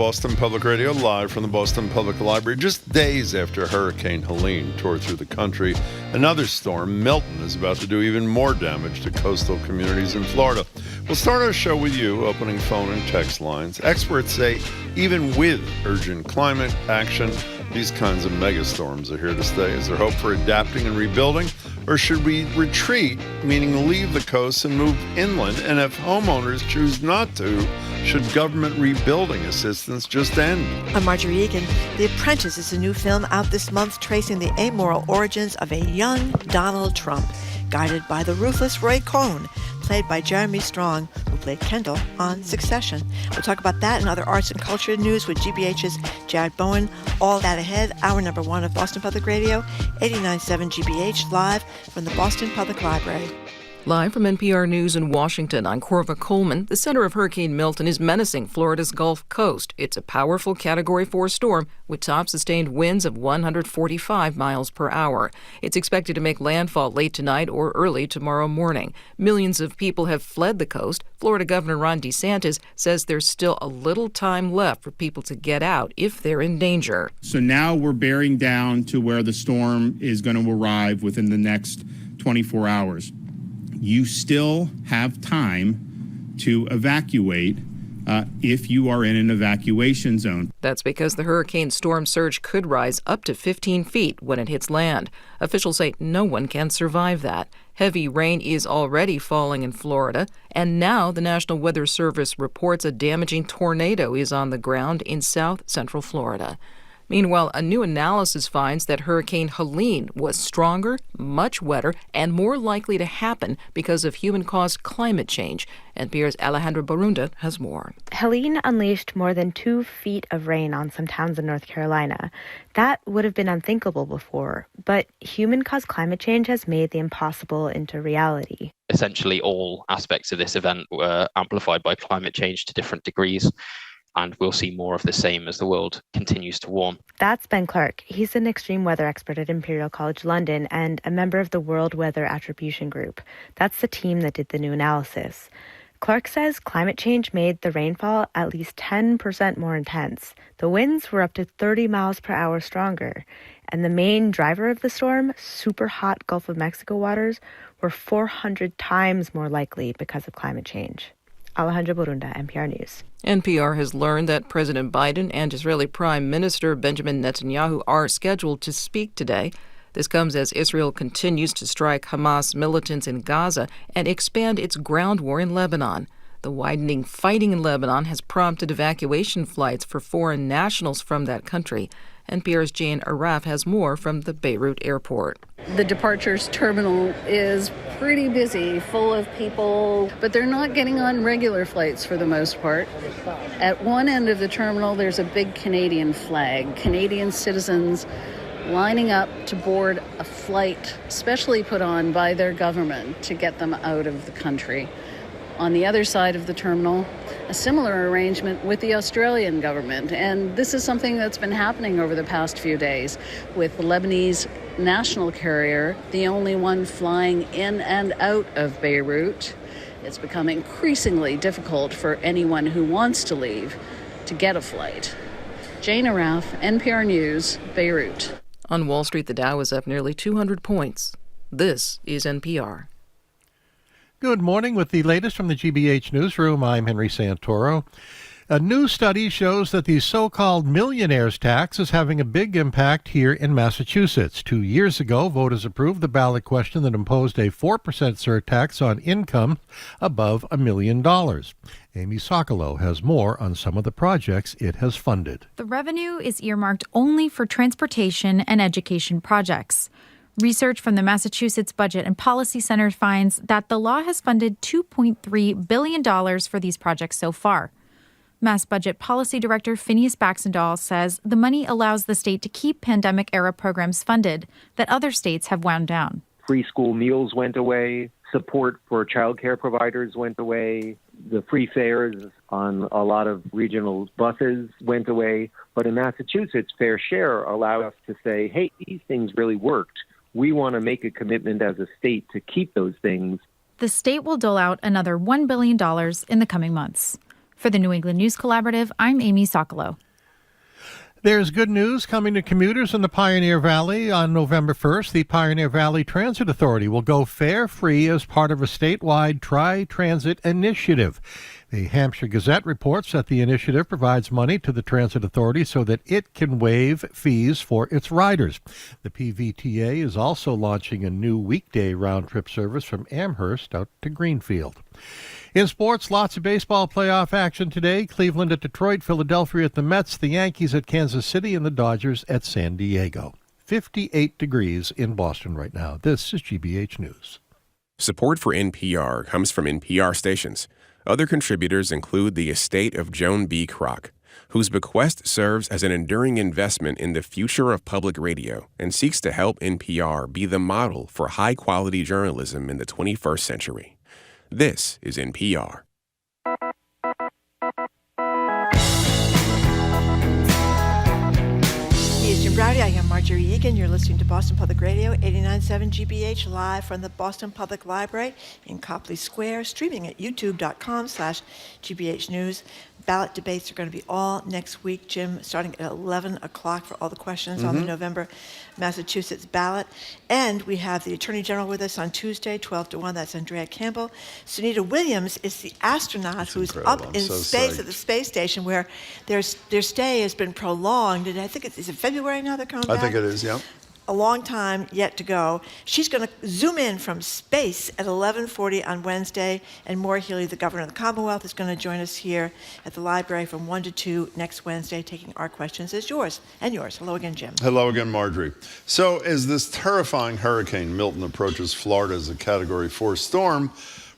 Boston Public Radio, live from the Boston Public Library. Just days after Hurricane Helene tore through the country, another storm, Milton, is about to do even more damage to coastal communities in Florida. We'll start our show with you, opening phone and text lines. Experts say even with urgent climate action, these kinds of megastorms are here to stay. Is there hope for adapting and rebuilding? Or should we retreat, meaning leave the coast and move inland? And if homeowners choose not to, should government rebuilding assistance just end? I'm Marjorie Egan. The Apprentice is a new film out this month tracing the amoral origins of a young Donald Trump, guided by the ruthless Roy Cohn, played by Jeremy Strong, who played Kendall on Succession. We'll talk about that and other arts and culture news with GBH's Jared Bowen. All that ahead, hour number 1 of Boston Public Radio, 89.7 GBH, live from the Boston Public Library. Live from NPR News in Washington, I'm Corva Coleman. The center of Hurricane Milton is menacing Florida's Gulf Coast. It's a powerful Category 4 storm with top sustained winds of 145 miles per hour. It's expected to make landfall late tonight or early tomorrow morning. Millions of people have fled the coast. Florida Governor Ron DeSantis says there's still a little time left for people to get out if they're in danger. So now we're bearing down to where the storm is going to arrive within the next 24 hours. You still have time to evacuate if you are in an evacuation zone. That's because the hurricane storm surge could rise up to 15 feet when it hits land. Officials say no one can survive that. Heavy rain is already falling in Florida, and now the National Weather Service reports a damaging tornado is on the ground in south central Florida. Meanwhile, a new analysis finds that Hurricane Helene was stronger, much wetter, and more likely to happen because of human-caused climate change. NPR's Alejandra Barunda has more. Helene unleashed more than 2 feet of rain on some towns in North Carolina. That would have been unthinkable before, but human-caused climate change has made the impossible into reality. Essentially, all aspects of this event were amplified by climate change to different degrees. And we'll see more of the same as the world continues to warm. That's Ben Clark. He's an extreme weather expert at Imperial College London and a member of the World Weather Attribution Group. That's the team that did the new analysis. Clark says climate change made the rainfall at least 10% more intense. The winds were up to 30 miles per hour stronger. And the main driver of the storm, super hot Gulf of Mexico waters, were 400 times more likely because of climate change. Alejandra Barunda, NPR News. NPR has learned that President Biden and Israeli Prime Minister Benjamin Netanyahu are scheduled to speak today. This comes as Israel continues to strike Hamas militants in Gaza and expand its ground war in Lebanon. The widening fighting in Lebanon has prompted evacuation flights for foreign nationals from that country. NPR's Jane Araf has more from the Beirut airport. The departures terminal is pretty busy, full of people, but they're not getting on regular flights for the most part. At one end of the terminal, there's a big Canadian flag. Canadian citizens lining up to board a flight specially put on by their government to get them out of the country. On the other side of the terminal, a similar arrangement with the Australian government. And this is something that's been happening over the past few days with the Lebanese national carrier, the only one flying in and out of Beirut. It's become increasingly difficult for anyone who wants to leave to get a flight. Jane Araf, NPR News, Beirut. On Wall Street, the Dow is up nearly 200 points. This is NPR. Good morning. With the latest from the GBH Newsroom, I'm Henry Santoro. A new study shows that the so-called millionaire's tax is having a big impact here in Massachusetts. 2 years ago, voters approved the ballot question that imposed a 4% surtax on income above $1 million. Amy Sokolow has more on some of the projects it has funded. The revenue is earmarked only for transportation and education projects. Research from the Massachusetts Budget and Policy Center finds that the law has funded $2.3 billion for these projects so far. Mass Budget Policy Director Phineas Baxendall says the money allows the state to keep pandemic-era programs funded that other states have wound down. Free school meals went away. Support for childcare providers went away. The free fares on a lot of regional buses went away. But in Massachusetts, Fair Share allowed us to say, hey, these things really worked. We want to make a commitment as a state to keep those things. The state will dole out another $1 billion in the coming months. For the New England News Collaborative, I'm Amy Sokolow. There's good news coming to commuters in the Pioneer Valley. On November 1st, the Pioneer Valley Transit Authority will go fare-free as part of a statewide Tri-Transit initiative. The Hampshire Gazette reports that the initiative provides money to the Transit Authority so that it can waive fees for its riders. The PVTA is also launching a new weekday round-trip service from Amherst out to Greenfield. In sports, lots of baseball playoff action today. Cleveland at Detroit, Philadelphia at the Mets, the Yankees at Kansas City, and the Dodgers at San Diego. 58 degrees in Boston right now. This is GBH News. Support for NPR comes from NPR stations. Other contributors include the estate of Joan B. Kroc, whose bequest serves as an enduring investment in the future of public radio and seeks to help NPR be the model for high-quality journalism in the 21st century. This is NPR. He is Jim Browdy. I am Marjorie Egan. You're listening to Boston Public Radio, 89.7 GBH, live from the Boston Public Library in Copley Square, streaming at youtube.com/GBH News. Ballot debates are going to be all next week, Jim, starting at 11 o'clock for all the questions on the November Massachusetts ballot. And we have the Attorney General with us on Tuesday, 12 to 1. That's Andrea Campbell. Sunita Williams is the astronaut who's incredible. up in so space psyched. at the space station where their stay has been prolonged. And I think is it February now they're coming back? I think it is, yeah. A long time yet to go. She's going to zoom in from space at 11:40 on Wednesday, and Maura Healey, the Governor of the Commonwealth, is going to join us here at the library from 1 to 2 next Wednesday, taking our questions as yours and yours. Hello again, Jim. Hello again, Marjorie. So as this terrifying Hurricane Milton approaches Florida as a Category 4 storm,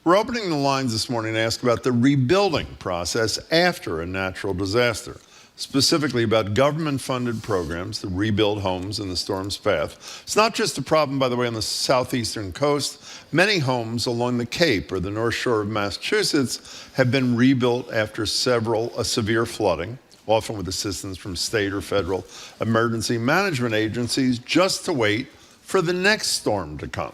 we're opening the lines this morning to ask about the rebuilding process after a natural disaster. Specifically about government-funded programs to rebuild homes in the storm's path. It's not just a problem, by the way, on the southeastern coast. Many homes along the Cape or the North Shore of Massachusetts have been rebuilt after severe flooding, often with assistance from state or federal emergency management agencies, just to wait for the next storm to come.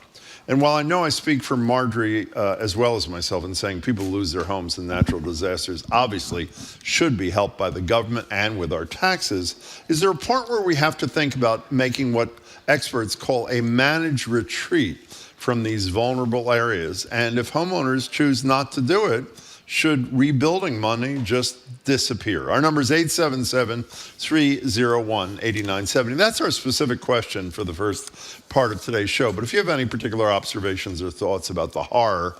And while I know I speak for Marjorie as well as myself in saying people who lose their homes in natural disasters obviously should be helped by the government and with our taxes, is there a point where we have to think about making what experts call a managed retreat from these vulnerable areas? And if homeowners choose not to do it, should rebuilding money just disappear? Our number is 877-301-8970. That's our specific question for the first part of today's show. But if you have any particular observations or thoughts about the horror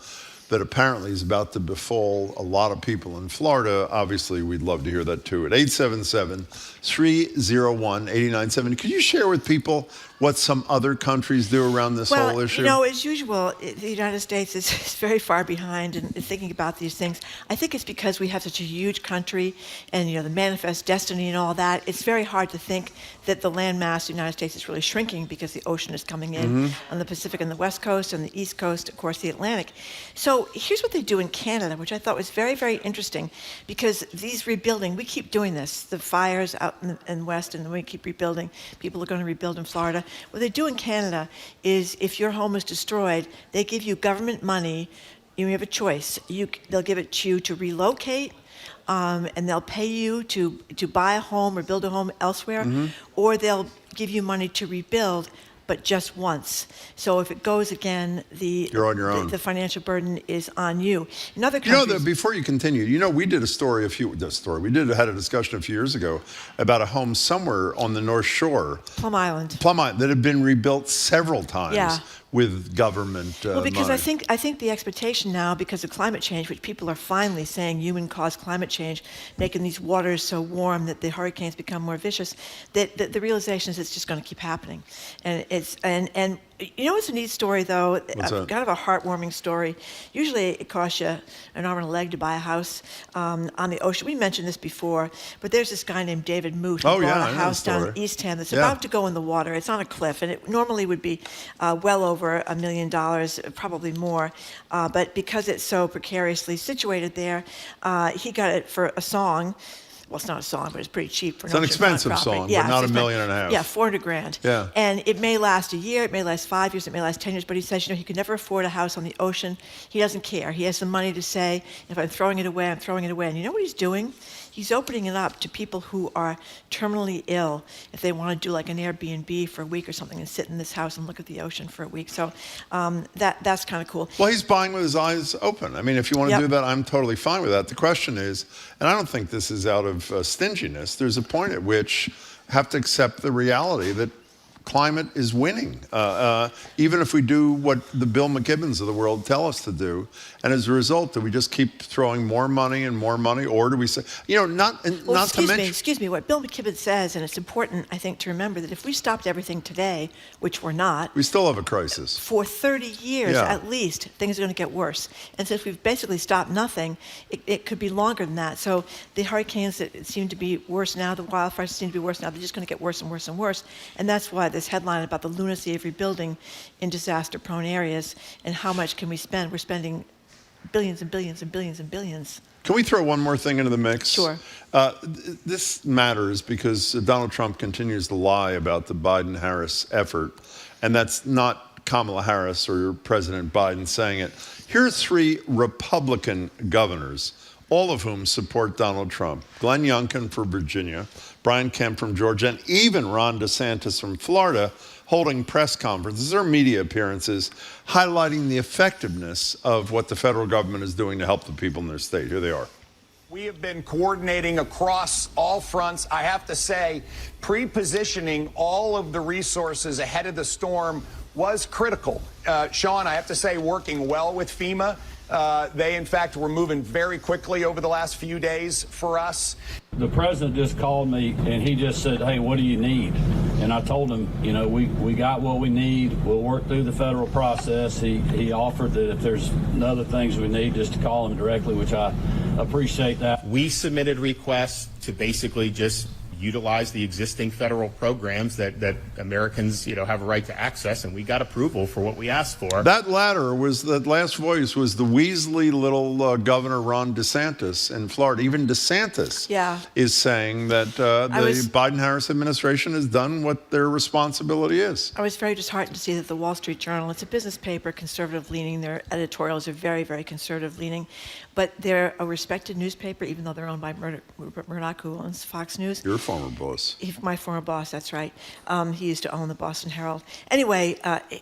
that apparently is about to befall a lot of people in Florida, obviously we'd love to hear that too at 877-301-8970. Could you share with people what some other countries do around this whole issue? Well, as usual, the United States is very far behind in thinking about these things. I think it's because we have such a huge country and, the manifest destiny and all that. It's very hard to think that the landmass of the United States is really shrinking because the ocean is coming in on the Pacific and the West Coast and the East Coast, of course, the Atlantic. So here's what they do in Canada, which I thought was very, very interesting, because these rebuilding, we keep doing this. The fires out in the West, and we keep rebuilding. People are going to rebuild in Florida. What they do in Canada is if your home is destroyed, they give you government money. You have a choice. They'll give it to you to relocate, and they'll pay you to buy a home or build a home elsewhere, or they'll give you money to rebuild, but just once. So if it goes again, you're on your own. The financial burden is on you. In other countries, before you continue, we did had a discussion a few years ago about a home somewhere on the North Shore, Plum Island, that had been rebuilt several times. With government because money. I think the expectation now, because of climate change, which people are finally saying human-caused climate change, making these waters so warm that the hurricanes become more vicious, that the realization is it's just going to keep happening. And it's a neat story, though. Kind of a heartwarming story. Usually it costs you an arm and a leg to buy a house on the ocean. We mentioned this before, but there's this guy named David Moot who bought a house down in East Ham that's about to go in the water. It's on a cliff, and it normally would be well over $1 million, probably more. But because it's so precariously situated there, he got it for a song. well, it's not a song, but it's pretty cheap for It's an expensive song, but not $1.5 million. Yeah, $400,000. Yeah. And it may last a year, it may last 5 years, it may last 10 years, but he says, he could never afford a house on the ocean. He doesn't care. He has the money to say, if I'm throwing it away, I'm throwing it away. And you know what he's doing? He's opening it up to people who are terminally ill if they want to do like an Airbnb for a week or something and sit in this house and look at the ocean for a week. So that's kind of cool. Well, he's buying with his eyes open. I mean, if you want to do that, I'm totally fine with that. The question is, and I don't think this is out of stinginess, there's a point at which you have to accept the reality that climate is winning, even if we do what the Bill McKibbins of the world tell us to do. And as a result, do we just keep throwing more money, or do we say, Excuse me, what Bill McKibbin says, and it's important, I think, to remember that if we stopped everything today, which we're not, we still have a crisis. For 30 years at least, things are going to get worse. And since we've basically stopped nothing, it could be longer than that. So the hurricanes that seem to be worse now, the wildfires seem to be worse now, they're just going to get worse and worse and worse. And that's why this headline about the lunacy of rebuilding in disaster-prone areas and how much can we spend? We're spending billions and billions and billions and billions. Can we throw one more thing into the mix? Sure. This matters because Donald Trump continues to lie about the Biden-Harris effort, and that's not Kamala Harris or President Biden saying it. Here are 3 Republican governors, all of whom support Donald Trump. Glenn Youngkin from Virginia, Brian Kemp from Georgia, and even Ron DeSantis from Florida, holding press conferences or media appearances highlighting the effectiveness of what the federal government is doing to help the people in their state. Here they are. We have been coordinating across all fronts. I have to say, pre-positioning all of the resources ahead of the storm was critical. Sean, I have to say, working well with FEMA. They, in fact, were moving very quickly over the last few days for us. The president just called me and he just said, hey, what do you need? And I told him, we got what we need. We'll work through the federal process. He offered that if there's other things we need, just to call him directly, which I appreciate that. We submitted requests to basically just utilize the existing federal programs that Americans, have a right to access, and we got approval for what we asked for. That last voice was the Weasley little Governor Ron DeSantis in Florida. Even DeSantis is saying that the Biden-Harris administration has done what their responsibility is. I was very disheartened to see that the Wall Street Journal, it's a business paper, conservative-leaning. Their editorials are very, very conservative-leaning. But they're a respected newspaper, even though they're owned by Rupert Murdoch, who owns Fox News. Your former boss. My former boss, that's right. He used to own the Boston Herald. Anyway,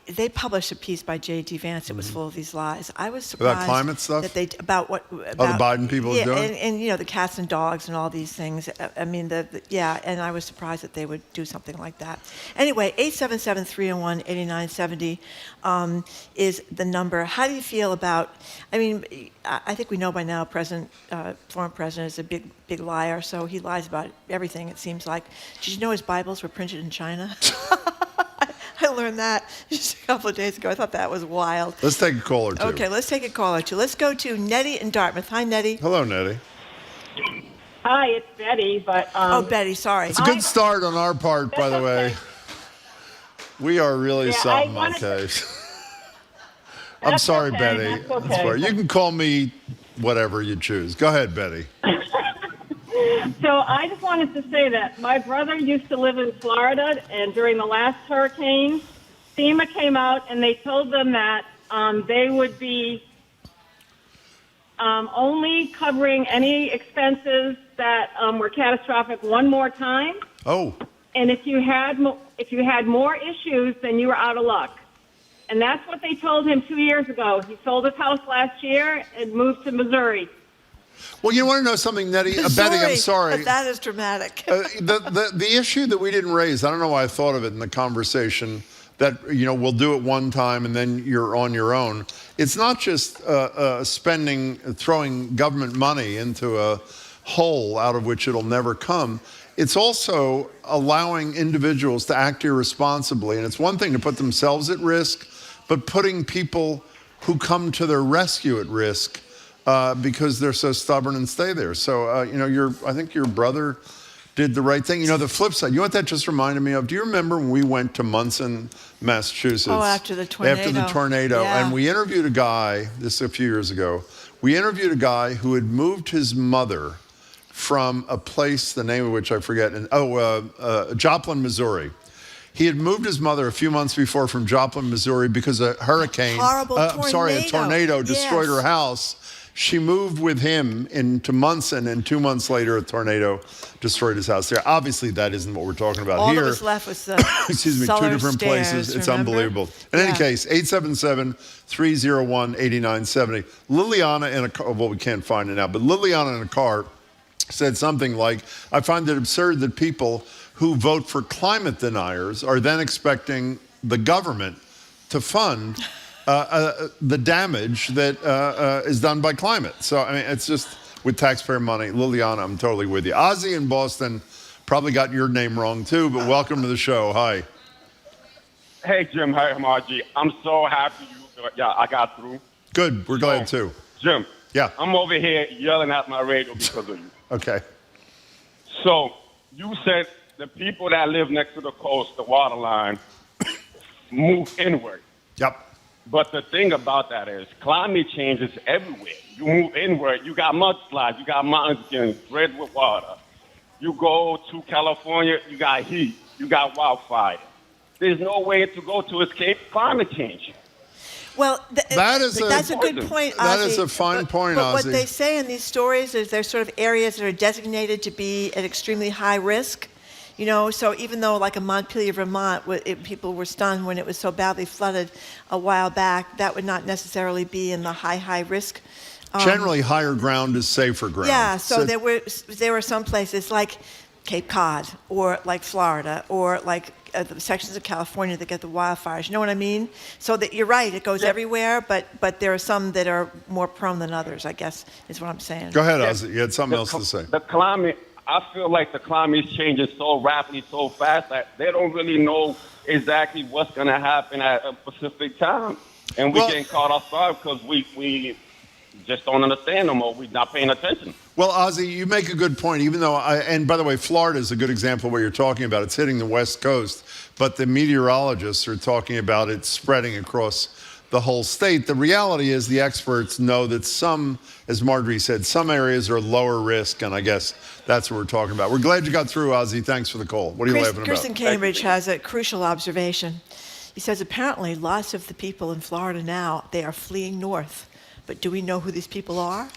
they published a piece by J.D. Vance that was full of these lies. I was surprised. About climate stuff? About what the Biden people are doing? And the cats and dogs and all these things. I mean, and I was surprised that they would do something like that. Anyway, 877-301-8970 is the number. How do you feel about, I think we know by now former president is a big liar, so he lies about everything, it seems like. Did you know his Bibles were printed in China? I learned that just a couple of days ago. I thought that was wild. Let's take a call or two. Okay, let's take a call or two. Let's go to Nettie in Dartmouth. Hi, Nettie. Hello, Nettie. Hi, it's Betty, but... Betty, sorry. It's a good start on our part, by the way. We are really something, okay. I'm sorry, Betty. Okay. You can call me whatever you choose. Go ahead, Betty. So I just wanted to say that my brother used to live in Florida, and during the last hurricane, FEMA came out and they told them that they would be only covering any expenses that were catastrophic one more time. Oh. And if you had more issues, then you were out of luck. And that's what they told him 2 years ago. He sold his house last year and moved to Missouri. Well, you want to know something, Nettie? Betty, I'm sorry. That is dramatic. The issue that we didn't raise, I don't know why I thought of it in the conversation, that, we'll do it one time and then you're on your own. It's not just throwing government money into a hole out of which it'll never come. It's also allowing individuals to act irresponsibly. And it's one thing to put themselves at risk, but putting people who come to their rescue at risk because they're so stubborn and stay there. So, I think your brother did the right thing. The flip side, you know what that just reminded me of? Do you remember when we went to Munson, Massachusetts? Oh, after the tornado. Yeah. And we interviewed a guy, this a few years ago, who had moved his mother from a place, the name of which I forget, Joplin, Missouri. He had moved his mother a few months before from Joplin, Missouri, because a tornado destroyed her house. She moved with him into Munson, and 2 months later, a tornado destroyed his house there. Obviously, that isn't what we're talking about All here. that was left was the Excuse me, two different places. It's unbelievable. In any case, 877-301-8970. Liliana in a car, well, we can't find it now, but Liliana in a car said something like, I find it absurd that people who vote for climate deniers are then expecting the government to fund the damage that is done by climate. So, I mean, it's just with taxpayer money. Liliana, I'm totally with you. Ozzy in Boston probably got your name wrong too, but welcome to the show. Hi. Hey, Jim. Hi, Margie. I'm so happy I got through. Good. We're glad too. Jim. Yeah. I'm over here yelling at my radio because of you. Okay. So, you said the people that live next to the coast, the water line, move inward. Yep. But the thing about that is climate change is everywhere. You move inward, you got mudslides, you got mountains getting spread with water. You go to California, you got heat, you got wildfire. There's no way to go to escape climate change. Well, that's a good point, Ozzy. That is a fine point, but Ozzy. What they say in these stories is there's sort of areas that are designated to be at extremely high risk. You know, so even though like in Montpelier, Vermont, people were stunned when it was so badly flooded a while back, that would not necessarily be in the high risk. Generally, higher ground is safer ground. Yeah, so there were some places like Cape Cod or like Florida or like the sections of California that get the wildfires. You know what I mean? So that you're right, it goes everywhere, but there are some that are more prone than others, I guess, is what I'm saying. Go ahead, Ozzy. You had something else to say. The climate, I feel like the climate is changing so rapidly, so fast that they don't really know exactly what's going to happen at a specific time. And we're getting caught off guard because we just don't understand no more. We're not paying attention. Well, Ozzy, you make a good point, even though, and by the way, Florida is a good example of what you're talking about. It's hitting the West Coast, but the meteorologists are talking about it spreading across the whole state. The reality is the experts know that some, as Marjorie said, some areas are lower risk, and I guess that's what we're talking about. We're glad you got through, Ozzy. Thanks for the call. What are you laughing about? Chris in Cambridge has a crucial observation. He says apparently lots of the people in Florida now, they are fleeing north. But do we know who these people are?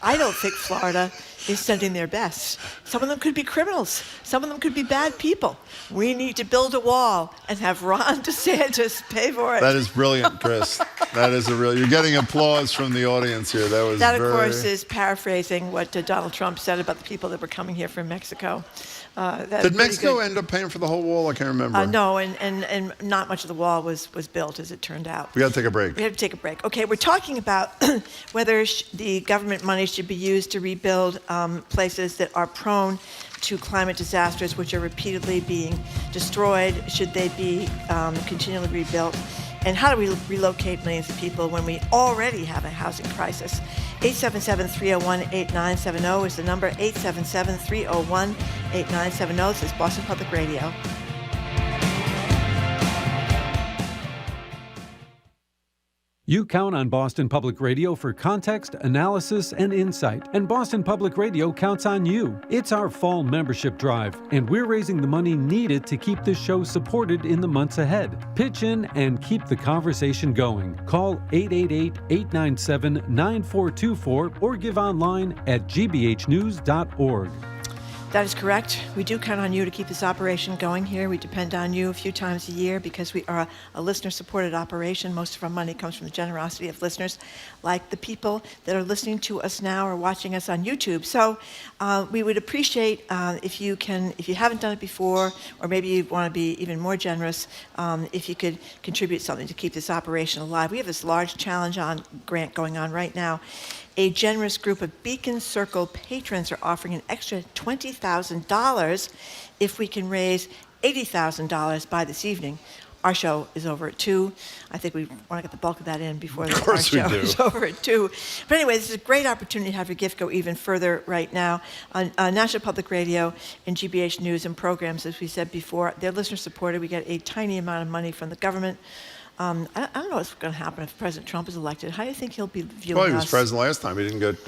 I don't think Florida is sending their best. Some of them could be criminals. Some of them could be bad people. We need to build a wall and have Ron DeSantis pay for it. That is brilliant, Chris. That is you're getting applause from the audience here. That of course, is paraphrasing what Donald Trump said about the people that were coming here from Mexico. Did Mexico end up paying for the whole wall? I can't remember. No, and not much of the wall was built, as it turned out. We got to take a break. We have to take a break. Okay, we're talking about whether the government money should be used to rebuild places that are prone to climate disasters, which are repeatedly being destroyed. Should they be continually rebuilt? And how do we relocate millions of people when we already have a housing crisis? 877-301-8970 is the number. 877-301-8970. This is Boston Public Radio. You count on Boston Public Radio for context, analysis, and insight, and Boston Public Radio counts on you. It's our fall membership drive, and we're raising the money needed to keep this show supported in the months ahead. Pitch in and keep the conversation going. Call 888-897-9424 or give online at gbhnews.org. That is correct. We do count on you to keep this operation going here. We depend on you a few times a year because we are a listener-supported operation. Most of our money comes from the generosity of listeners, like the people that are listening to us now or watching us on YouTube. So we would appreciate if you haven't done it before, or maybe you want to be even more generous, if you could contribute something to keep this operation alive. We have this large challenge grant going on right now. A generous group of Beacon Circle patrons are offering an extra $20,000 if we can raise $80,000 by this evening. Our show is over at 2. I think we want to get the bulk of that in before our show is over at 2. But anyway, this is a great opportunity to have your gift go even further right now. On National Public Radio and GBH News and programs, as we said before, they're listener-supported. We get a tiny amount of money from the government. I don't know what's going to happen if President Trump is elected. How do you think he'll be viewing Well, he was us? president last time. He didn't get.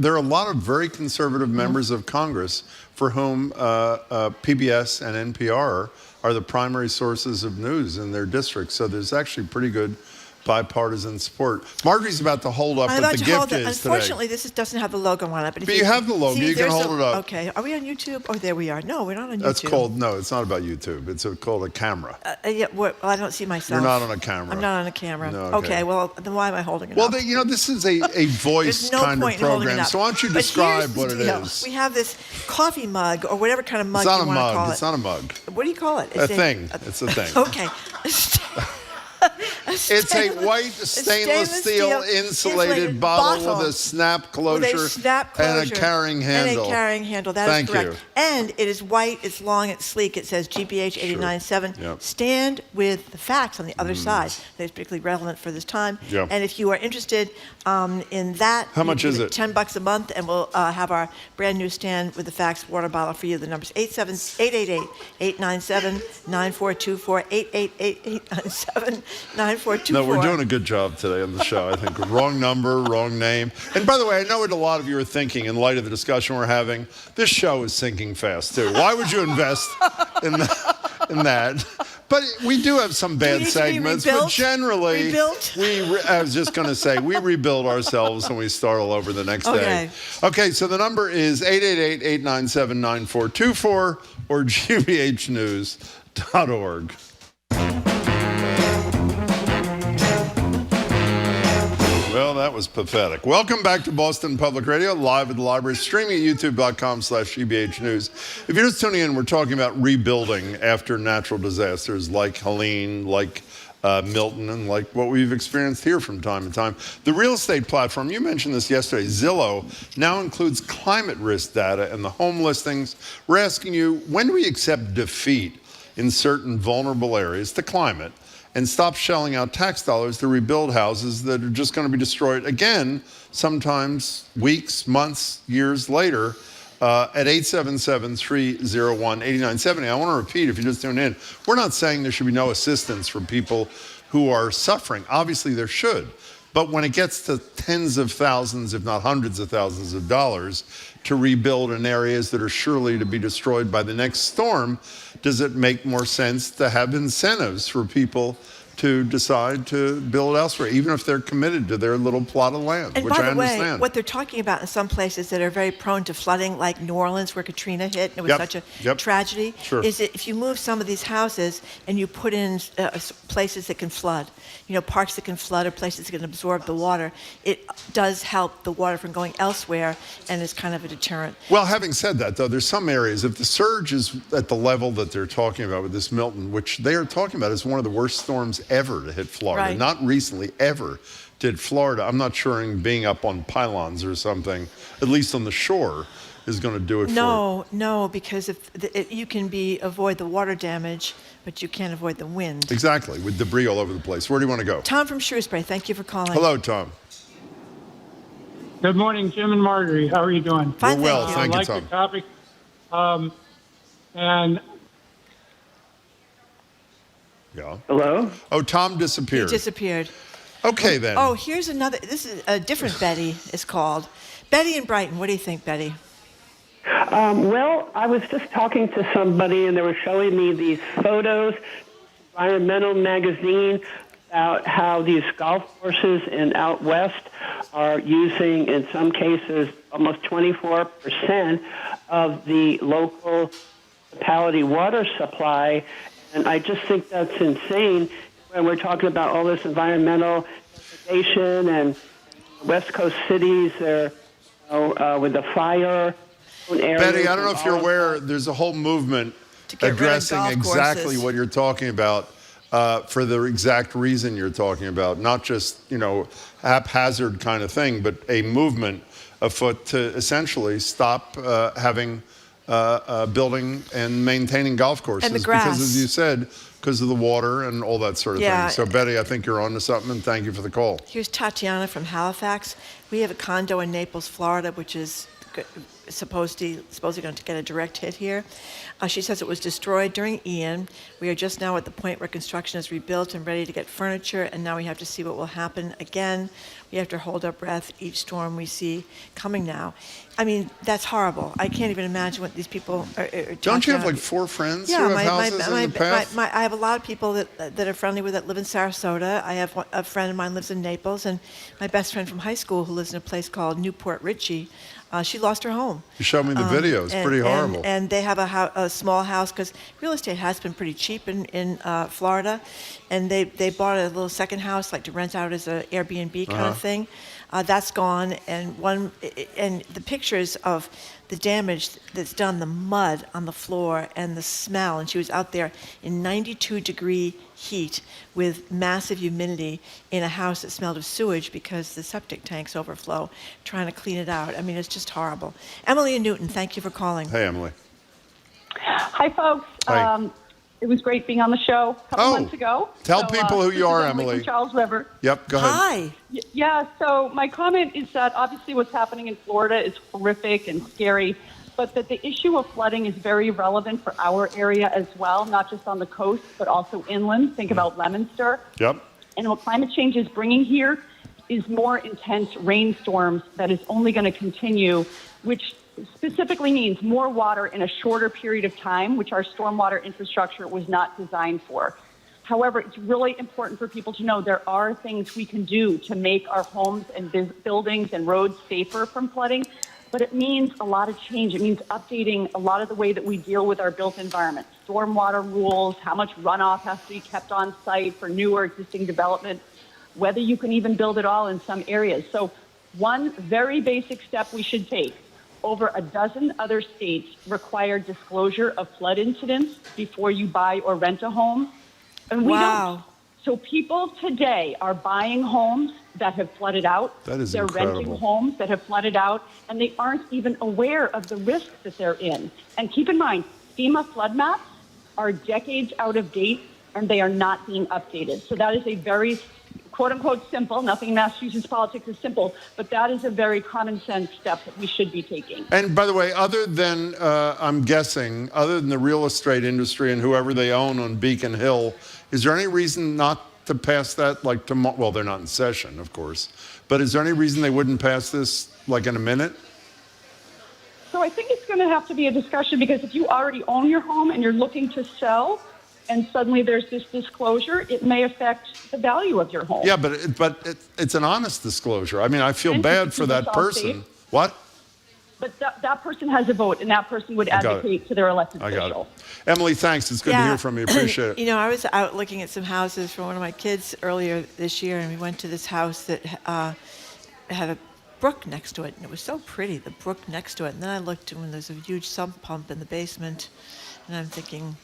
There are a lot of very conservative members of Congress for whom PBS and NPR are the primary sources of news in their districts. So there's actually pretty good bipartisan support. Marjorie's about to hold up what the gift is Unfortunately, today. this doesn't have the logo on it. But you have the logo. You can hold it up. Okay. Are we on YouTube? Oh, there we are. No, we're not on YouTube. That's called, no, it's not about YouTube. It's called a camera. Yeah, well, I don't see myself. You're not on a camera. I'm not on a camera. No, okay, well, then why am I holding it up? Well, this is a voice no kind of program. So why don't you describe what it is? We have this coffee mug or whatever kind of mug you want to call it. It's not a mug. What do you call it? It's a thing. It's a thing. Okay. It's a white stainless steel insulated bottle with a snap closure and a carrying handle. That is correct. And it is white, it's long, it's sleek. It says GBH 897. Sure. Yep. Stand with the facts on the other side. That is particularly relevant for this time. Yep. And if you are interested in that, how much is it? $10 a month, and we'll have our brand new stand with the facts water bottle for you. The number's 888-897-9424, 888-897-9424. No, we're doing a good job today on the show. I think wrong number, wrong name. And by the way, I know what a lot of you are thinking in light of the discussion we're having. This show is sinking fast, too. Why would you invest in that? But we do have some bad segments, but generally, I was just going to say, we rebuild ourselves and we start all over the next day. Okay, so the number is 888-897-9424 or gbhnews.org. Well, that was pathetic. Welcome back to Boston Public Radio, live at the library, streaming at youtube.com/GBH News. If you're just tuning in, we're talking about rebuilding after natural disasters like Helene, like Milton, and like what we've experienced here from time to time. The real estate platform, you mentioned this yesterday, Zillow, now includes climate risk data and the home listings. We're asking you, when do we accept defeat in certain vulnerable areas to climate and stop shelling out tax dollars to rebuild houses that are just going to be destroyed again, sometimes weeks, months, years later, at 877-301-8970. I want to repeat, if you're just tuning in, we're not saying there should be no assistance for people who are suffering. Obviously, there should. But when it gets to tens of thousands, if not hundreds of thousands of dollars to rebuild in areas that are surely to be destroyed by the next storm, does it make more sense to have incentives for people to decide to build elsewhere, even if they're committed to their little plot of land, which I understand. And by the way, what they're talking about in some places that are very prone to flooding, like New Orleans, where Katrina hit, and it was such a tragedy, is that if you move some of these houses and you put in places that can flood, parks that can flood or places that can absorb the water, it does help the water from going elsewhere and is kind of a deterrent. Well, having said that, though, there's some areas, if the surge is at the level that they're talking about with this Milton, which they are talking about as one of the worst storms ever to hit Florida, not recently, ever did Florida. I'm not sure being up on pylons or something, at least on the shore, is going to do it for it. No, because you can avoid the water damage, but you can't avoid the wind. Exactly, with debris all over the place. Where do you want to go? Tom from Shrewsbury, thank you for calling. Hello, Tom. Good morning, Jim and Marjorie. How are you doing? Fine, we're well, thank you, I like Tom. the topic. And yeah. Hello? Oh, Tom disappeared. He disappeared. Okay, then. Oh, here's another. This is a different Betty is called. Betty in Brighton. What do you think, Betty? Well, I was just talking to somebody, and they were showing me these photos, Environmental Magazine, about how these golf courses out west are using, in some cases, almost 24% of the local municipality water supply. And I just think that's insane when we're talking about all this environmental degradation and West Coast cities with the fire. Betty, I don't know if you're aware, there's a whole movement addressing exactly what you're talking about for the exact reason you're talking about. Not just, haphazard kind of thing, but a movement afoot to essentially stop having building and maintaining golf courses. And the grass. Because, as you said, because of the water and all that sort of thing. So, Betty, I think you're on to something, and thank you for the call. Here's Tatiana from Halifax. We have a condo in Naples, Florida, which is supposedly going to get a direct hit here. She says it was destroyed during Ian. We are just now at the point where construction is rebuilt and ready to get furniture, and now we have to see what will happen again. We have to hold our breath each storm we see coming now. I mean, that's horrible. I can't even imagine what these people are Don't you have about. like 4 friends who Yeah, have houses in the path? I have a lot of people that are friendly with that live in Sarasota. I have a friend of mine lives in Naples, and my best friend from high school who lives in a place called Newport Richie. She lost her home. You showed me the video. It's pretty horrible. And they have a small house because real estate has been pretty cheap in Florida, and they bought a little second house like to rent out as an Airbnb kind of thing. That's gone, and the pictures of the damage that's done, the mud on the floor and the smell, and she was out there in 92-degree heat with massive humidity in a house that smelled of sewage because the septic tanks overflow, trying to clean it out. I mean, it's just horrible. Emily in Newton, thank you for calling. Hey, Emily. Hi, folks. Hi. It was great being on the show a couple months ago. Tell people who you are, Emily. From Charles River. Yep, go ahead. Hi. Yeah, so my comment is that obviously what's happening in Florida is horrific and scary, but that the issue of flooding is very relevant for our area as well, not just on the coast, but also inland. Think about Leominster. Yep. And what climate change is bringing here is more intense rainstorms that is only going to continue, which specifically means more water in a shorter period of time, which our stormwater infrastructure was not designed for. However, it's really important for people to know there are things we can do to make our homes and buildings and roads safer from flooding, but it means a lot of change. It means updating a lot of the way that we deal with our built environment. Stormwater rules, how much runoff has to be kept on site for new or existing development, whether you can even build it all in some areas. So one very basic step we should take: over a dozen other states require disclosure of flood incidents before you buy or rent a home. And we don't. So people today are buying homes that have flooded out. That is They're incredible. renting homes that have flooded out, and they aren't even aware of the risks that they're in. And keep in mind, FEMA flood maps are decades out of date, and they are not being updated. So that is a very quote-unquote simple, nothing in Massachusetts politics is simple, but that is a very common sense step that we should be taking. And by the way, other than, I'm guessing, other than the real estate industry and whoever they own on Beacon Hill, is there any reason not to pass that like tomorrow? Well, they're not in session, of course, but is there any reason they wouldn't pass this like in a minute? So I think it's going to have to be a discussion, because if you already own your home and you're looking to sell, and suddenly there's this disclosure, it may affect the value of your home. Yeah, but it's an honest disclosure. I mean, I feel bad for that person. What? But that person has a vote, and that person would advocate to their elected official. I got it. Emily, thanks. It's good to hear from you. Appreciate it. You know, I was out looking at some houses for one of my kids earlier this year, and we went to this house that had a brook next to it, and it was so pretty, the brook next to it. And then I looked, and there's a huge sump pump in the basement, and I'm thinking,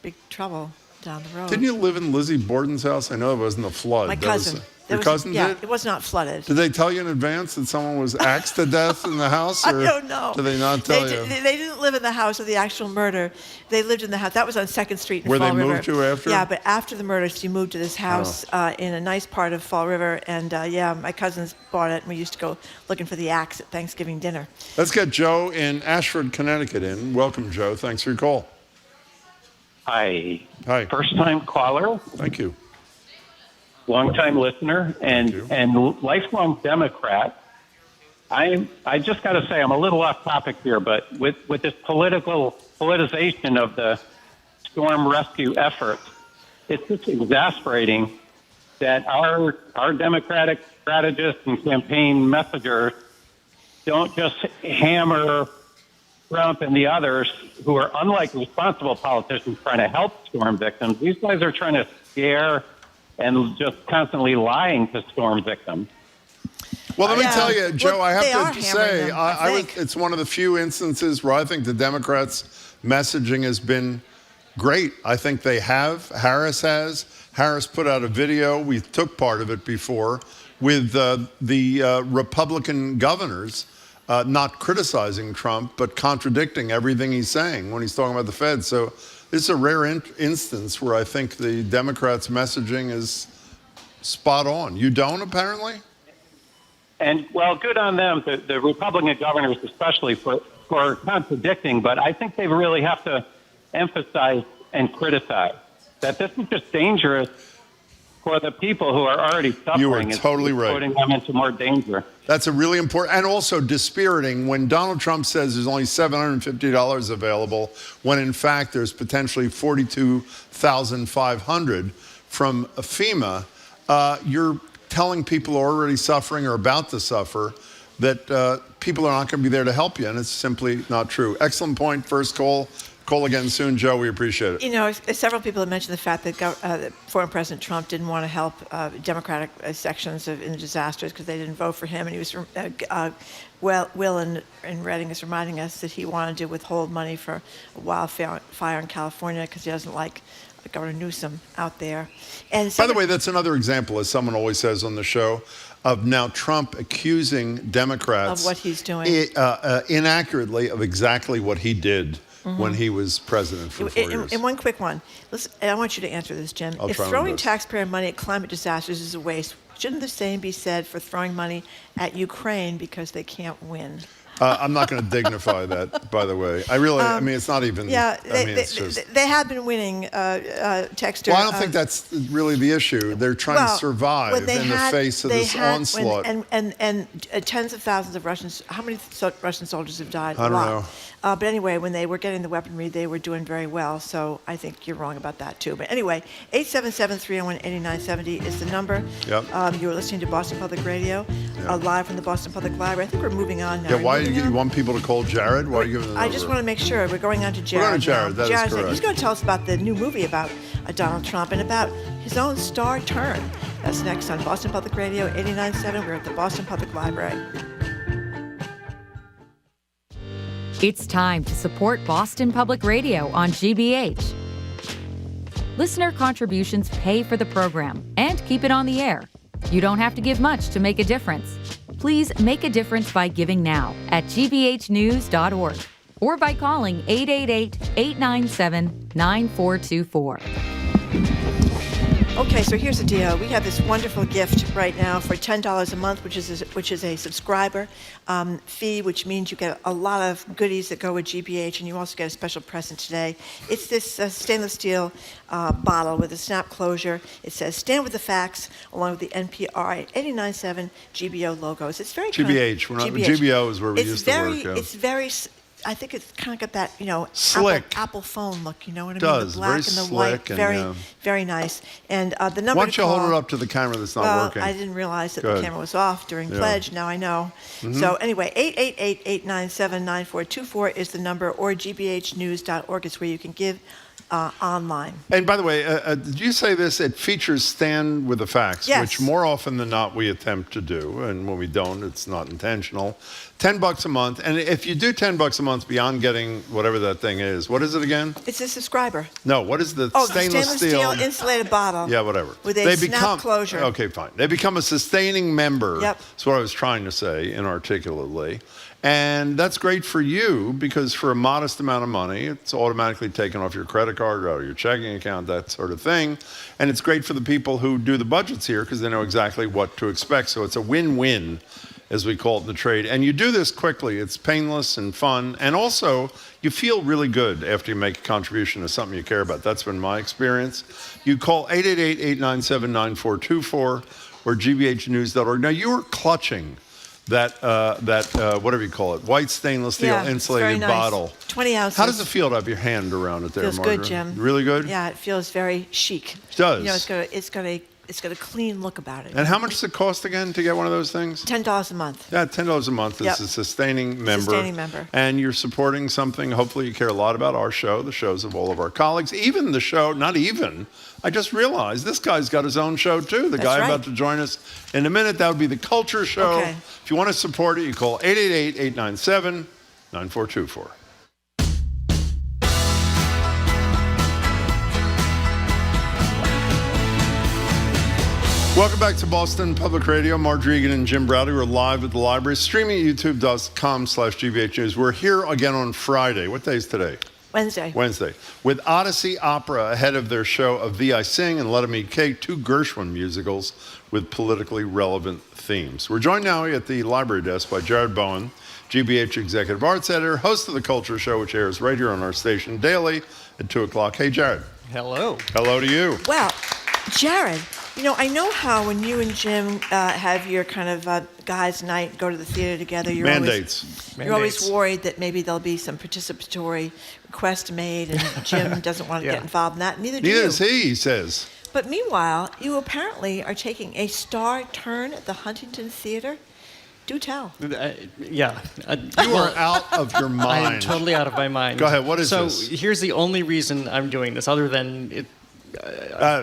big trouble down the road. Didn't you live in Lizzie Borden's house? I know it wasn't a flood. My cousin. Your cousin yeah, did? it was not flooded. Did they tell you in advance that someone was axed to death in the house? Or I don't know. Did they not tell you? They didn't live in the house of the actual murder. They lived in the house. That was on 2nd Street in Where Fall they River. moved to after? Yeah, but after the murder, she moved to this house in a nice part of Fall River. And yeah, my cousins bought it, and we used to go looking for the axe at Thanksgiving dinner. Let's get Joe in Ashford, Connecticut in. Welcome, Joe. Thanks for your call. Hi. Hi. First-time caller. Thank you. Long-time listener and lifelong Democrat. I just got to say, I'm a little off topic here, but with this politicization of the storm rescue effort, it's just exasperating that our Democratic strategists and campaign messengers don't just hammer Trump and the others who are, unlike responsible politicians, trying to help storm victims. These guys are trying to scare and just constantly lying to storm victims. Well, let me tell you, Joe, Well, I they have are to hammering say, them, it's one of the few instances where I think the Democrats' messaging has been great. I think they have. Harris has. Harris put out a video. We took part of it before with the Republican governors not criticizing Trump, but contradicting everything he's saying when he's talking about the Fed. So this is a rare instance where I think the Democrats' messaging is spot on. You don't, apparently? And, well, good on them, the Republican governors especially, for contradicting. But I think they really have to emphasize and criticize that this is just dangerous for the people who are already suffering. You are totally right. Putting them into more danger. That's a really important, and also dispiriting when Donald Trump says there's only $750 available, when in fact there's potentially $42,500 from FEMA. You're telling people who are already suffering or about to suffer that people are not going to be there to help you, and it's simply not true. Excellent point. First call. Call again soon, Joe. We appreciate it. You know, several people have mentioned the fact that former President Trump didn't want to help Democratic sections in the disasters because they didn't vote for him. And he was, Will in Reading is reminding us that he wanted to withhold money for a wildfire in California because he doesn't like Governor Newsom out there. And by the way, that's another example, as someone always says on the show, of now Trump accusing Democrats of what he's doing inaccurately of exactly what he did. When he was president for 4 years. And one quick one. Listen, I want you to answer this, Jim. If throwing taxpayer money at climate disasters is a waste, shouldn't the same be said for throwing money at Ukraine because they can't win? I'm not going to dignify that, by the way. I mean, it's not even. Yeah, they have been winning, Texter. Well, I don't think that's really the issue. They're trying to survive in the face of this onslaught. And tens of thousands of Russians. How many Russian soldiers have died? I don't know. But anyway, when they were getting the weaponry, they were doing very well. So I think you're wrong about that, too. But anyway, 877-301-8970 is the number. Yep. You're listening to Boston Public Radio, live from the Boston Public Library. I think we're moving on now. Yeah, why do you want people to call Jared? Why are you giving the number? I just want to make sure. We're going on to Jared. We're going to Jared. That is correct. He's going to tell us about the new movie about Donald Trump and about his own star turn. That's next on Boston Public Radio, 89.7. We're at the Boston Public Library. It's time to support Boston Public Radio on GBH. Listener contributions pay for the program and keep it on the air. You don't have to give much to make a difference. Please make a difference by giving now at gbhnews.org or by calling 888-897-9424. Okay, so here's the deal. We have this wonderful gift right now for $10 a month, which is a subscriber fee, which means you get a lot of goodies that go with GBH, and you also get a special present today. It's this stainless steel bottle with a snap closure. It says "Stand with the Facts," along with the NPR 89.7 GBO logos. It's very GBH. GBO is where we used to work. Yeah. It's very. I think it's kind of got that, slick Apple phone look, you know what I mean? Does. The black very and the white. Very nice. And the number Why don't you hold it up to the camera that's not working? I didn't realize that the camera was off during pledge. Now I know. Mm-hmm. So anyway, 888-897-9424 is the number, or gbhnews.org is where you can give online. And by the way, did you say this? It features Stand with the Facts, yes. Which more often than not we attempt to do, and when we don't, it's not intentional. $10 a month, and if you do $10 a month beyond getting whatever that thing is, what is it again? It's a subscriber. No, what is the stainless steel insulated bottle? Yeah, whatever. With a snap closure. Okay, fine. They become a sustaining member. Yep. That's what I was trying to say inarticulately. And that's great for you because for a modest amount of money, it's automatically taken off your credit card or out of your checking account, that sort of thing. And it's great for the people who do the budgets here because they know exactly what to expect. So it's a win-win, as we call it in the trade. And you do this quickly. It's painless and fun. And also, you feel really good after you make a contribution to something you care about. That's been my experience. You call 888-897-9424 or gbhnews.org. Now, you were clutching that whatever you call it, white stainless steel insulated bottle. 20 ounces. How does it feel to have your hand around it there, Feels Margaret? good, Jim. Really good? Yeah, it feels very chic. It does. It's got a clean look about it. And how much does it cost again to get one of those things? $10 a month. Yeah, $10 a month is a sustaining member. And you're supporting something, hopefully you care a lot about our show, the shows of all of our colleagues, even the show, I just realized this guy's got his own show too. The guy about to join us in a minute, that would be the Culture Show. Okay. If you want to support it, you call 888-897-9424. Welcome back to Boston Public Radio. Margery Egan and Jim Browdy. We're live at the library, streaming at youtube.com/GBH News. We're here again on Friday. What day is today? Wednesday. With Odyssey Opera ahead of their show of Thee I Sing and Let 'Em Eat Cake, 2 Gershwin musicals with politically relevant themes. We're joined now at the library desk by Jared Bowen, GBH Executive Arts Editor, host of The Culture Show, which airs right here on our station daily at 2 o'clock. Hey, Jared. Hello. Hello to you. Well, Jared, I know how when you and Jim have your kind of guys' night, go to the theater together, you're always worried that maybe there'll be some participatory request made, and Jim doesn't want to get involved in that. Neither do you. Neither does he says. But meanwhile, you apparently are taking a star turn at the Huntington Theater. Do tell. You are out of your mind. I am totally out of my mind. Go ahead. What is this? So here's the only reason I'm doing this, other than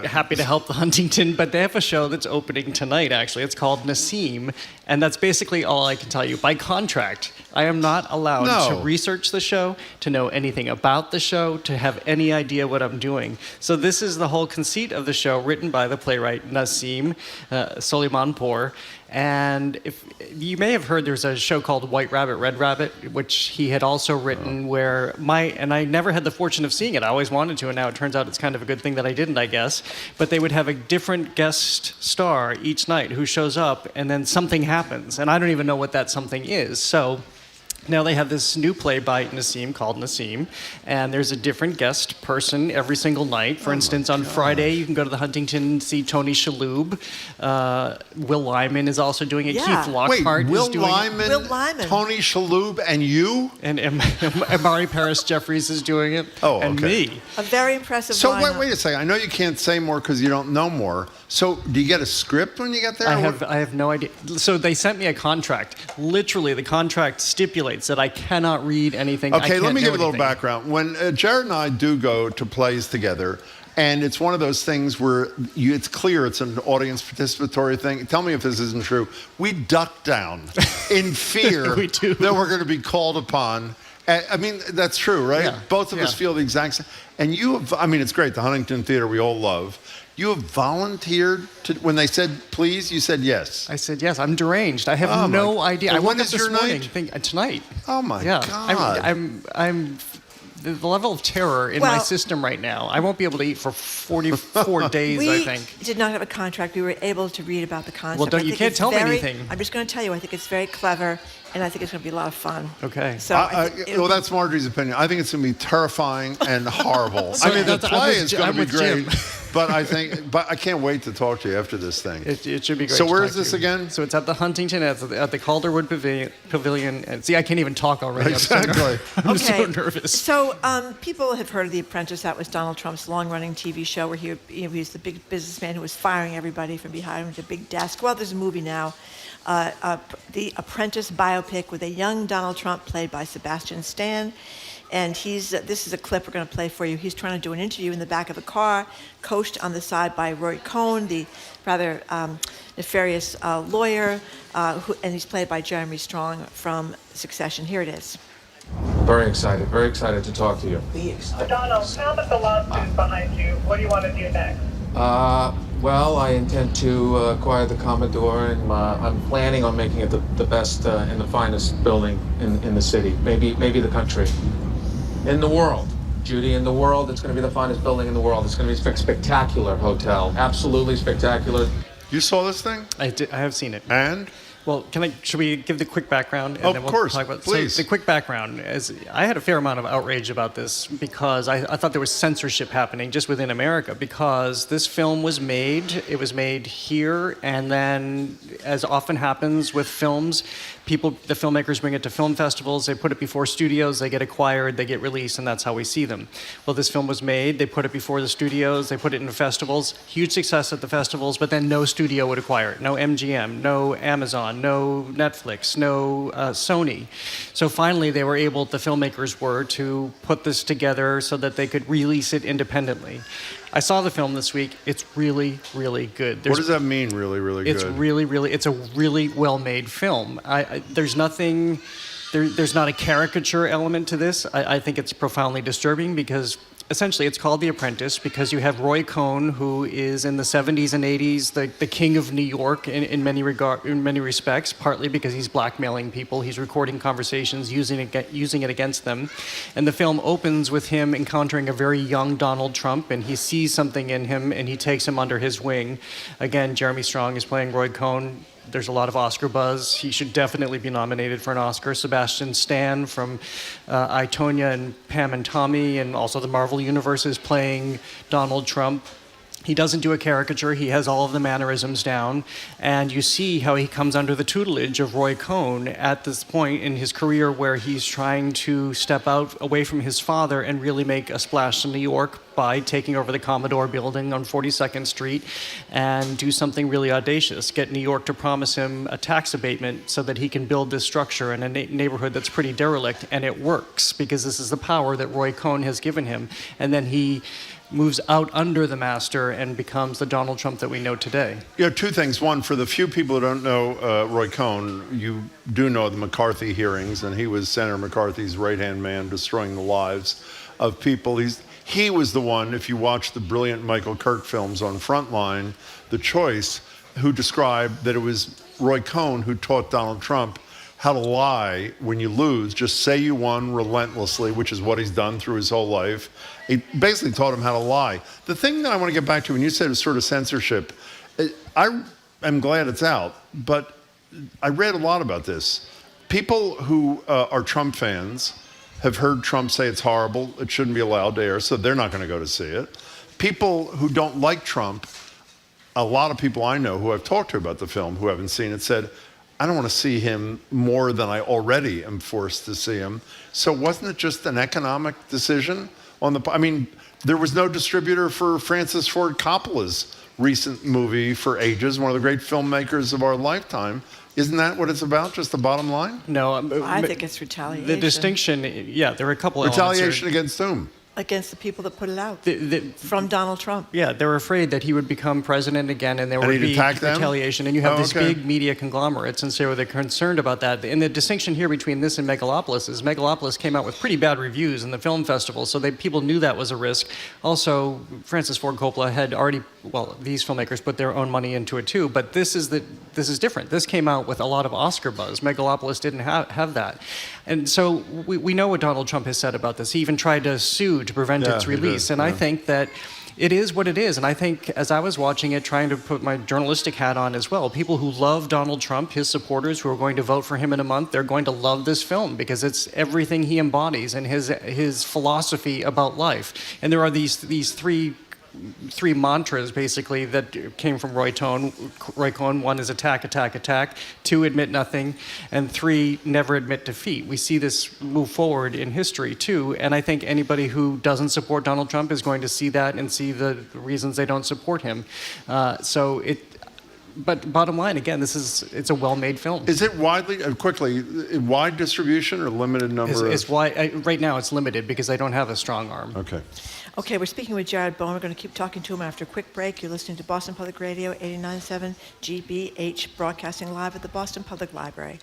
happy to help the Huntington, but they have a show that's opening tonight, actually. It's called Nassim, and that's basically all I can tell you. By contract, I am not allowed to research the show, to know anything about the show, to have any idea what I'm doing. So this is the whole conceit of the show, written by the playwright Nassim Soleimanpour. And if you may have heard, there's a show called White Rabbit, Red Rabbit, which he had also written, and I never had the fortune of seeing it. I always wanted to, and now it turns out it's kind of a good thing that I didn't, I guess. But they would have a different guest star each night who shows up, and then something happens, and I don't even know what that something is. So now they have this new play by Nassim called Nassim, and there's a different guest person every single night. For instance, on Friday, you can go to the Huntington and see Tony Shalhoub. Will Lyman is also doing it. Yeah. Keith Lockhart is doing it. Will Lyman. Tony Shalhoub, and you? And Amari Paris Jeffries is doing it. Oh, and okay. me. A very impressive So lineup. wait a second. I know you can't say more because you don't know more. So do you get a script when you get there? I have no idea. So they sent me a contract. Literally, the contract stipulates that I cannot read anything. Okay, let me give you a little background. When Jared and I do go to plays together, and it's one of those things where it's clear it's an audience participatory thing. Tell me if this isn't true. We duck down in fear that we're going to be called upon. I mean, that's true, right? Yeah. Both of us feel the exact same. And it's great. The Huntington Theater we all love. You have volunteered when they said please, you said yes. I said yes. I'm deranged. I have no idea. And I when woke is up your this morning night? Tonight. Oh my God. I'm the level of terror in my system right now. I won't be able to eat for 44 days, I think. We did not have a contract. We were able to read about the concept. Well, you can't tell me anything. I'm just going to tell you, I think it's very clever, and I think it's going to be a lot of fun. Okay. So well, that's Marjorie's opinion. I think it's going to be terrifying and horrible. I mean, the play is going to be great, but I can't wait to talk to you after this thing. It should be great. So where is this again? So it's at the Huntington, at the Calderwood Pavilion. And see, I can't even talk already. Exactly. I'm so nervous. So people have heard of The Apprentice. That was Donald Trump's long-running TV show where he was the big businessman who was firing everybody from behind him at a big desk. Well, there's a movie now, The Apprentice biopic with a young Donald Trump played by Sebastian Stan. And this is a clip we're going to play for you. He's trying to do an interview in the back of a car, coached on the side by Roy Cohn, the rather nefarious lawyer, and he's played by Jeremy Strong from Succession. Here it is. Very excited to talk to you. Donald, now that the lawsuit is behind you, what do you want to do next? Well, I intend to acquire the Commodore, and I'm planning on making it the best and the finest building in the city, maybe the country, in the world. Judy, in the world, it's going to be the finest building in the world. It's going to be a spectacular hotel, absolutely spectacular. You saw this thing? I have seen it. And? Well, should we give the quick background? Of course, please. So the quick background is I had a fair amount of outrage about this because I thought there was censorship happening just within America because this film was made. It was made here, and then, as often happens with films, the filmmakers bring it to film festivals, they put it before studios, they get acquired, they get released, and that's how we see them. Well, this film was made, they put it before the studios, they put it in festivals, huge success at the festivals, but then no studio would acquire it. No MGM, no Amazon, no Netflix, no Sony. So finally, the filmmakers were to put this together so that they could release it independently. I saw the film this week. It's really, really good. What does that mean, really, really good? It's a really well-made film. There's nothing there's not a caricature element to this. I think it's profoundly disturbing because essentially it's called The Apprentice because you have Roy Cohn, who is in the 70s and 80s the king of New York in many respects, partly because he's blackmailing people. He's recording conversations, using it against them. And the film opens with him encountering a very young Donald Trump, and he sees something in him, and he takes him under his wing. Again, Jeremy Strong is playing Roy Cohn. There's a lot of Oscar buzz. He should definitely be nominated for an Oscar. Sebastian Stan from I, Tonya and Pam and Tommy, and also the Marvel Universe is playing Donald Trump. He doesn't do a caricature. He has all of the mannerisms down. And you see how he comes under the tutelage of Roy Cohn at this point in his career where he's trying to step out away from his father and really make a splash in New York by taking over the Commodore building on 42nd Street and do something really audacious. Get New York to promise him a tax abatement so that he can build this structure in a neighborhood that's pretty derelict. And it works because this is the power that Roy Cohn has given him. And then he moves out under the master and becomes the Donald Trump that we know today. Yeah, two things. One, for the few people who don't know Roy Cohn, you do know the McCarthy hearings, and he was Senator McCarthy's right-hand man destroying the lives of people. He was the one, if you watch the brilliant Michael Kirk films on Frontline, The Choice, who described that it was Roy Cohn who taught Donald Trump how to lie when you lose. Just say you won relentlessly, which is what he's done through his whole life. He basically taught him how to lie. The thing that I want to get back to, when you said it was sort of censorship, I am glad it's out, but I read a lot about this. People who are Trump fans have heard Trump say it's horrible, it shouldn't be allowed to air, so they're not going to go to see it. People who don't like Trump, a lot of people I know who I've talked to about the film who haven't seen it said, I don't want to see him more than I already am forced to see him. So wasn't it just an economic decision on the, I mean, there was no distributor for Francis Ford Coppola's recent movie for ages, one of the great filmmakers of our lifetime. Isn't that what it's about, just the bottom line? No. I think it's retaliation. The distinction, yeah, there are a couple of retaliation against whom? Against the people that put it out from Donald Trump. Yeah, they were afraid that he would become president again and there would be retaliation. And you have this big media conglomerates, and so they're concerned about that. And the distinction here between this and Megalopolis is Megalopolis came out with pretty bad reviews in the film festival, so people knew that was a risk. Also, Francis Ford Coppola had already, these filmmakers put their own money into it too, but this is different. This came out with a lot of Oscar buzz. Megalopolis didn't have that. And so we know what Donald Trump has said about this. He even tried to sue to prevent its release. And I think that it is what it is. And I think as I was watching it, trying to put my journalistic hat on as well, people who love Donald Trump, his supporters who are going to vote for him in a month, they're going to love this film because it's everything he embodies and his philosophy about life. And there are these three mantras basically that came from Roy Cohn. One is attack, attack, attack. 2, admit nothing. And 3, never admit defeat. We see this move forward in history too. And I think anybody who doesn't support Donald Trump is going to see that and see the reasons they don't support him. But bottom line, again, it's a well-made film. Is it widely, quickly, wide distribution or limited number? It's wide. Right now it's limited because they don't have a strong arm. Okay. Okay, we're speaking with Jared Bowen. We're going to keep talking to him after a quick break. You're listening to Boston Public Radio, 89.7 GBH, broadcasting live at the Boston Public Library.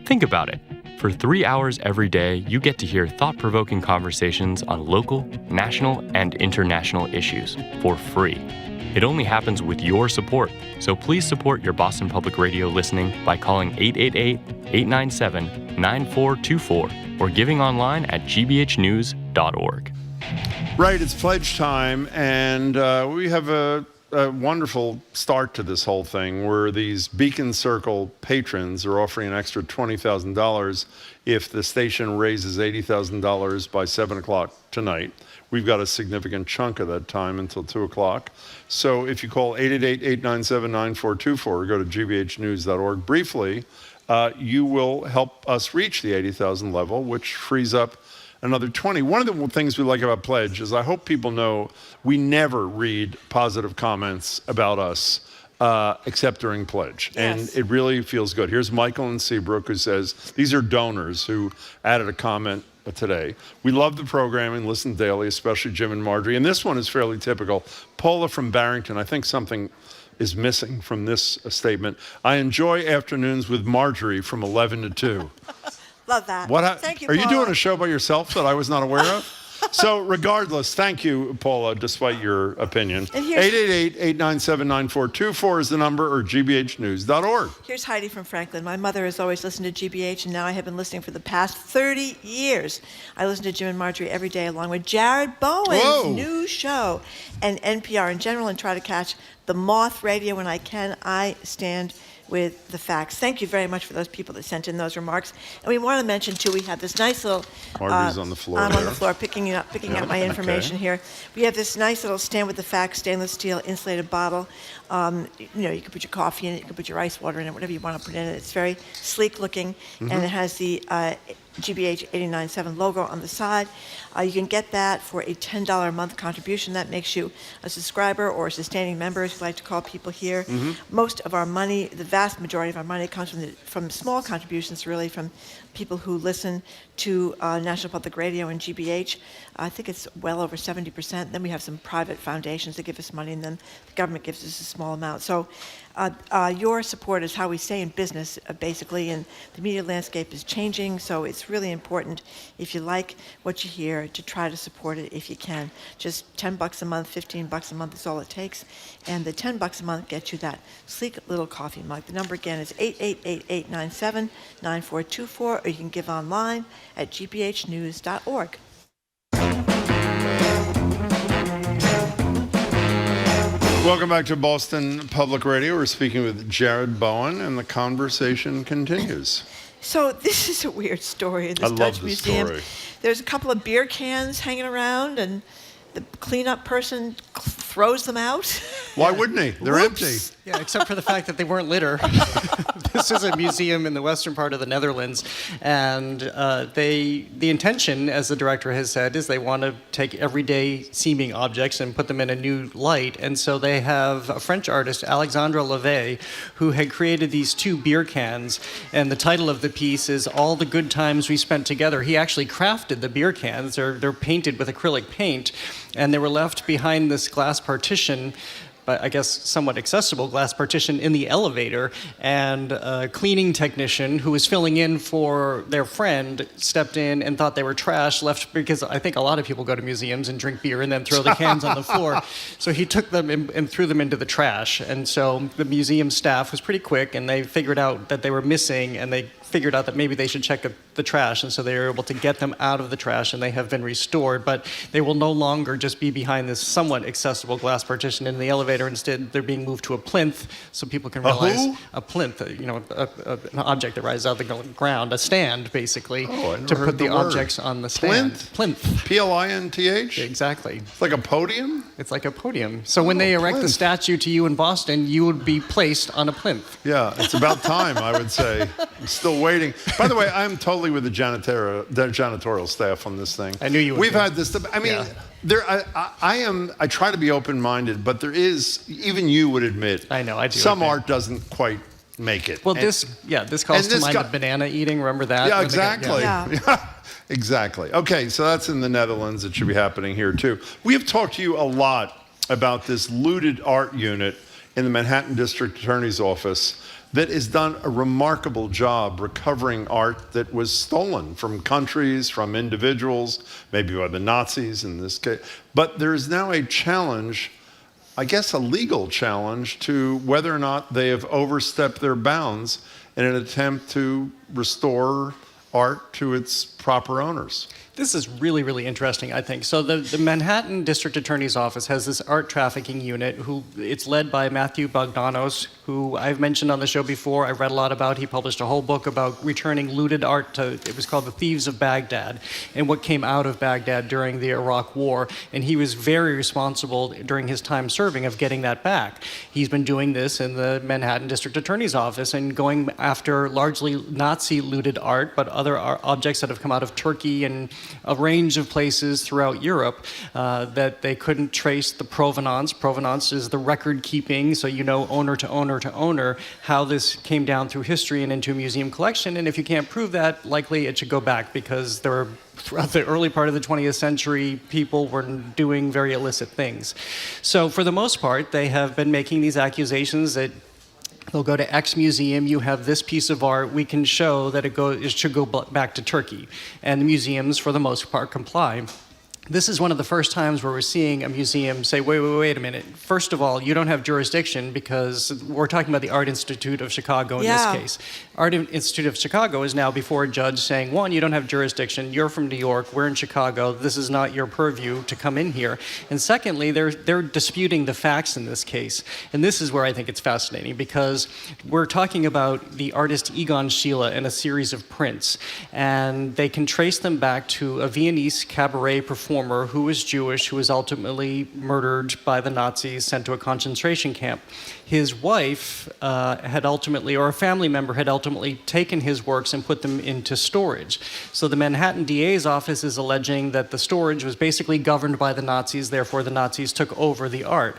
Think about it. For 3 hours every day, you get to hear thought-provoking conversations on local, national, and international issues for free. It only happens with your support, so please support your Boston Public Radio listening by calling 888-897-9424 or giving online at gbhnews.org. Right, it's pledge time, and we have a wonderful start to this whole thing where these Beacon Circle patrons are offering an extra $20,000 if the station raises $80,000 by 7 o'clock tonight. We've got a significant chunk of that time until 2 o'clock. So if you call 888-897-9424 or go to gbhnews.org briefly, you will help us reach the 80,000 level, which frees up another 20. One of the things we like about Pledge is I hope people know we never read positive comments about us except during Pledge. Yes. And it really feels good. Here's Michael in Seabrook who says, these are donors who added a comment today. We love the programming, listen daily, especially Jim and Marjorie. And this one is fairly typical. Paula from Barrington, I think something is missing from this statement. I enjoy afternoons with Marjorie from 11 to 2. Love that. Thank you, Are you Paula. doing a show by yourself that I was not aware of? So regardless, thank you, Paula, despite your opinion. 888-897-9424 is the number, or gbhnews.org. Here's Heidi from Franklin. My mother has always listened to GBH, and now I have been listening for the past 30 years. I listen to Jim and Marjorie every day, along with Jared Bowen's new show and NPR in general, and try to catch the Moth Radio when I can. I stand with the facts. Thank you very much for those people that sent in those remarks. And we want to mention, too, we have this nice little... Marjorie's on the floor I'm there. on the floor picking up my information here. We have this nice little Stand with the Facts stainless steel insulated bottle. You can put your coffee in it, you can put your ice water in it, whatever you want to put in it. It's very sleek looking, and it has the GBH 897 logo on the side. You can get that for a $10 a month contribution. That makes you a subscriber or a sustaining member, as we like to call people here. Most of our money, the vast majority of our money, comes from small contributions, really, from people who listen to National Public Radio and GBH. I think it's well over 70%. Then we have some private foundations that give us money, and then the government gives us a small amount. So your support is how we stay in business, basically, and the media landscape is changing, so it's really important, if you like what you hear, to try to support it if you can. Just $10 a month, $15 a month is all it takes, and the $10 a month gets you that sleek little coffee mug. The number again is 888-897-9424, or you can give online at gbhnews.org. Welcome back to Boston Public Radio. We're speaking with Jared Bowen, and the conversation continues. So this is a weird story in this I love Dutch this museum. story. There's a couple of beer cans hanging around, and the cleanup person throws them out. Why wouldn't he? They're empty. Yeah, except for the fact that they weren't litter. This is a museum in the western part of the Netherlands, and the intention, as the director has said, is they want to take everyday seeming objects and put them in a new light. And so they have a French artist, Alexandre Levet, who had created these two beer cans, and the title of the piece is "All the Good Times We Spent Together." He actually crafted the beer cans. They're painted with acrylic paint, and they were left behind this glass partition, but I guess somewhat accessible glass partition in the elevator, and a cleaning technician who was filling in for their friend stepped in and thought they were trash, left, because I think a lot of people go to museums and drink beer and then throw the cans on the floor. So he took them and threw them into the trash. And so the museum staff was pretty quick, and they figured out that they were missing, and they figured out that maybe they should check the trash, and so they were able to get them out of the trash, and they have been restored. But they will no longer just be behind this somewhat accessible glass partition in the elevator. Instead, they're being moved to a plinth, so people can realize a plinth, an object that rises out of the ground, a stand, basically, to put the objects on the stand. Plinth. P-L-I-N-T-H? Exactly. It's like a podium? It's like a podium. So when they erect the statue to you in Boston, you would be placed on a plinth. Yeah, it's about time, I would say. I'm still waiting. By the way, I'm totally with the janitorial staff on this thing. I knew you would. We've had this. I mean, I try to be open-minded, but there is, even you would admit, I know, I do. Some art doesn't quite make it. Well, this calls to mind the banana eating. Remember that? Yeah, exactly. Exactly. Okay, so that's in the Netherlands. It should be happening here, too. We have talked to you a lot about this looted art unit in the Manhattan District Attorney's Office that has done a remarkable job recovering art that was stolen from countries, from individuals, maybe by the Nazis in this case. But there is now a challenge, I guess a legal challenge, to whether or not they have overstepped their bounds in an attempt to restore art to its proper owners. This is really, really interesting, I think. So the Manhattan District Attorney's Office has this art trafficking unit. It's led by Matthew Bogdanos, who I've mentioned on the show before. I've read a lot about. He published a whole book about returning looted art to, it was called The Thieves of Baghdad, and what came out of Baghdad during the Iraq War. And he was very responsible during his time serving of getting that back. He's been doing this in the Manhattan District Attorney's Office and going after largely Nazi looted art, but other objects that have come out of Turkey and a range of places throughout Europe that they couldn't trace the provenance. Provenance is the record keeping, so you know owner to owner to owner how this came down through history and into a museum collection. And if you can't prove that, likely it should go back, because there were, throughout the early part of the 20th century, people were doing very illicit things. So for the most part, they have been making these accusations that they'll go to X museum, you have this piece of art, we can show that it should go back to Turkey. And the museums, for the most part, comply. This is one of the first times where we're seeing a museum say, wait a minute. First of all, you don't have jurisdiction, because we're talking about the Art Institute of Chicago in this case. Art Institute of Chicago is now before a judge saying, one, you don't have jurisdiction, you're from New York, we're in Chicago, this is not your purview to come in here. And secondly, they're disputing the facts in this case. And this is where I think it's fascinating, because we're talking about the artist Egon Schiele and a series of prints. And they can trace them back to a Viennese cabaret performer who was Jewish, who was ultimately murdered by the Nazis, sent to a concentration camp. His wife had ultimately, or a family member had ultimately taken his works and put them into storage. So the Manhattan DA's office is alleging that the storage was basically governed by the Nazis, therefore the Nazis took over the art.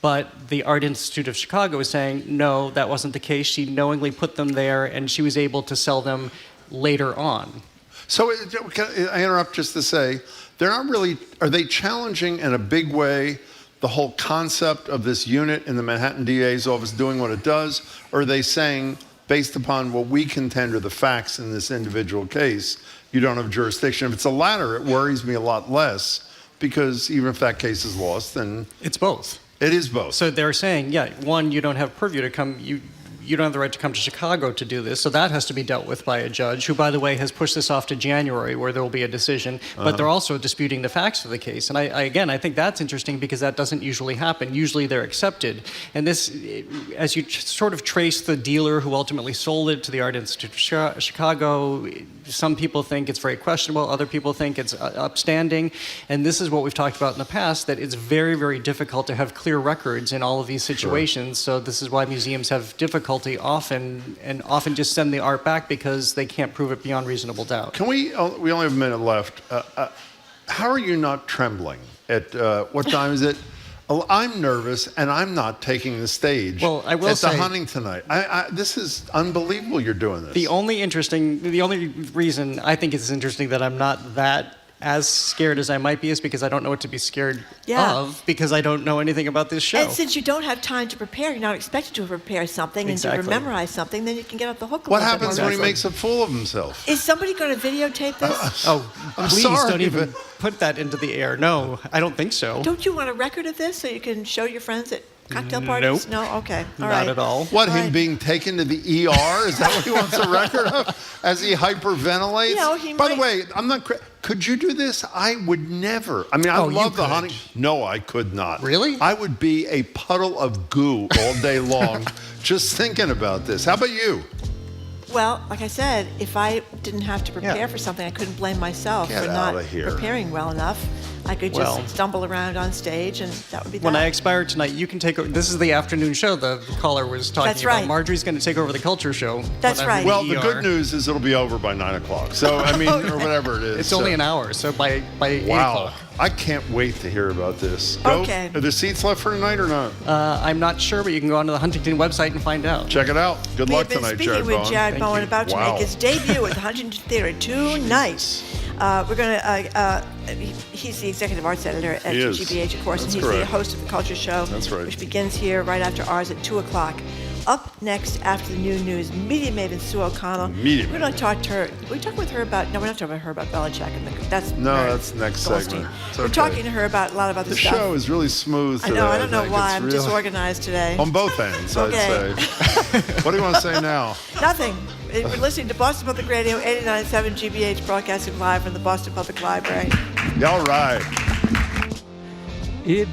But the Art Institute of Chicago is saying, no, that wasn't the case. She knowingly put them there, and she was able to sell them later on. So can I interrupt just to say, they're not really, are they challenging in a big way the whole concept of this unit in the Manhattan DA's office doing what it does? Or are they saying, based upon what we contend are the facts in this individual case, you don't have jurisdiction? If it's the latter, it worries me a lot less, because even if that case is lost, then... It's both. It is both. So they're saying, yeah, one, you don't have purview to come, you don't have the right to come to Chicago to do this, so that has to be dealt with by a judge, who, by the way, has pushed this off to January, where there will be a decision. But they're also disputing the facts of the case. And I think that's interesting, because that doesn't usually happen. Usually they're accepted. And this, as you sort of trace the dealer who ultimately sold it to the Art Institute of Chicago, some people think it's very questionable, other people think it's upstanding. And this is what we've talked about in the past, that it's very, very difficult to have clear records in all of these situations. Sure. So this is why museums have difficulty often just send the art back, because they can't prove it beyond reasonable doubt. Can we only have a minute left. How are you not trembling? At what time is it? I'm nervous, and I'm not taking the stage. Well, I will say, at the hunting tonight. This is unbelievable you're doing this. The only reason I think it's interesting that I'm not that as scared as I might be is because I don't know what to be scared of, because I don't know anything about this show. And since you don't have time to prepare, you're not expected to prepare something and to memorize something, then you can get off the hook a What little happens bit more when he makes a fool of himself? Is somebody going to videotape this? I'm please sorry, don't even put that into the air. No, I don't think so. Don't you want a record of this so you can show your friends at cocktail parties? Nope. No? Okay. All Not right. at all. What, him being taken to the ER? Is that what he wants a record of? As he hyperventilates? You know, he By might... the way, I'm not... Could you do this? I would never. I mean, I love the hunting. No, I could not. Really? I would be a puddle of goo all day long just thinking about this. How about you? Well, like I said, if I didn't have to prepare for something, I couldn't blame myself for not preparing well enough. I could just stumble around on stage, and that would be that. When I expire tonight, you can take over. This is the afternoon show the caller was talking That's about. right. Marjorie's going to take over the culture show. That's right. Well, the good news is it'll be over by 9 o'clock. So, I mean, or whatever it is. It's only an hour, so by 8 o'clock. I can't wait to hear about this. Okay. Are there seats left for tonight or not? I'm not sure, but you can go onto the Huntington website and find out. Check it out. Good luck tonight, Jared Bowen. We've been speaking with Jared Bowen about to make his debut at the Huntington Theater tonight. We're going to, he's the executive arts editor at GBH, of course, and he's the host of the Culture Show, which begins here right after ours at 2 o'clock. Up next, after the noon news, media maven Sue O'Connell. We're going to talk to her. We talk with her about. No, we're not talking to her about Belichick. That's next segment. We're talking to her about a lot of other the stuff. The show is really smooth today. I don't know why. I'm disorganized today. On both ends, I'd say. What do you want to say now? Nothing. We're listening to Boston Public Radio 89.7 GBH, broadcasting live from the Boston Public Library. All right. It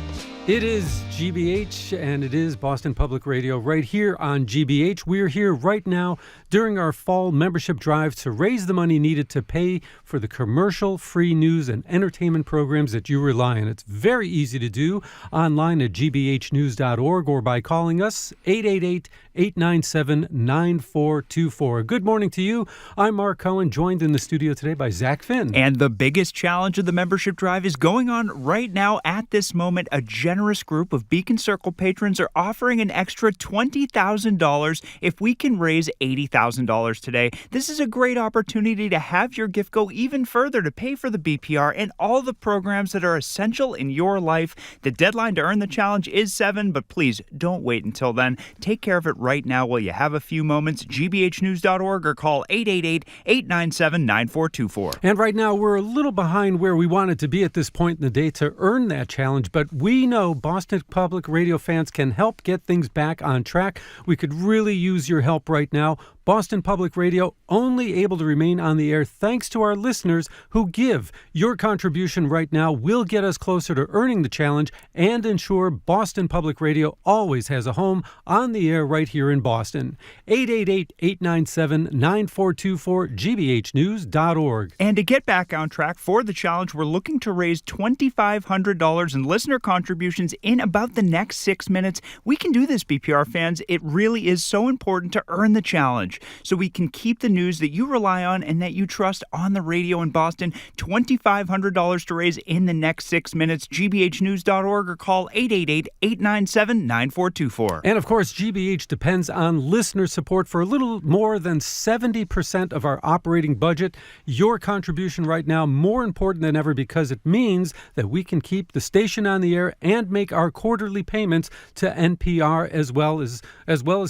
is GBH, and it is Boston Public Radio right here on GBH. We're here right now during our fall membership drive to raise the money needed to pay for the commercial-free news and entertainment programs that you rely on. It's very easy to do online at gbhnews.org or by calling us 888-897-9424. Good morning to you. I'm Mark Cohen, joined in the studio today by Zach Finn. And the biggest challenge of the membership drive is going on right now at this moment. A generous group of Beacon Circle patrons are offering an extra $20,000 if we can raise $80,000 today. This is a great opportunity to have your gift go even further to pay for the BPR and all the programs that are essential in your life. The deadline to earn the challenge is 7, but please don't wait until then. Take care of it right now while you have a few moments. gbhnews.org or call 888-897-9424. And right now we're a little behind where we wanted to be at this point in the day to earn that challenge, but we know Boston Public Radio fans can help get things back on track. We could really use your help right now. Boston Public Radio only able to remain on the air thanks to our listeners who give. Your contribution right now will get us closer to earning the challenge and ensure Boston Public Radio always has a home on the air right here in Boston. 888-897-9424, gbhnews.org. And to get back on track for the challenge, we're looking to raise $2,500 in listener contributions in about the next 6 minutes. We can do this, BPR fans. It really is so important to earn the challenge, so we can keep the news that you rely on and that you trust on the radio in Boston. $2,500 to raise in the next 6 minutes. gbhnews.org or call 888-897-9424. And of course, GBH depends on listener support for a little more than 70% of our operating budget. Your contribution right now more important than ever because it means that we can keep the station on the air and make our quarterly payments to NPR as well as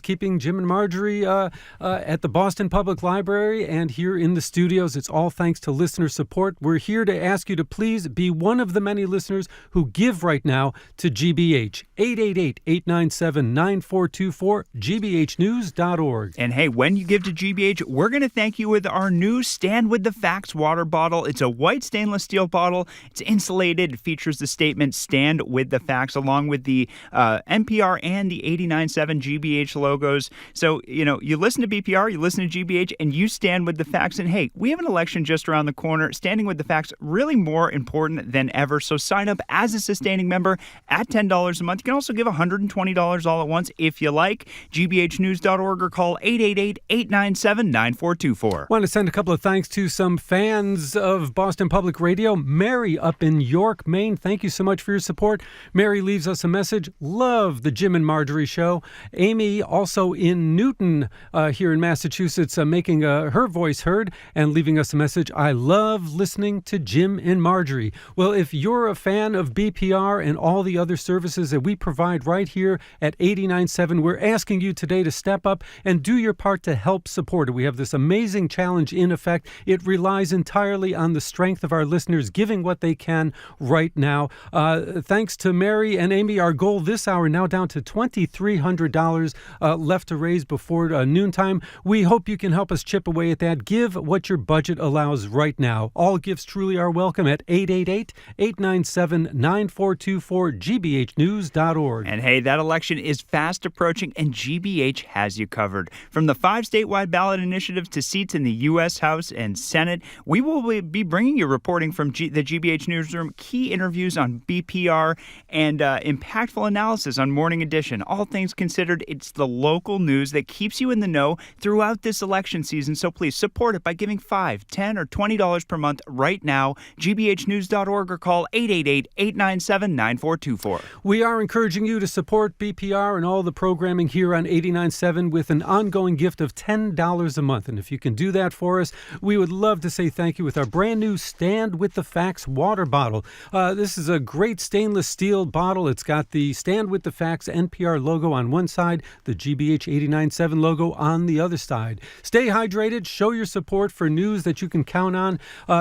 keeping Jim and Marjorie at the Boston Public Library and here in the studios. It's all thanks to listener support. We're here to ask you to please be one of the many listeners who give right now to GBH. 888-897-9424, gbhnews.org. And hey, when you give to GBH, we're going to thank you with our new Stand With The Facts water bottle. It's a white stainless steel bottle. It's insulated. It features the statement Stand With The Facts along with the NPR and the 89.7 GBH logos. So, you listen to BPR, you listen to GBH, and you stand with the facts. And hey, we have an election just around the corner. Standing with the facts, really more important than ever. So sign up as a sustaining member at $10 a month. You can also give $120 all at once if you like. gbhnews.org or call 888-897-9424. Want to send a couple of thanks to some fans of Boston Public Radio. Mary up in York, Maine, thank you so much for your support. Mary leaves us a message. Love the Jim and Marjorie show. Amy, also in Newton, here in Massachusetts, making her voice heard and leaving us a message. I love listening to Jim and Marjorie. Well, if you're a fan of BPR and all the other services that we provide right here at 89.7, we're asking you today to step up and do your part to help support it. We have this amazing challenge in effect. It relies entirely on the strength of our listeners giving what they can right now. Thanks to Mary and Amy, our goal this hour now down to $2,300 left to raise before noontime. We hope you can help us chip away at that. Give what your budget allows right now. All gifts truly are welcome at 888-897-9424, gbhnews.org. And hey, that election is fast approaching, and GBH has you covered. From the 5 statewide ballot initiatives to seats in the U.S. House and Senate, we will be bringing you reporting from the GBH Newsroom, key interviews on BPR, and impactful analysis on Morning Edition. All things considered, it's the local news that keeps you in the know throughout this election season, so please support it by giving $5, $10, or $20 per month right now. gbhnews.org or call 888-897-9424. We are encouraging you to support BPR and all the programming here on 89.7 with an ongoing gift of $10 a month. And if you can do that for us, we would love to say thank you with our brand new Stand With The Facts water bottle. This is a great stainless steel bottle. It's got the Stand With The Facts NPR logo on one side, the GBH 89.7 logo on the the other side. Stay hydrated. Show your support for news that you can count on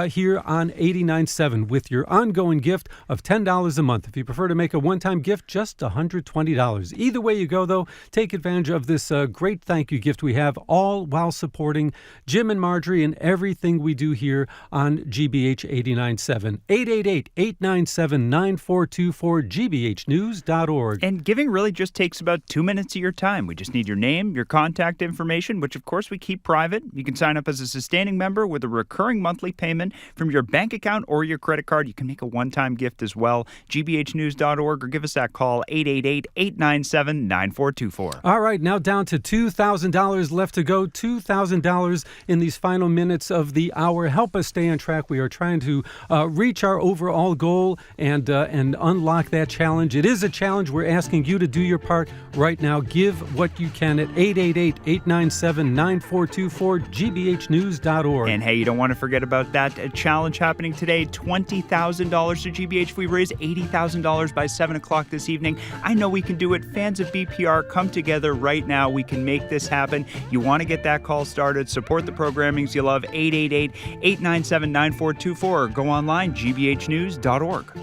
here on 89.7 with your ongoing gift of $10 a month. If you prefer to make a one-time gift, just $120. Either way you go, though, take advantage of this great thank you gift we have, all while supporting Jim and Marjorie and everything we do here on GBH 89.7. 888-897-9424, gbhnews.org. And giving really just takes about 2 minutes of your time. We just need your name, your contact information, which of course we keep private. You can sign up as a sustaining member with a recurring monthly payment from your bank account or your credit card. You can make a one-time gift as well. gbhnews.org, or give us that call, 888-897-9424. All right, now down to $2,000 left to go. $2,000 in these final minutes of the hour. Help us stay on track. We are trying to reach our overall goal and unlock that challenge. It is a challenge. We're asking you to do your part right now. Give what you can at 888-897-9424, gbhnews.org. And hey, you don't want to forget about that challenge happening today. $20,000 to GBH. If we raise $80,000 by 7 o'clock this evening, I know we can do it. Fans of BPR, come together right now. We can make this happen. You want to get that call started. Support the programmings you love. 888-897-9424, or go online, gbhnews.org.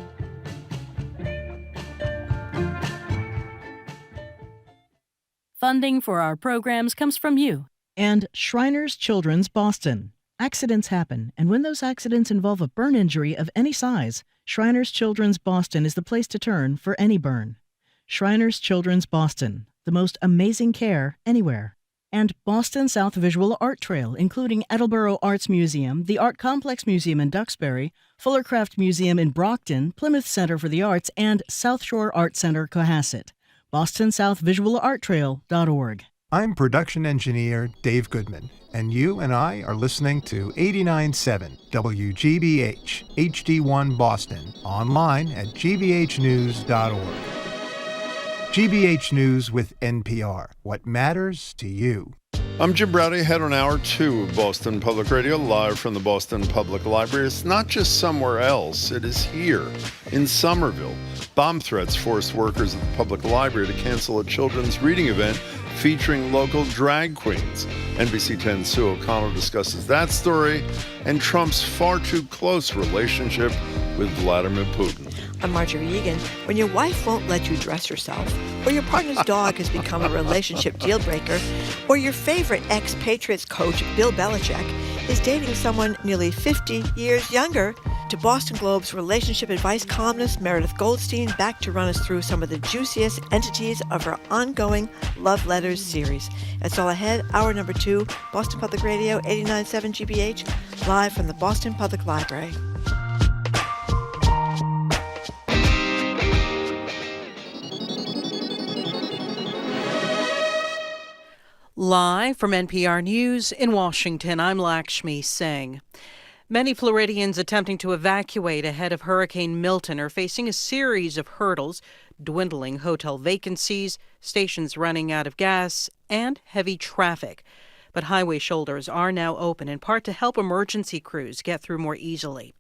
Funding for our programs comes from you. And Shriners Children's Boston. Accidents happen, and when those accidents involve a burn injury of any size, Shriners Children's Boston is the place to turn for any burn. Shriners Children's Boston, the most amazing care anywhere. And Boston South Visual Art Trail, including Attleboro Arts Museum, the Art Complex Museum in Duxbury, Fullercraft Museum in Brockton, Plymouth Center for the Arts, and South Shore Art Center, Cohasset. BostonSouthVisualArtTrail.org. I'm production engineer Dave Goodman, and you and I are listening to 89.7 WGBH HD1 Boston, online at gbhnews.org. GBH News with NPR. What matters to you? I'm Jim Browdy, head on Hour 2 of Boston Public Radio, live from the Boston Public Library. It's not just somewhere else, it is here, in Somerville. Bomb threats forced workers at the public library to cancel a children's reading event featuring local drag queens. NBC 10's Sue O'Connell discusses that story and Trump's far too close relationship with Vladimir Putin. I'm Marjorie Egan. When your wife won't let you dress yourself, or your partner's dog has become a relationship deal breaker, or your favorite ex-Patriots coach, Bill Belichick, is dating someone nearly 50 years younger, to Boston Globe's relationship advice columnist Meredith Goldstein, back to run us through some of the juiciest entities of her ongoing Love Letters series. That's all ahead. Hour number 2, Boston Public Radio, 89.7 GBH, live from the Boston Public Library. Live from NPR News in Washington, I'm Lakshmi Singh. Many Floridians attempting to evacuate ahead of Hurricane Milton are facing a series of hurdles: dwindling hotel vacancies, stations running out of gas, and heavy traffic. But highway shoulders are now open, in part to help emergency crews get through more easily.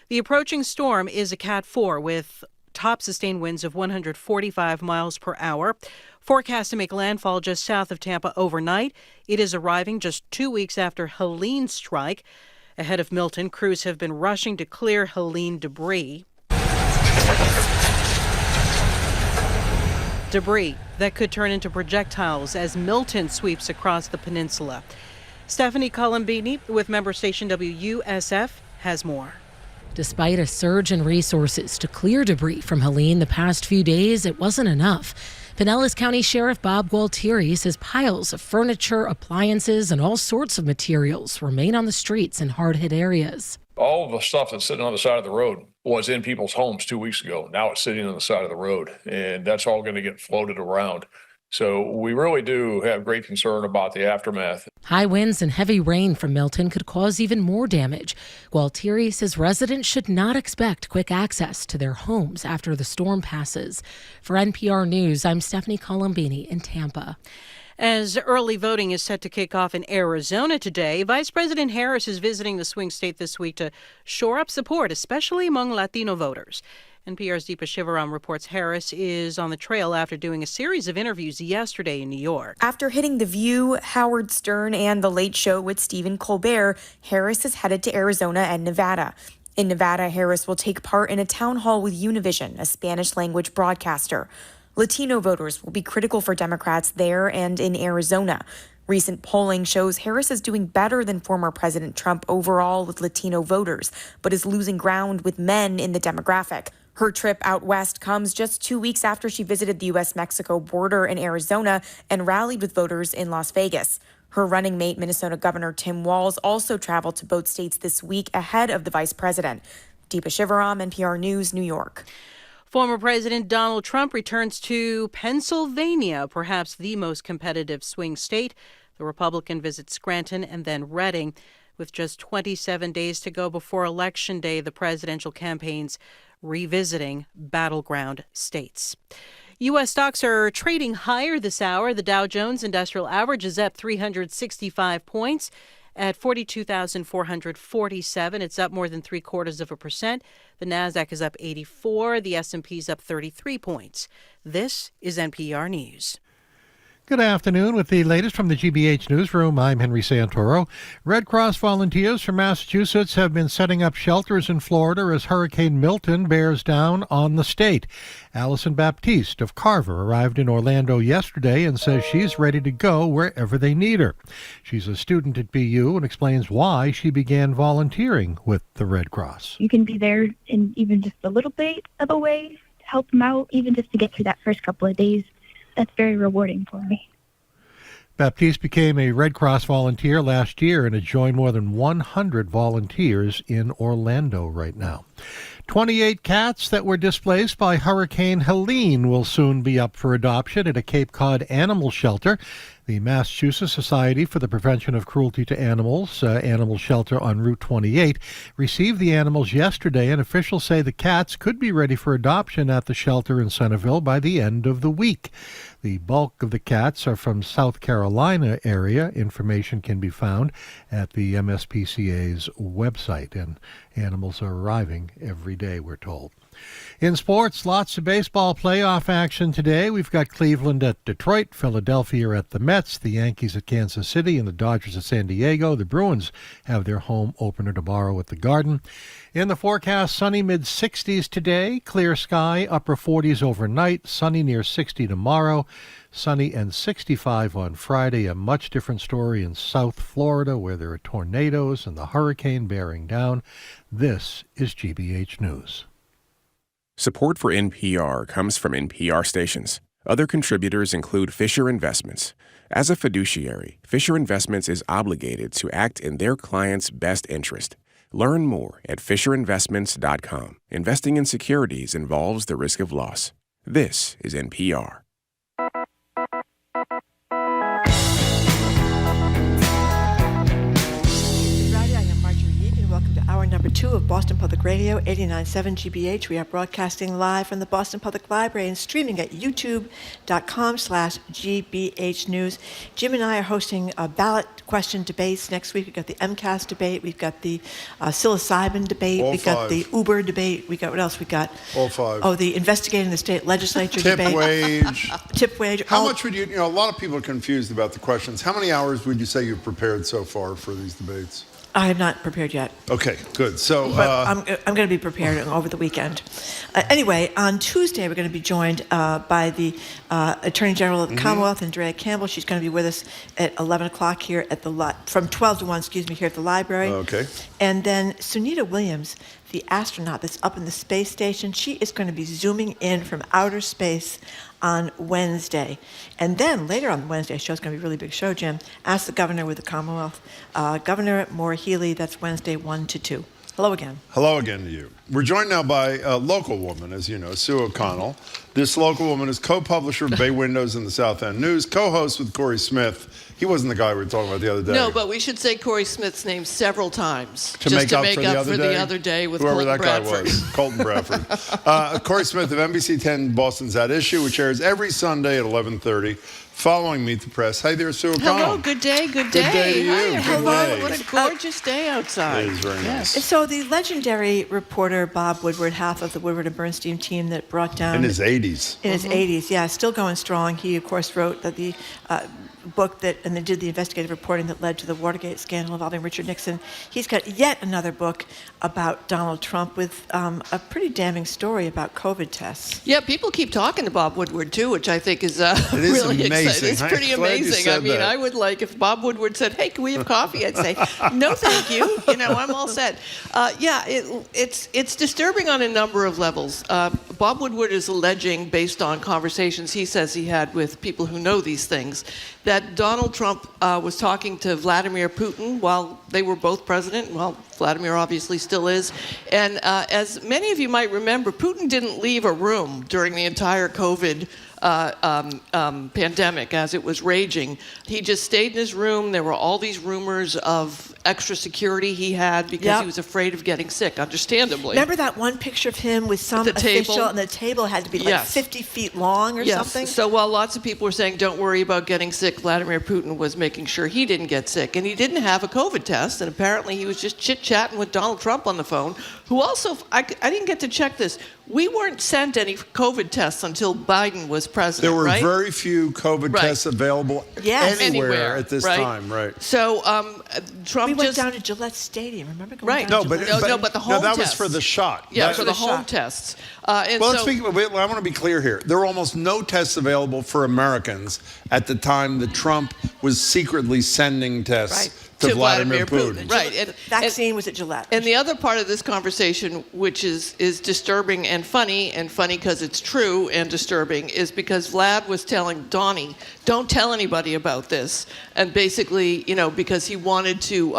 The approaching storm is a Cat 4 with top sustained winds of 145 miles per hour. Forecast to make landfall just south of Tampa overnight. It is arriving just 2 weeks after Helene's strike. Ahead of Milton, crews have been rushing to clear Helene debris. Debris that could turn into projectiles as Milton sweeps across the peninsula. Stephanie Colombini with member station WUSF has more. Despite a surge in resources to clear debris from Helene the past few days, it wasn't enough. Pinellas County Sheriff Bob Gualtieri says piles of furniture, appliances, and all sorts of materials remain on the streets in hard-hit areas. All of the stuff that's sitting on the side of the road was in people's homes 2 weeks ago. Now it's sitting on the side of the road, and that's all going to get floated around. So we really do have great concern about the aftermath. High winds and heavy rain from Milton could cause even more damage. Gualtieri says residents should not expect quick access to their homes after the storm passes. For NPR News, I'm Stephanie Colombini in Tampa. As early voting is set to kick off in Arizona today, Vice President Harris is visiting the swing state this week to shore up support, especially among Latino voters. NPR's Deepa Shivaram reports Harris is on the trail after doing a series of interviews yesterday in New York. After hitting The View, Howard Stern, and The Late Show with Stephen Colbert, Harris is headed to Arizona and Nevada. In Nevada, Harris will take part in a town hall with Univision, a Spanish-language broadcaster. Latino voters will be critical for Democrats there and in Arizona. Recent polling shows Harris is doing better than former President Trump overall with Latino voters, but is losing ground with men in the demographic. Her trip out west comes just 2 weeks after she visited the U.S.-Mexico border in Arizona and rallied with voters in Las Vegas. Her running mate, Minnesota Governor Tim Walz, also traveled to both states this week ahead of the vice president. Deepa Shivaram, NPR News, New York. Former President Donald Trump returns to Pennsylvania, perhaps the most competitive swing state. The Republican visits Scranton and then Reading. With just 27 days to go before Election Day, the presidential campaign's revisiting battleground states. U.S. stocks are trading higher this hour. The Dow Jones Industrial Average is up 365 points at 42,447. It's up more than 0.75%. The Nasdaq is up 84. The S&P is up 33 points. This is NPR News. Good afternoon. With the latest from the GBH Newsroom, I'm Henry Santoro. Red Cross volunteers from Massachusetts have been setting up shelters in Florida as Hurricane Milton bears down on the state. Allison Baptiste of Carver arrived in Orlando yesterday and says she's ready to go wherever they need her. She's a student at BU and explains why she began volunteering with the Red Cross. You can be there in even just a little bit of a way to help them out, even just to get through that first couple of days. That's very rewarding for me. Baptiste became a Red Cross volunteer last year and has joined more than 100 volunteers in Orlando right now. 28 cats that were displaced by Hurricane Helene will soon be up for adoption at a Cape Cod animal shelter. The Massachusetts Society for the Prevention of Cruelty to Animals, animal shelter on Route 28, received the animals yesterday, and officials say the cats could be ready for adoption at the shelter in Centerville by the end of the week. The bulk of the cats are from South Carolina area. Information can be found at the MSPCA's website, and animals are arriving every day, we're told. In sports, lots of baseball playoff action today. We've got Cleveland at Detroit, Philadelphia at the Mets, the Yankees at Kansas City, and the Dodgers at San Diego. The Bruins have their home opener tomorrow at the Garden. In the forecast, sunny mid-60s today, clear sky, upper 40s overnight, sunny near 60 tomorrow, sunny and 65 on Friday. A much different story in South Florida, where there are tornadoes and the hurricane bearing down. This is GBH News. Support for NPR comes from NPR stations. Other contributors include Fisher Investments. As a fiduciary, Fisher Investments is obligated to act in their client's best interest. Learn more at FisherInvestments.com. Investing in securities involves the risk of loss. This is NPR. Welcome to hour number 2 of Boston Public Radio, 89.7 GBH. We are broadcasting live from the Boston Public Library and streaming at youtube.com/GBH News. Jim and I are hosting ballot question debates next week. We've got the MCAS debate. We've got the psilocybin debate. We've got the Uber debate. We got, what else we got? All 5. Oh, the investigating the state legislature Tip debate. wage. Tip wage. How much would you know, a lot of people are confused about the questions. How many hours would you say you've prepared so far for these debates? I have not prepared yet. Okay, good. So, but I'm going to be prepared over the weekend. Anyway, on Tuesday, we're going to be joined by the Attorney General of the Commonwealth, Andrea Campbell. She's going to be with us at 11 o'clock here at the from 12 to 1, here at the library. Okay. And then Sunita Williams, the astronaut that's up in the space station, she is going to be zooming in from outer space on Wednesday. And then later on Wednesday, show's going to be a really big show, Jim. Ask the governor with the Commonwealth. Governor Maura Healey, that's Wednesday 1 to 2. Hello again. Hello again to you. We're joined now by a local woman, as you know, Sue O'Connell. This local woman is co-publisher of Bay Windows and the South End News, co-host with Corey Smith He wasn't the guy we were talking about the other day. No, but we should say Corey Smith's name several times to just make up for the other day with whoever Colton that Bradford. guy was. Colton Bradford. Corey Smith of NBC 10 Boston's At Issue, which airs every Sunday at 11:30. Following Meet the Press. Hey there, Sue O'Connell. Hello, good day, good day. Good day to you. Hi, Good hello, day. what a gorgeous day outside. It is very nice. So the legendary reporter Bob Woodward, half of the Woodward and Bernstein team that brought down... In his 80s. In his 80s, yeah, still going strong. He, of course, wrote the book that, and then did the investigative reporting that led to the Watergate scandal involving Richard Nixon. He's got yet another book about Donald Trump with a pretty damning story about COVID tests. Yeah, people keep talking to Bob Woodward, too, which I think is really amazing. exciting. It's pretty amazing. I mean, I would like, if Bob Woodward said, hey, can we have coffee? I'd say, no, thank you. You know, I'm all set. It's disturbing on a number of levels. Bob Woodward is alleging, based on conversations he says he had with people who know these things, that Donald Trump was talking to Vladimir Putin while they were both president. Well, Vladimir obviously still is. And as many of you might remember, Putin didn't leave a room during the entire COVID pandemic as it was raging. He just stayed in his room. There were all these rumors of extra security he had because he was afraid of getting sick, understandably. Remember that one picture of him with some official, and the table had to be like 50 feet long or something? So while lots of people were saying, don't worry about getting sick, Vladimir Putin was making sure he didn't get sick. And he didn't have a COVID test, and apparently he was just chit-chatting with Donald Trump on the phone, who also, I didn't get to check this, we weren't sent any COVID tests until Biden was president, There were right? very few COVID tests available anywhere at this time, right? So Trump we went down to Gillette Stadium. Remember going down to but the home that tests. was for the shot. Yeah, for the home tests. I want to be clear here. There were almost no tests available for Americans at the time that Trump was secretly sending tests to Vladimir Putin. Right. And vaccine was at Gillette. And the other part of this conversation, which is disturbing and funny because it's true and disturbing, is because Vlad was telling Donnie, don't tell anybody about this. And basically, because he wanted to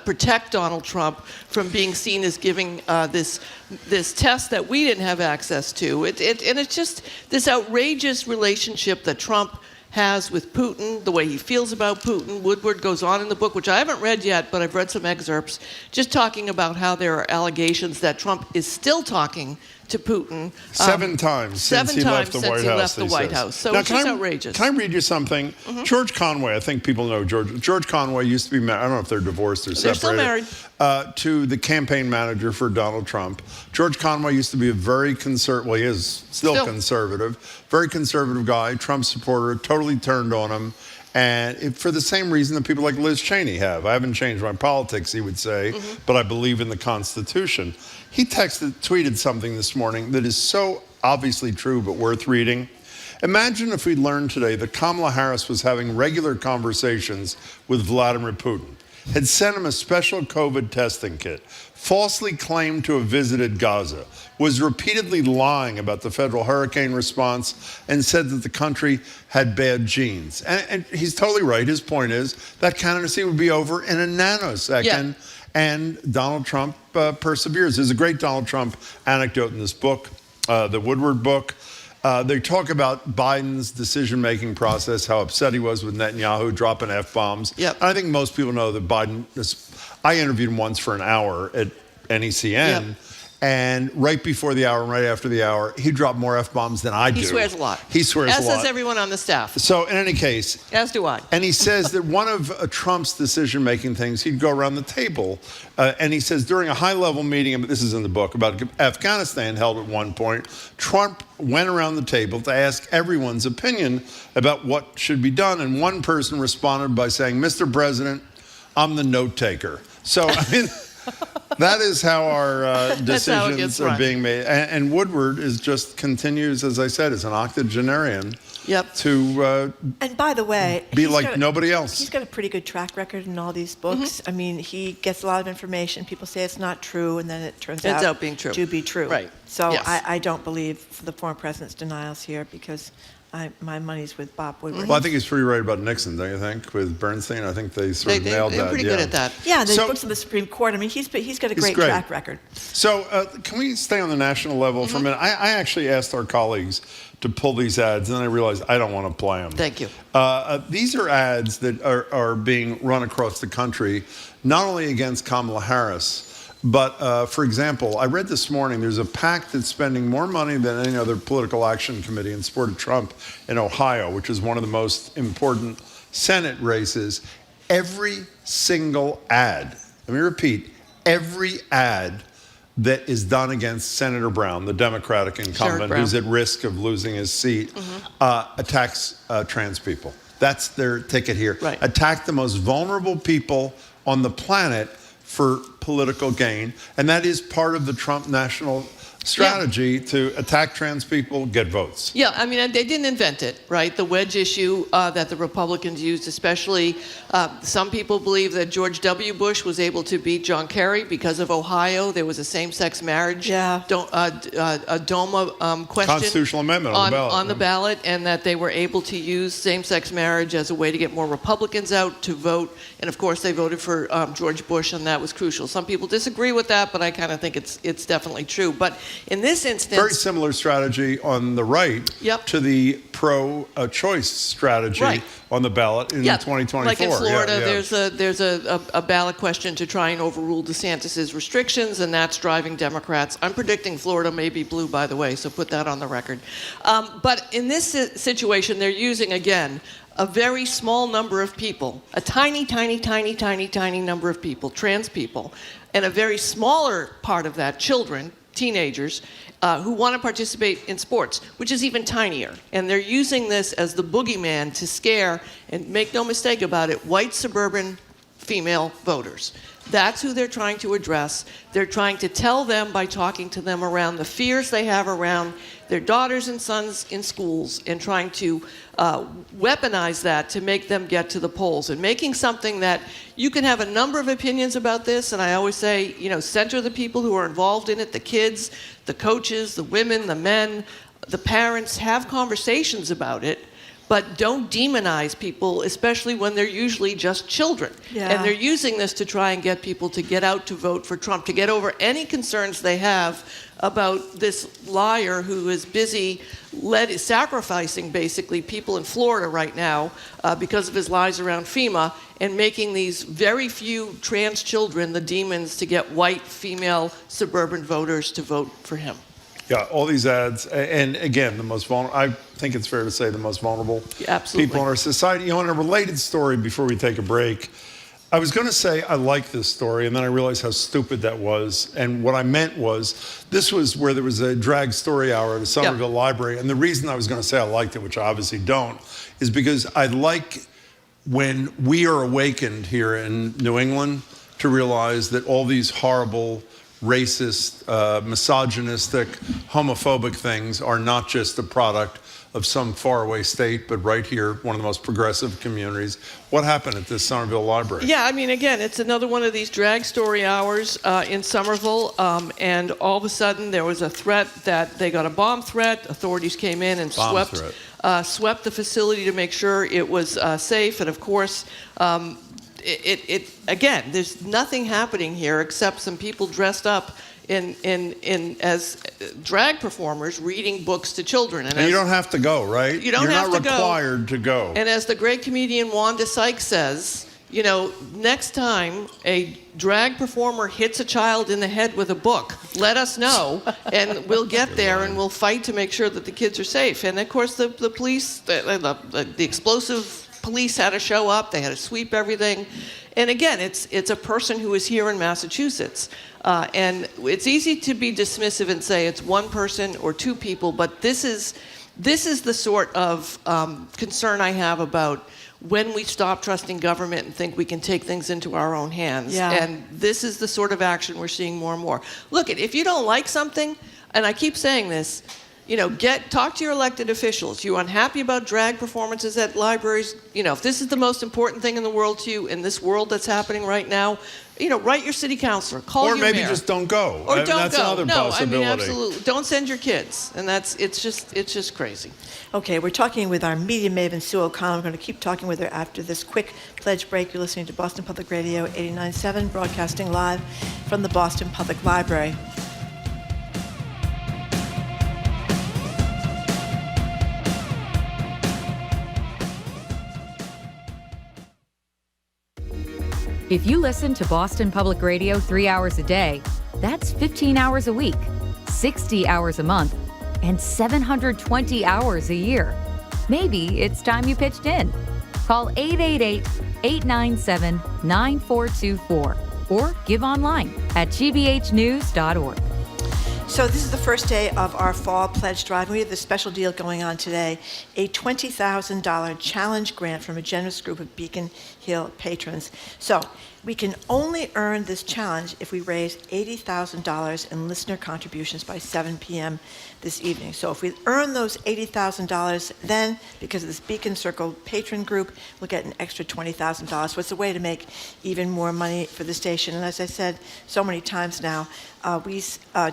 protect Donald Trump from being seen as giving this test that we didn't have access to. And it's just this outrageous relationship that Trump has with Putin, the way he feels about Putin. Woodward goes on in the book, which I haven't read yet, but I've read some excerpts, just talking about how there are allegations that Trump is still talking to Putin. 7 times since he left the White House. So it's just outrageous. Can I read you something? Mm-hmm. George Conway, I think people know George Conway used to be married. I don't know if they're divorced or separated. They're still married. To the campaign manager for Donald Trump. George Conway used to be a very conservative, well, he is still conservative, very conservative guy, Trump supporter, totally turned on him. And for the same reason that people like Liz Cheney have. I haven't changed my politics, he would say, but I believe in the Constitution. He tweeted something this morning that is so obviously true but worth reading. Imagine if we learned today that Kamala Harris was having regular conversations with Vladimir Putin, had sent him a special COVID testing kit, falsely claimed to have visited Gaza, was repeatedly lying about the federal hurricane response, and said that the country had bad genes. And he's totally right. His point is that candidacy would be over in a nanosecond. Yeah. And Donald Trump perseveres. There's a great Donald Trump anecdote in this book, the Woodward book. They talk about Biden's decision-making process, how upset he was with Netanyahu dropping F-bombs. Yep. I think most people know that Biden, I interviewed him once for an hour at NECN. Yep. And right before the hour and right after the hour, he dropped more F-bombs than I do. He swears a lot. He swears a lot. As does everyone on the staff. So in any case. As do I. And he says that one of Trump's decision-making things, he'd go around the table. And he says during a high-level meeting, this is in the book, about Afghanistan held at one point, Trump went around the table to ask everyone's opinion about what should be done. And one person responded by saying, Mr. President, I'm the note taker. So, I mean... That is how our decisions are being made. And Woodward continues, as I said, as an octogenarian to and by the way, be like nobody else. He's got a pretty good track record in all these books. I mean, he gets a lot of information. People say it's not true, and then it turns out being true. To be true. Right. So I don't believe the former president's denials here because my money's with Bob Woodward. Well, I think he's pretty right about Nixon, don't you think? With Bernstein, I think they sort of nailed that. They're pretty good at that. Yeah, the books of the Supreme Court. I mean, he's got a great track record. So can we stay on the national level for a minute? I actually asked our colleagues to pull these ads, and then I realized I don't want to play them. Thank you. These are ads that are being run across the country, not only against Kamala Harris, but, for example, I read this morning there's a PAC that's spending more money than any other political action committee in support of Trump in Ohio, which is one of the most important Senate races. Every single ad, let me repeat, every ad that is done against Senator Brown, the Democratic incumbent who's at risk of losing his seat, attacks trans people. That's their ticket here. Right. Attack the most vulnerable people on the planet for political gain, and that is part of the Trump national strategy to attack trans people, get votes. Yeah, I mean, they didn't invent it, right? The wedge issue that the Republicans used, especially some people believe that George W. Bush was able to beat John Kerry because of Ohio. There was a same-sex marriage, a DOMA question, constitutional amendment on the ballot, and that they were able to use same-sex marriage as a way to get more Republicans out to vote. And of course, they voted for George Bush, and that was crucial. Some people disagree with that, but I kind of think it's definitely true. But in this instance, very similar strategy on the right to the pro-choice strategy on the ballot in 2024. Like in Florida, there's a ballot question to try and overrule DeSantis's restrictions, and that's driving Democrats. I'm predicting Florida may be blue, by the way, so put that on the record. But in this situation, they're using, again, a very small number of people, a tiny, tiny, tiny, tiny, tiny number of people, trans people, and a very smaller part of that, children, teenagers, who want to participate in sports, which is even tinier. And they're using this as the boogeyman to scare, and make no mistake about it, white suburban female voters. That's who they're trying to address. They're trying to tell them by talking to them around the fears they have around their daughters and sons in schools, and trying to weaponize that to make them get to the polls, and making something that you can have a number of opinions about this. And I always say, center the people who are involved in it, the kids, the coaches, the women, the men, the parents, have conversations about it. But don't demonize people, especially when they're usually just children. Yeah. And they're using this to try and get people to get out to vote for Trump, to get over any concerns they have about this liar who is busy sacrificing, basically, people in Florida right now because of his lies around FEMA, and making these very few trans children the demons to get white female suburban voters to vote for him. Yeah, all these ads, and again, the most vulnerable, I think it's fair to say the most vulnerable people in our society. In a related story before we take a break, I was going to say I like this story, and then I realized how stupid that was. And what I meant was, this was where there was a drag story hour at the Somerville Library, and the reason I was going to say I liked it, which I obviously don't, is because I like when we are awakened here in New England to realize that all these horrible, racist, misogynistic, homophobic things are not just the product of some faraway state, but right here, one of the most progressive communities. What happened at this Somerville Library? Yeah, I mean, again, it's another one of these drag story hours in Somerville, and all of a sudden there was a threat that they got a bomb threat. Authorities came in and swept the facility to make sure it was safe, and of course, again, there's nothing happening here except some people dressed up as drag performers reading books to children. And you don't have to go, right? You're not required to go. And as the great comedian Wanda Sykes says, next time a drag performer hits a child in the head with a book, let us know, and we'll get there and we'll fight to make sure that the kids are safe. And of course, the police, the explosive police had to show up. They had to sweep everything. And again, it's a person who is here in Massachusetts. And it's easy to be dismissive and say it's one person or two people, but this is the sort of concern I have about when we stop trusting government and think we can take things into our own hands. Yeah. And this is the sort of action we're seeing more and more. Look, if you don't like something, and I keep saying this, Talk to your elected officials. You unhappy about drag performances at libraries? If this is the most important thing in the world to you, in this world that's happening right now, write your city councilor, call your mayor. Or maybe just don't go. Or don't that's go. Another No, possibility. absolutely. Don't send your kids. And it's just crazy. Okay, we're talking with our media maven, Sue O'Connell. We're going to keep talking with her after this quick pledge break. You're listening to Boston Public Radio 89.7, broadcasting live from the Boston Public Library. If you listen to Boston Public Radio 3 hours a day, that's 15 hours a week, 60 hours a month, and 720 hours a year. Maybe it's time you pitched in. Call 888-897-9424 or give online at gbhnews.org. So this is the first day of our fall pledge drive. We have this special deal going on today, a $20,000 challenge grant from a generous group of Beacon Hill patrons. So we can only earn this challenge if we raise $80,000 in listener contributions by 7 p.m. this evening. So if we earn those $80,000, then because of this Beacon Circle patron group, we'll get an extra $20,000. So it's a way to make even more money for the station. And as I said so many times now, we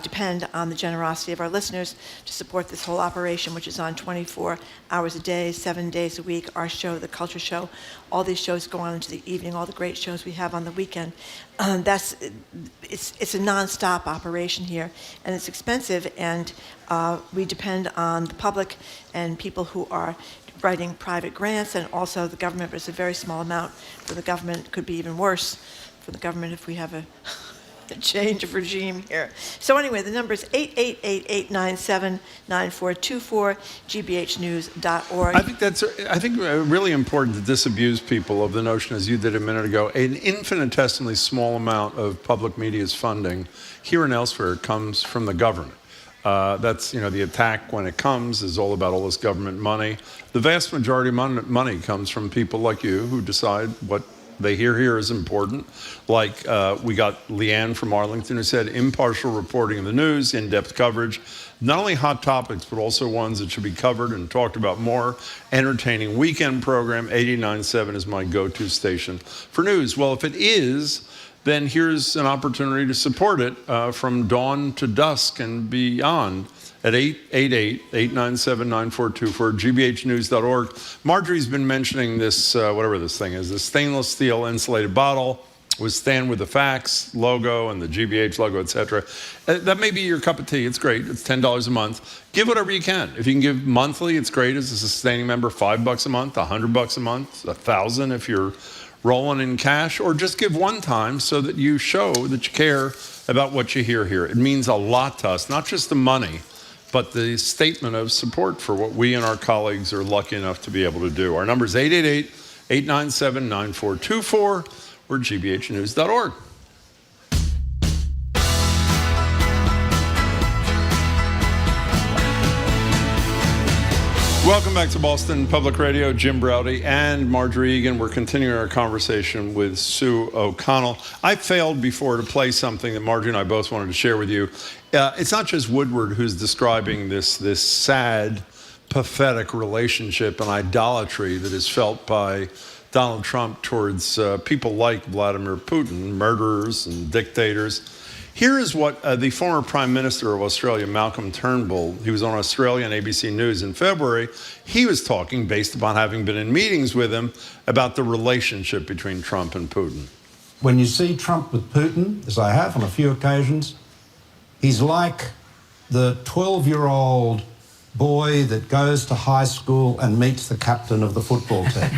depend on the generosity of our listeners to support this whole operation, which is on 24 hours a day, 7 days a week. Our show, The Culture Show, all these shows go on into the evening, all the great shows we have on the weekend. It's a nonstop operation here, and it's expensive, and we depend on the public and people who are writing private grants, and also the government, but it's a very small amount for the government. It could be even worse for the government if we have a change of regime here. So anyway, the number is 888-897-9424, gbhnews.org. I think really important to disabuse people of the notion, as you did a minute ago, an infinitesimally small amount of public media's funding here and elsewhere comes from the government. That's, the attack when it comes is all about all this government money. The vast majority of money comes from people like you who decide what they hear here is important. Like we got Leanne from Arlington who said impartial reporting of the news, in-depth coverage, not only hot topics, but also ones that should be covered and talked about more. Entertaining weekend program, 89.7 is my go-to station for news. Well, if it is, then here's an opportunity to support it from dawn to dusk and beyond at 888-897-9424, gbhnews.org. Marjorie's been mentioning this, whatever this thing is, this stainless steel insulated bottle with Stand With The Facts logo and the GBH logo, etc. That may be your cup of tea. It's great. It's $10 a month. Give whatever you can. If you can give monthly, it's great as a sustaining member, $5 a month, $100 a month, $1,000 if you're rolling in cash, or just give one time so that you show that you care about what you hear here. It means a lot to us, not just the money, but the statement of support for what we and our colleagues are lucky enough to be able to do. Our number is 888-897-9424 or gbhnews.org. Welcome back to Boston Public Radio. Jim Browdy and Marjorie Egan. We're continuing our conversation with Sue O'Connell. I failed before to play something that Marjorie and I both wanted to share with you. It's not just Woodward who's describing this sad, pathetic relationship and idolatry that is felt by Donald Trump towards people like Vladimir Putin, murderers and dictators. Here is what the former Prime Minister of Australia, Malcolm Turnbull, he was on Australian ABC News in February, he was talking, based upon having been in meetings with him, about the relationship between Trump and Putin. When you see Trump with Putin, as I have on a few occasions, he's like the 12-year-old boy that goes to high school and meets the captain of the football team.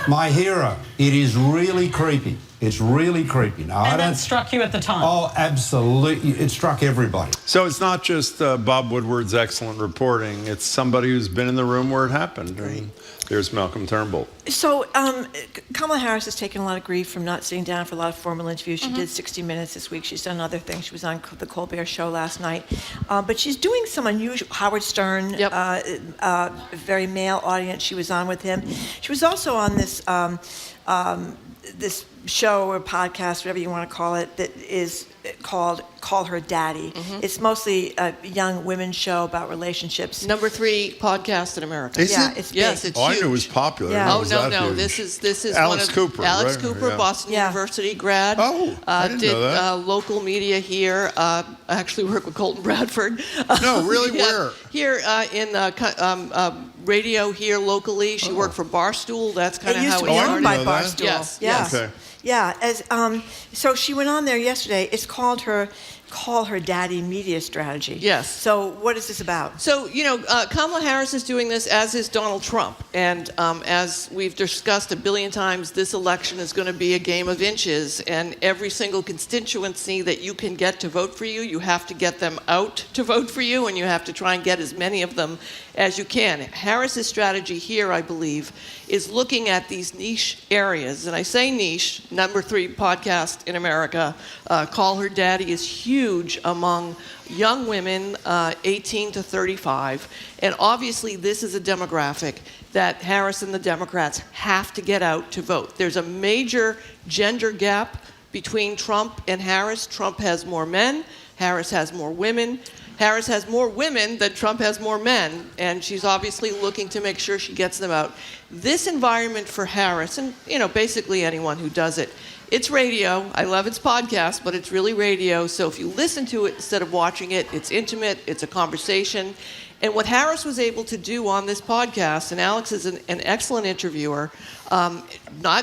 My hero. It is really creepy. It's really creepy. Now, and that struck you at the time? Oh, absolutely. It struck everybody. So it's not just Bob Woodward's excellent reporting. It's somebody who's been in the room where it happened. And there's Malcolm Turnbull. So Kamala Harris has taken a lot of grief from not sitting down for a lot of formal interviews. She did 60 Minutes this week. She's done other things. She was on the Colbert Show last night. But she's doing some unusual, Howard Stern, very male audience. She was on with him. She was also on this show or podcast, whatever you want to call it, that is called Call Her Daddy. It's mostly a young women's show about relationships. Number 3 podcast in America. Is Yeah, it? it's Yes, big. it's I huge. knew it was popular. Yeah. Oh, It was no, that no. huge. This is Alex one of Cooper, Alex right? Cooper, Yeah. Boston University grad. Oh, I didn't did know that. Local media here. I actually work with Colton Bradford. No, really, where? Here in radio here locally. She worked for Barstool. That's kind It of used how to it be started. owned by know that. Barstool. Yes, Yeah. yes. Okay. Yeah, so she went on there yesterday. It's called Call Her Daddy Media Strategy. Yes. So what is this about? So, Kamala Harris is doing this, as is Donald Trump. And as we've discussed a billion times, this election is going to be a game of inches. And every single constituency that you can get to vote for you, you have to get them out to vote for you, and you have to try and get as many of them as you can. Harris's strategy here, I believe, is looking at these niche areas. And I say niche, number 3 podcast in America, Call Her Daddy, is huge among young women 18 to 35. And obviously this is a demographic that Harris and the Democrats have to get out to vote. There's a major gender gap between Trump and Harris. Trump has more men, Harris has more women. Harris has more women than Trump has more men, and she's obviously looking to make sure she gets them out. This environment for Harris, and basically anyone who does it, it's radio. I love its podcast, but it's really radio. So if you listen to it instead of watching it, it's intimate, it's a conversation. And what Harris was able to do on this podcast, and Alex is an excellent interviewer,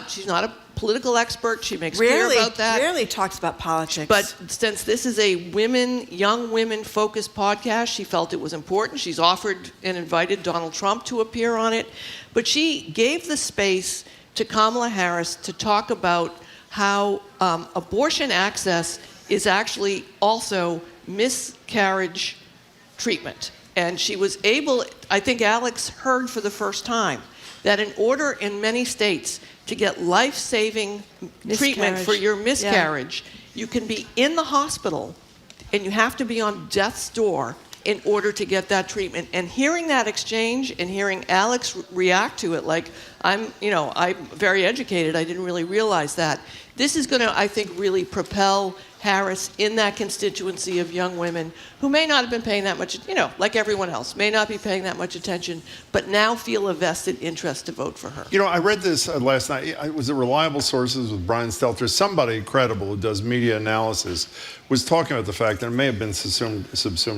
she's not a political expert. She makes clear about that. Rarely talks about politics. But since this is a young women-focused podcast, she felt it was important. She's offered and invited Donald Trump to appear on it. But she gave the space to Kamala Harris to talk about how abortion access is actually also miscarriage treatment. And she was able, I think Alex heard for the first time, that in order in many states to get life-saving treatment for your miscarriage, you can be in the hospital and you have to be on death's door in order to get that treatment. And hearing that exchange and hearing Alex react to it like, I'm very educated, I didn't really realize that. This is going to, I think, really propel Harris in that constituency of young women who may not have been paying that much, like everyone else, may not be paying that much attention, but now feel a vested interest to vote for her. I read this last night. It was a Reliable Sources with Brian Stelter. Somebody credible who does media analysis was talking about the fact, and it may have been subsumed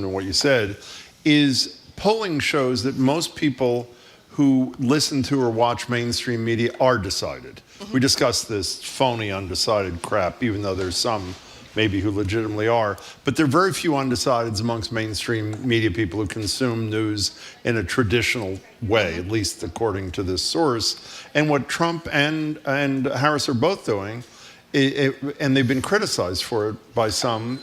in what you said, is polling shows that most people who listen to or watch mainstream media are decided. We discussed this phony undecided crap, even though there's some maybe who legitimately are, but there are very few undecideds amongst mainstream media people who consume news in a traditional way, at least according to this source. And what Trump and Harris are both doing, and they've been criticized for it by some,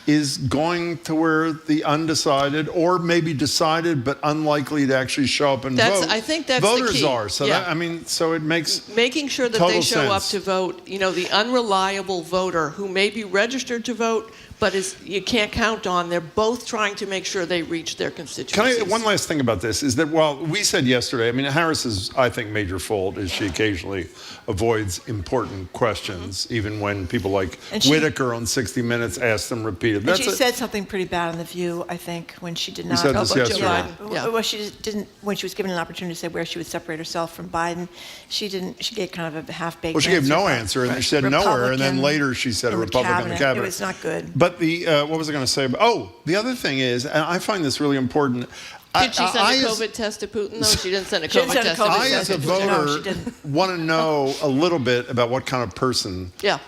is going to where the undecided or maybe decided but unlikely to actually show up and vote. I think that's voters the key. are. So so it makes making sure that they show up to vote. The unreliable voter who may be registered to vote, but you can't count on. They're both trying to make sure they reach their constituencies. One last thing about this is that while we said yesterday, Harris's, I think, major fault is she occasionally avoids important questions, even when people like Whitaker on 60 Minutes ask them repeatedly. And she said something pretty bad on The View, I think, when she did not. You said this yesterday. Well, she didn't. When she was given an opportunity to say where she would separate herself from Biden, she didn't. She gave kind of a half-baked. Well, she gave no answer, and she said nowhere, and then later she said a Republican in the cabinet. It was not good. But what was I going to say? The other thing is, and I find this really important. Did she send a COVID test to Putin? No, she didn't send a COVID test. I, as a voter, want to know a little bit about what kind of person. Yeah.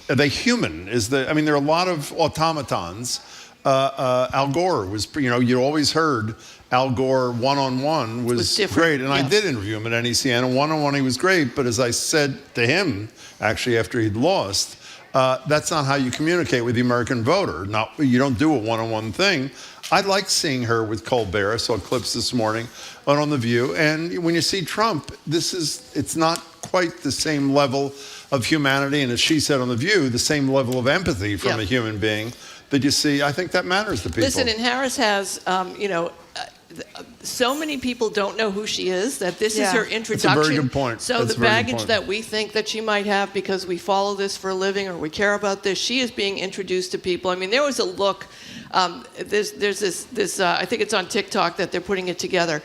Are they human? There are a lot of automatons. Al Gore was, you always heard Al Gore one-on-one was great. And I did interview him at NECN, and one-on-one he was great. But as I said to him, actually, after he'd lost, that's not how you communicate with the American voter. You don't do a one-on-one thing. I like seeing her with Colbert. I saw clips this morning on The View. And when you see Trump, it's not quite the same level of humanity. And as she said on The View, the same level of empathy from a human being that you see. I think that matters to people. Listen, and Harris has, so many people don't know who she is, that this is her introduction. That's a very good point. So That's the a very good baggage point. that we think that she might have because we follow this for a living or we care about this, she is being introduced to people. I mean, there was a look, there's this I think it's on TikTok that they're putting it together,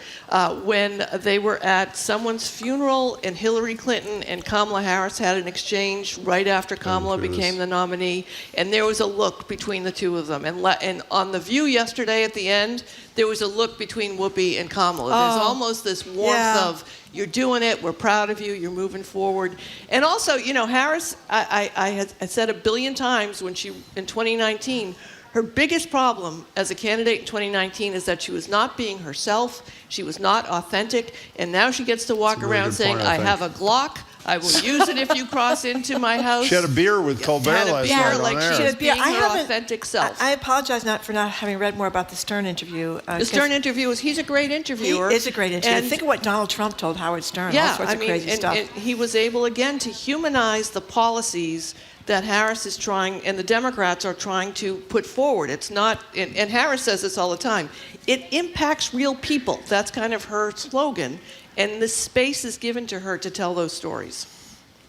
when they were at someone's funeral and Hillary Clinton and Kamala Harris had an exchange right after Kamala became the nominee, and there was a look between the two of them. And on The View yesterday at the end, there was a look between Whoopi and Kamala. There's almost this warmth of, you're doing it, we're proud of you, you're moving forward. And also, you know, Harris, I had said a billion times when she, in 2019, her biggest problem as a candidate in 2019 is that she was not being herself, she was not authentic, and now she gets to walk around saying, I have a Glock, I will use it if you cross into my house. She had a beer with Colbert last night on air. She was being her authentic self. I apologize for not having read more about the Stern interview. The Stern interview he's a great interviewer. He is a great interviewer. Think of what Donald Trump told Howard Stern. All sorts of crazy stuff. And he was able, again, to humanize the policies that Harris is trying, and the Democrats are trying to put forward. It's not, and Harris says this all the time, it impacts real people. That's kind of her slogan. And the space is given to her to tell those stories.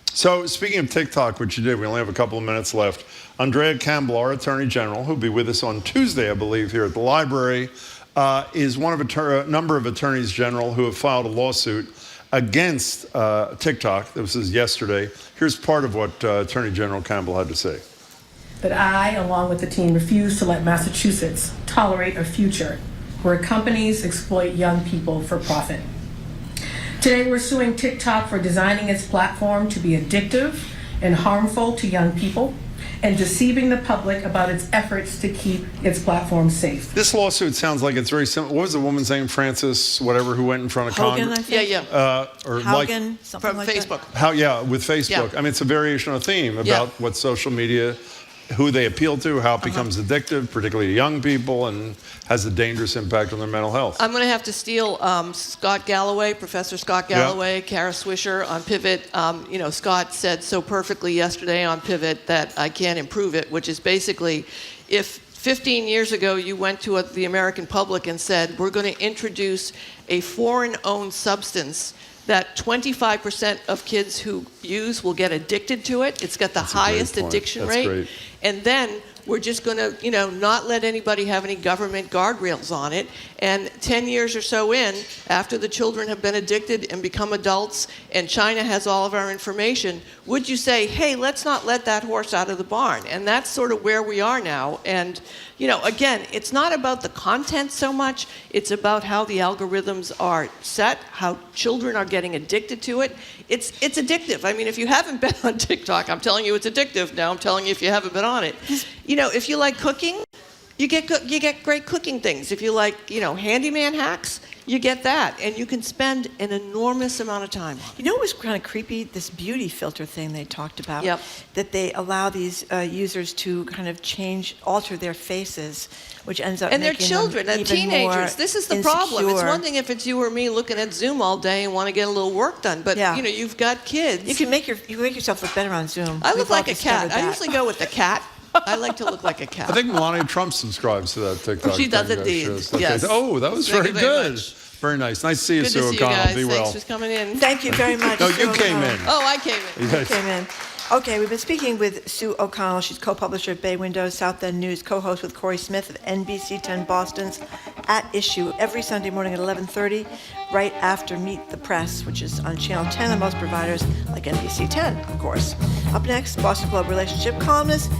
So speaking of TikTok, which you did, we only have a couple of minutes left. Andrea Campbell, our Attorney General, who'll be with us on Tuesday, I believe, here at the library, is one of a number of attorneys general who have filed a lawsuit against TikTok. This was yesterday. Here's part of what Attorney General Campbell had to say. But I, along with the team, refuse to let Massachusetts tolerate a future where companies exploit young people for profit. Today, we're suing TikTok for designing its platform to be addictive and harmful to young people and deceiving the public about its efforts to keep its platform safe. This lawsuit sounds like it's very similar. What was the woman's name? Frances, whatever, who went in front of Hogan, Congress? I think. Or Haugen, something from like Facebook. With Facebook. Yeah. I mean, it's a variation on a theme about what social media, who they appeal to, how it becomes addictive, particularly to young people, and has a dangerous impact on their mental health. I'm going to have to steal Scott Galloway, Professor Scott Galloway, Kara Swisher on Pivot. Scott said so perfectly yesterday on Pivot that I can't improve it, which is basically if 15 years ago you went to the American public and said, we're going to introduce a foreign-owned substance that 25% of kids who use will get addicted to it. It's got the highest addiction rate. Great. And then we're just going to, not let anybody have any government guardrails on it. And 10 years or so in, after the children have been addicted and become adults, and China has all of our information, would you say, hey, let's not let that horse out of the barn? And that's sort of where we are now. And, again, it's not about the content so much. It's about how the algorithms are set, how children are getting addicted to it. It's addictive. I mean, if you haven't been on TikTok, I'm telling you it's addictive. Now I'm telling you if you haven't been on it. If you like cooking, you get great cooking things. If you like, handyman hacks, you get that. And you can spend an enormous amount of time on it. You know what was kind of creepy? This beauty filter thing they talked about. Yep. That they allow these users to kind of alter their faces, which ends up and they're making children them and even teenagers. more This is the insecure. problem. It's one thing if it's you or me looking at Zoom all day and want to get a little work done, but you've got kids. You can make yourself look better on Zoom. I look We've all like a cat. discovered I that. usually go with the cat. I like to look like a cat. I think Melania Trump subscribes to that TikTok. She does thing, indeed. Okay. Yes. Oh, that was Thank very you very good. much. Very nice. Nice to see you, Good Sue to see you O'Connell. guys. Be Thanks well. for coming in. Thank you very much. No, Sue you came O'Connell. in. Oh, I came in. Yes. You came in. Okay, we've been speaking with Sue O'Connell. She's co-publisher of Bay Window, South End News, co-host with Corey Smith of NBC 10 Boston's At Issue every Sunday morning at 11:30, right after Meet the Press, which is on Channel 10 on most providers, like NBC 10, of course. Up next, Boston Globe relationship columnist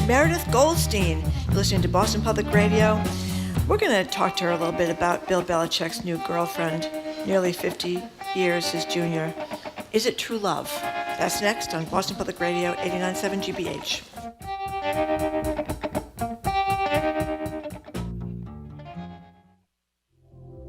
Meredith Goldstein. You're listening to Boston Public Radio. We're going to talk to her a little bit about Bill Belichick's new girlfriend, nearly 50 years his junior. Is it true love? That's next on Boston Public Radio, 89.7 GBH.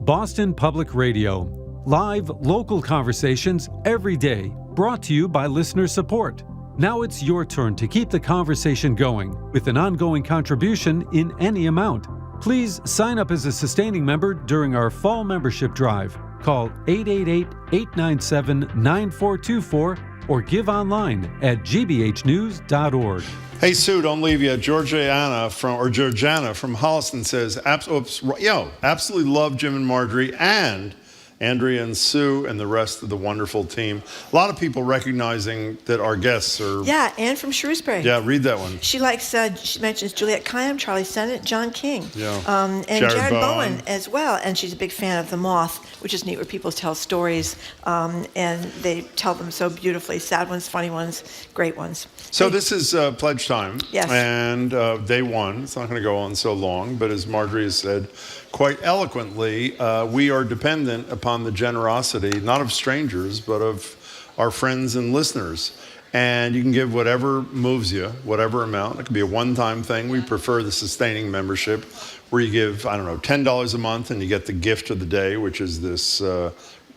Boston Public Radio. Live, local conversations every day, brought to you by listener support. Now it's your turn to keep the conversation going with an ongoing contribution in any amount. Please sign up as a sustaining member during our fall membership drive. Call 888-897-9424 or give online at gbhnews.org. Hey, Sue, don't leave yet. Georgiana from Holliston says, absolutely love Jim and Marjorie and Andrea and Sue and the rest of the wonderful team. A lot of people recognizing that our guests are... Yeah, Anne from Shrewsbury. Yeah, read that one. She likes, she mentions Juliette Kayyem, Charlie Sennett, John King. Yeah. And Jared Bowen as well. And she's a big fan of The Moth, which is neat, where people tell stories and they tell them so beautifully. Sad ones, funny ones, great ones. So this is pledge time. Yes. And day one. It's not going to go on so long, but as Marjorie has said quite eloquently, we are dependent upon the generosity, not of strangers, but of our friends and listeners. And you can give whatever moves you, whatever amount. It could be a one-time thing. We prefer the sustaining membership, where you give, I don't know, $10 a month and you get the gift of the day, which is this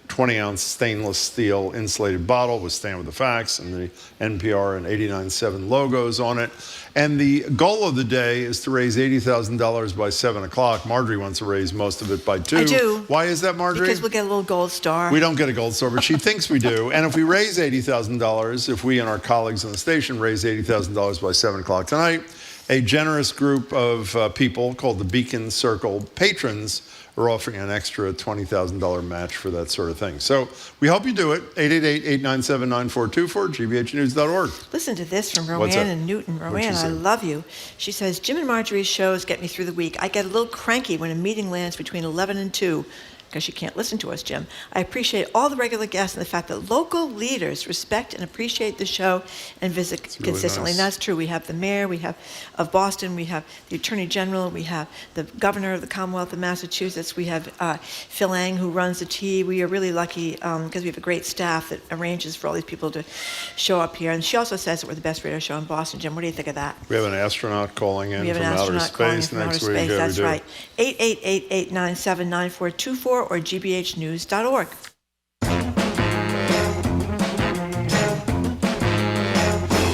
20-ounce stainless steel insulated bottle with Stand With the Facts and the NPR and 89.7 logos on it. And the goal of the day is to raise $80,000 by 7 o'clock. Marjorie wants to raise most of it by 2. I do. Why is that, Marjorie? Because we'll get a little gold star. We don't get a gold star, but she thinks we do. And if we raise $80,000, if we and our colleagues on the station raise $80,000 by 7 o'clock tonight, a generous group of people called the Beacon Circle patrons are offering an extra $20,000 match for that sort of thing. So we hope you do it. 888-897-9424, gbhnews.org. Listen to this from What's Roanne that? in Newton. What'd Roanne, she say? I love you. She says, Jim and Marjorie's shows get me through the week. I get a little cranky when a meeting lands between 11 and 2. Because you can't listen to us, Jim. I appreciate all the regular guests and the fact that local leaders respect and appreciate the show and visit really consistently. nice. And that's true. We have the mayor, of Boston, we have the attorney general, we have the governor of the Commonwealth of Massachusetts, we have Phil Ang, who runs the tea. We are really lucky because we have a great staff that arranges for all these people to show up here. And she also says that we're the best radio show in Boston. Jim, what do you think of that? We have an astronaut calling in We have from an outer astronaut calling in space from outer next week. space. Yeah, That's we do. right. 888-897-9424 or gbhnews.org.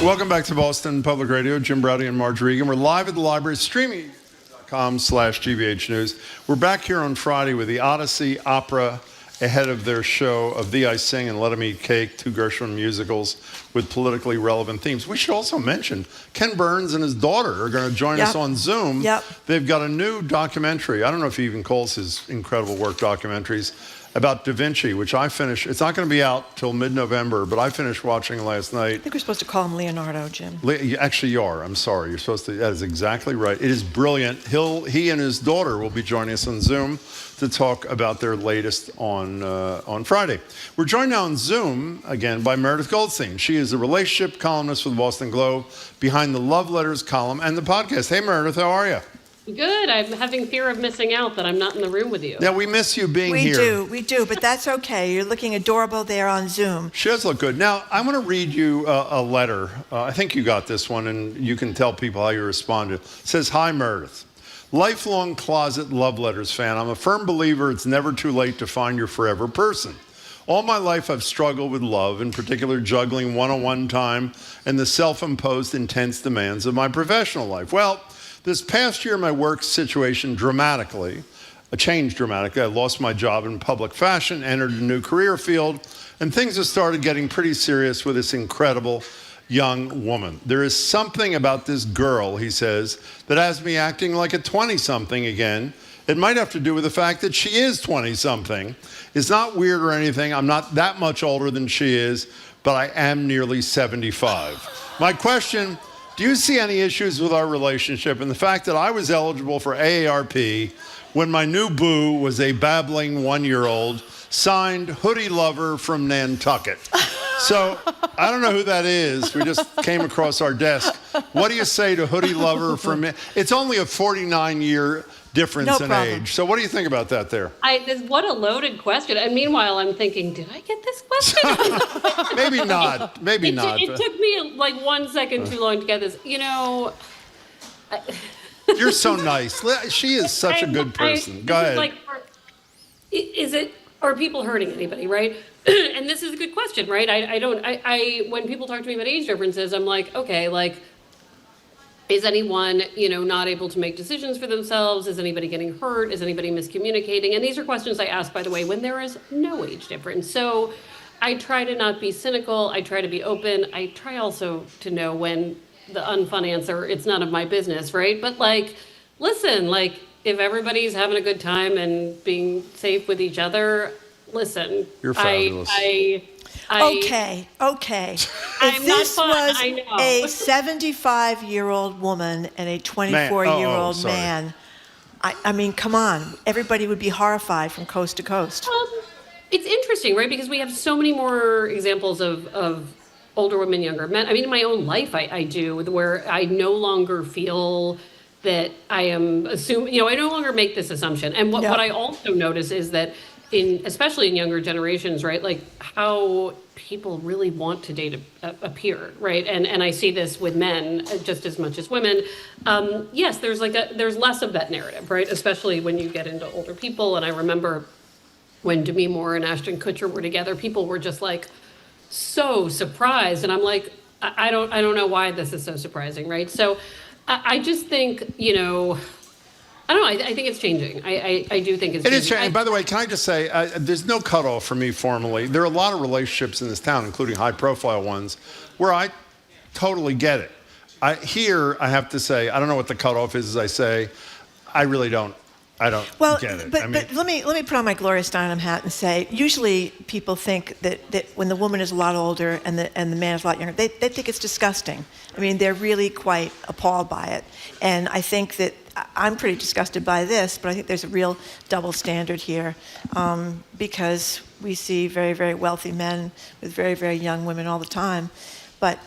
Welcome back to Boston Public Radio. Jim Browdy and Marjorie Egan. We're live at the library, streaming.com/GBH News. We're back here on Friday with the Odyssey Opera ahead of their show of Thee I Sing and Let 'Em Eat Cake, 2 Gershwin musicals with politically relevant themes. We should also mention Ken Burns and his daughter are going to join us on Zoom. Yep. They've got a new documentary. I don't know if he even calls his incredible work documentaries, about Da Vinci, which I finished. It's not going to be out till mid-November, but I finished watching last night. I think we're supposed to call him Leonardo, Jim. Actually, you are. I'm sorry. You're supposed to. That is exactly right. It is brilliant. He and his daughter will be joining us on Zoom to talk about their latest on Friday. We're joined now on Zoom again by Meredith Goldstein. She is a relationship columnist for the Boston Globe, behind the Love Letters column and the podcast. Hey, Meredith, how are you? Good. I'm having fear of missing out that I'm not in the room with you. Yeah, we miss you being here. We do, but that's okay. You're looking adorable there on Zoom. She does look good. Now, I want to read you a letter. I think you got this one, and you can tell people how you responded. It says, Hi, Meredith. Lifelong closet love letters fan. I'm a firm believer it's never too late to find your forever person. All my life, I've struggled with love, in particular juggling one-on-one time and the self-imposed intense demands of my professional life. Well, this past year, my work situation changed dramatically. I lost my job in public fashion, entered a new career field, and things have started getting pretty serious with this incredible young woman. There is something about this girl, he says, that has me acting like a 20-something again. It might have to do with the fact that she is 20-something. It's not weird or anything. I'm not that much older than she is, but I am nearly 75. My question: do you see any issues with our relationship and the fact that I was eligible for AARP when my new boo was a babbling 1-year-old, signed Hoodie Lover from Nantucket? So I don't know who that is. We just came across our desk. What do you say to Hoodie Lover from? It's only a 49-year difference in age. So what do you think about that there? What a loaded question. And meanwhile, I'm thinking, did I get this question? Maybe not. Maybe not. It took me like 1 second too long to get this. You know. You're so nice. She is such a good person. Go ahead. Are people hurting anybody, right? And this is a good question, right? When people talk to me about age differences, I'm like, okay, like, is anyone, not able to make decisions for themselves? Is anybody getting hurt? Is anybody miscommunicating? And these are questions I ask, by the way, when there is no age difference. So I try to not be cynical. I try to be open. I try also to know when the unfun answer, it's none of my business, right? But like, listen, like if everybody's having a good time and being safe with each other, listen. You're fabulous. Okay. I'm If this not fun, was I know. a 75-year-old woman and a 24-year-old sorry. man, I mean, come on. Everybody would be horrified from coast to coast. It's interesting, right? Because we have so many more examples of older women, younger men. I mean, in my own life, I do, where I no longer feel that I am assuming, I no longer make this assumption. And what I also notice is that especially in younger generations, right, like how people really want to date a peer, right? And I see this with men just as much as women. Yes, there's less of that narrative, right? Especially when you get into older people. And I remember when Demi Moore and Ashton Kutcher were together, people were just like so surprised. And I'm like, I don't know why this is so surprising, right? So I just think, I don't know. I think it's changing. I do think it's changing. It is changing. And by the way, can I just say, there's no cutoff for me formally. There are a lot of relationships in this town, including high-profile ones, where I totally get it. I have to say, I don't know what the cutoff is, as I say. I really don't. I don't get it. But let me put on my Gloria Steinem hat and say, usually people think that when the woman is a lot older and the man is a lot younger, they think it's disgusting. I mean, they're really quite appalled by it. And I think that I'm pretty disgusted by this, but I think there's a real double standard here because we see very, very wealthy men with very, very young women all the time. But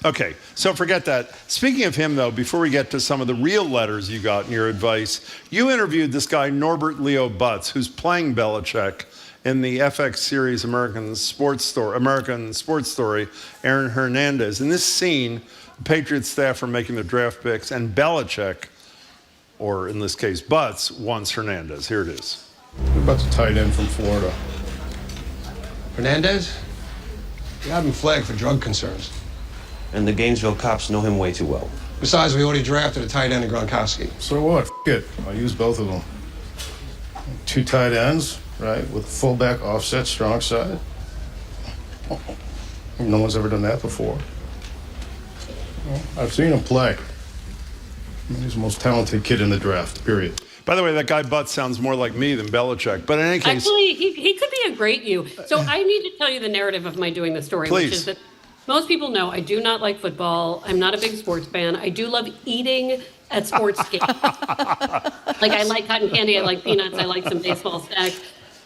okay, so forget that. Speaking of him, though, before we get to some of the real letters you got in your advice, you interviewed this guy, Norbert Leo Butz, who's playing Belichick in the FX series American Sports Story, Aaron Hernandez. In this scene, the Patriots staff are making their draft picks, and Belichick, or in this case, Butz, wants Hernandez. Here it is. What about the tight end from Florida? Hernandez? You have him flagged for drug concerns. And the Gainesville cops know him way too well. Besides, we already drafted a tight end in Gronkowski. So what? F it. I'll use both of them. 2 tight ends, right, with fullback offset, strong side. No one's ever done that before. Well, I've seen him play. He's the most talented kid in the draft, period. By the way, that guy Butz sounds more like me than Belichick. But in any case... Actually, he could be a great you. So I need to tell you the narrative of my doing the story, Please. which is that most people know I do not like football. I'm not a big sports fan. I do love eating at sports games. Like, I like cotton candy, I like peanuts, I like some baseball snacks.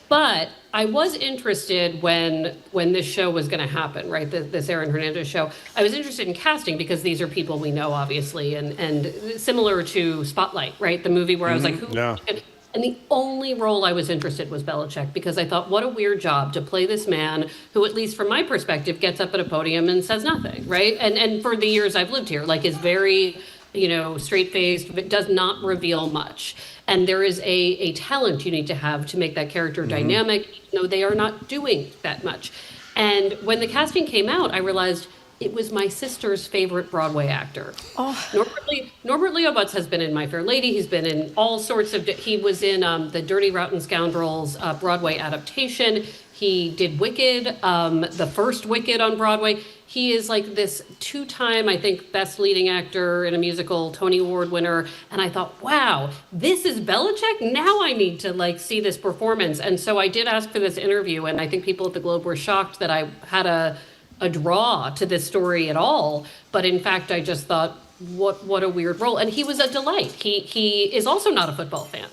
But I was interested when this show was going to happen, right? This Aaron Hernandez show. I was interested in casting because these are people we know, obviously, and similar to Spotlight, right? The movie where I was like, who? Yeah. And the only role I was interested was Belichick because I thought, what a weird job to play this man who, at least from my perspective, gets up at a podium and says nothing, right? And for the years I've lived here, like, is very, straight-faced, but does not reveal much. And there is a talent you need to have to make that character dynamic, even though they are not doing that much. And when the casting came out, I realized it was my sister's favorite Broadway actor. Norbert Leo Butz has been in My Fair Lady. He's been in all sorts of... He was in the Dirty Rotten Scoundrels Broadway adaptation. He did Wicked, the first Wicked on Broadway. He is like this 2-time, I think, best leading actor in a musical, Tony Award winner. And I thought, wow, this is Belichick? Now I need to see this performance. And so I did ask for this interview, and I think people at the Globe were shocked that I had a draw to this story at all. But in fact, I just thought, what a weird role. And he was a delight. He is also not a football fan.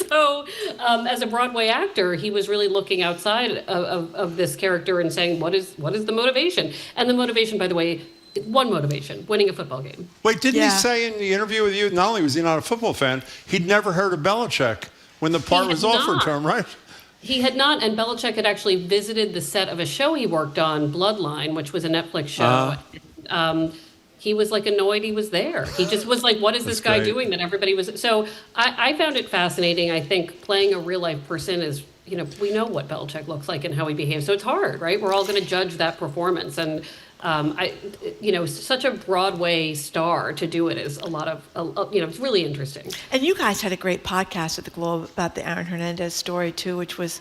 So as a Broadway actor, he was really looking outside of this character and saying, what is the motivation? And the motivation, by the way, one motivation, winning a football game. Wait, didn't he say in the interview with you, not only was he not a football fan, he'd never heard of Belichick when the part was offered to him, right? He had not, and Belichick had actually visited the set of a show he worked on, Bloodline, which was a Netflix show. He was annoyed he was there. He just was like, what is this guy doing that everybody was... So I found it fascinating. I think playing a real life person is, we know what Belichick looks like and how he behaves. So it's hard, right? We're all going to judge that performance. And Such a Broadway star to do it is a lot of, it's really interesting. And you guys had a great podcast at the Globe about the Aaron Hernandez story, too, which was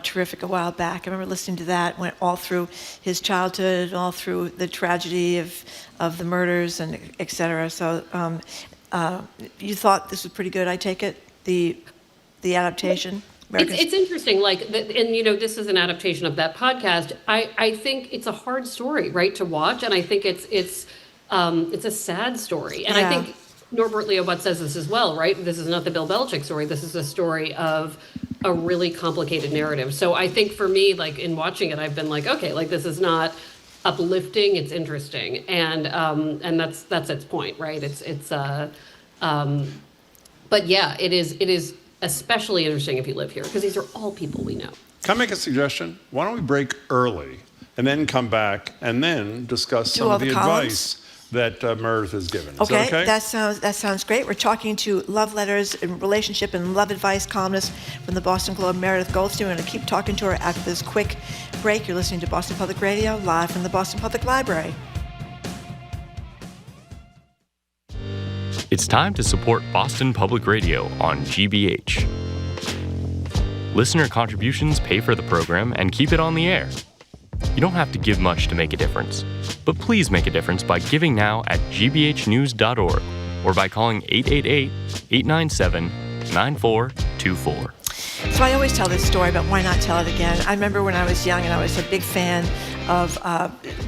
terrific a while back. I remember listening to that, went all through his childhood, all through the tragedy of the murders and et cetera. So you thought this was pretty good, I take it, the adaptation? It's interesting, this is an adaptation of that podcast. I think it's a hard story, right, to watch, and I think it's a sad story. And I think Norbert Leo Butt says this as well, right? This is not the Bill Belichick story. This is a story of a really complicated narrative. So I think for me, in watching it, I've been like, okay, this is not uplifting. It's interesting, and that's its point, right? But yeah, it is especially interesting if you live here, because these are all people we know. Can I make a suggestion? Why don't we break early and then come back and then discuss some of the advice that Meredith has given? Is that okay? That sounds great. We're talking to love letters and relationship and love advice columnist from the Boston Globe, Meredith Goldstein. We're going to keep talking to her after this quick break. You're listening to Boston Public Radio, live from the Boston Public Library. It's time to support Boston Public Radio on GBH. Listener contributions pay for the program and keep it on the air. You don't have to give much to make a difference, but please make a difference by giving now at gbhnews.org or by calling 888-897-9424. So I always tell this story, but why not tell it again? I remember when I was young and I was a big fan of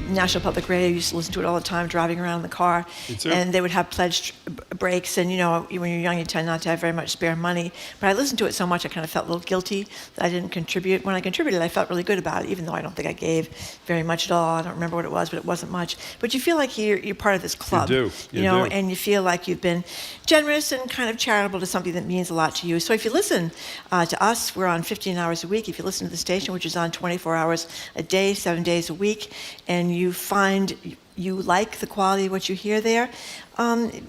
National Public Radio. I used to listen to it all the time driving around in the car. And they would have pledge breaks. And, when you're young, you tend not to have very much spare money. But I listened to it so much, I kind of felt a little guilty that I didn't contribute. When I contributed, I felt really good about it, even though I don't think I gave very much at all. I don't remember what it was, but it wasn't much. But you feel like you're part of this club. You do. And you feel like you've been generous and kind of charitable to something that means a lot to you. So if you listen to us, we're on 15 hours a week. If you listen to the station, which is on 24 hours a day, 7 days a week, and you find you like the quality of what you hear there,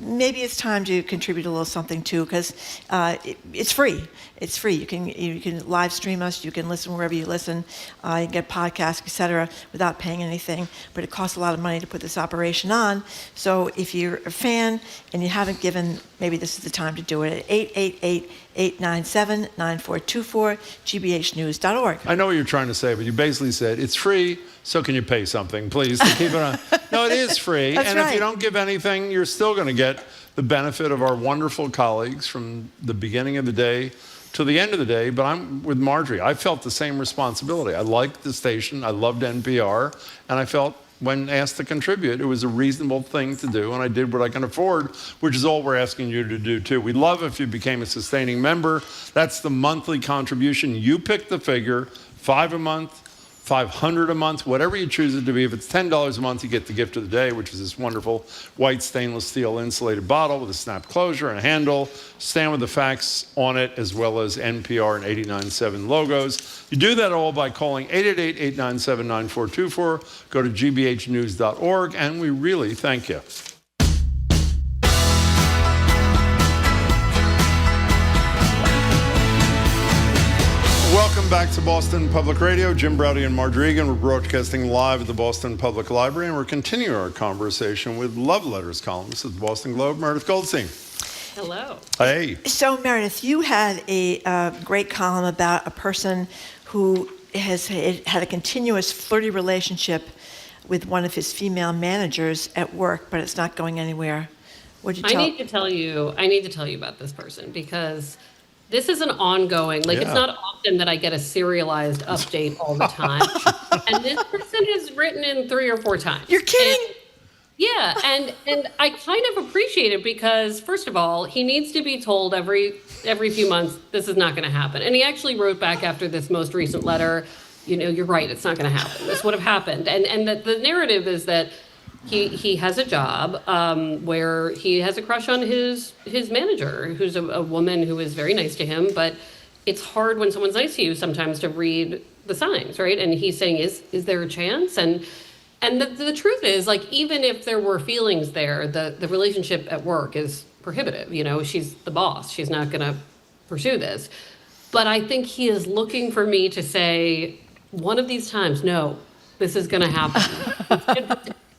maybe it's time to contribute a little something too, because it's free. It's free. You can live stream us. You can listen wherever you listen. You can get podcasts, etc., without paying anything. But it costs a lot of money to put this operation on. So if you're a fan and you haven't given, maybe this is the time to do it at 888-897-9424, gbhnews.org. I know what you're trying to say, but you basically said it's free. So can you pay something, please, to keep it on? No, it is free. That's and right. If you don't give anything, you're still going to get the benefit of our wonderful colleagues from the beginning of the day to the end of the day. But I'm with Marjorie. I felt the same responsibility. I liked the station. I loved NPR. And I felt when asked to contribute, it was a reasonable thing to do. And I did what I can afford, which is all we're asking you to do, too. We'd love if you became a sustaining member. That's the monthly contribution. You pick the figure, $5 a month, $500 a month, whatever you choose it to be. If it's $10 a month, you get the gift of the day, which is this wonderful white stainless steel insulated bottle with a snap closure and a handle, Stand with the Facts on it, as well as NPR and 89.7 logos. You do that all by calling 888-897-9424. Go to gbhnews.org, and we really thank you. Welcome back to Boston Public Radio. Jim Browdy and Marjorie Egan. We're broadcasting live at the Boston Public Library, and we're continuing our conversation with love letters columnist at the Boston Globe, Meredith Goldstein. Hello. Hey. So, Meredith, you had a great column about a person who has had a continuous flirty relationship with one of his female managers at work, but it's not going anywhere. What'd you tell? I need to tell you about this person, because this is an ongoing, it's not often that I get a serialized update all the time. And this person has written in 3 or 4 times. You're kidding? And I kind of appreciate it, because first of all, he needs to be told every few months, this is not going to happen. And he actually wrote back after this most recent letter, you're right, it's not going to happen. This would have happened. And the narrative is that he has a job where he has a crush on his manager, who's a woman who is very nice to him, but it's hard when someone's nice to you sometimes to read the signs, right? And he's saying, is there a chance? And the truth is, even if there were feelings there, the relationship at work is prohibitive. She's the boss. She's not going to pursue this. But I think he is looking for me to say, one of these times, no, This is going to happen.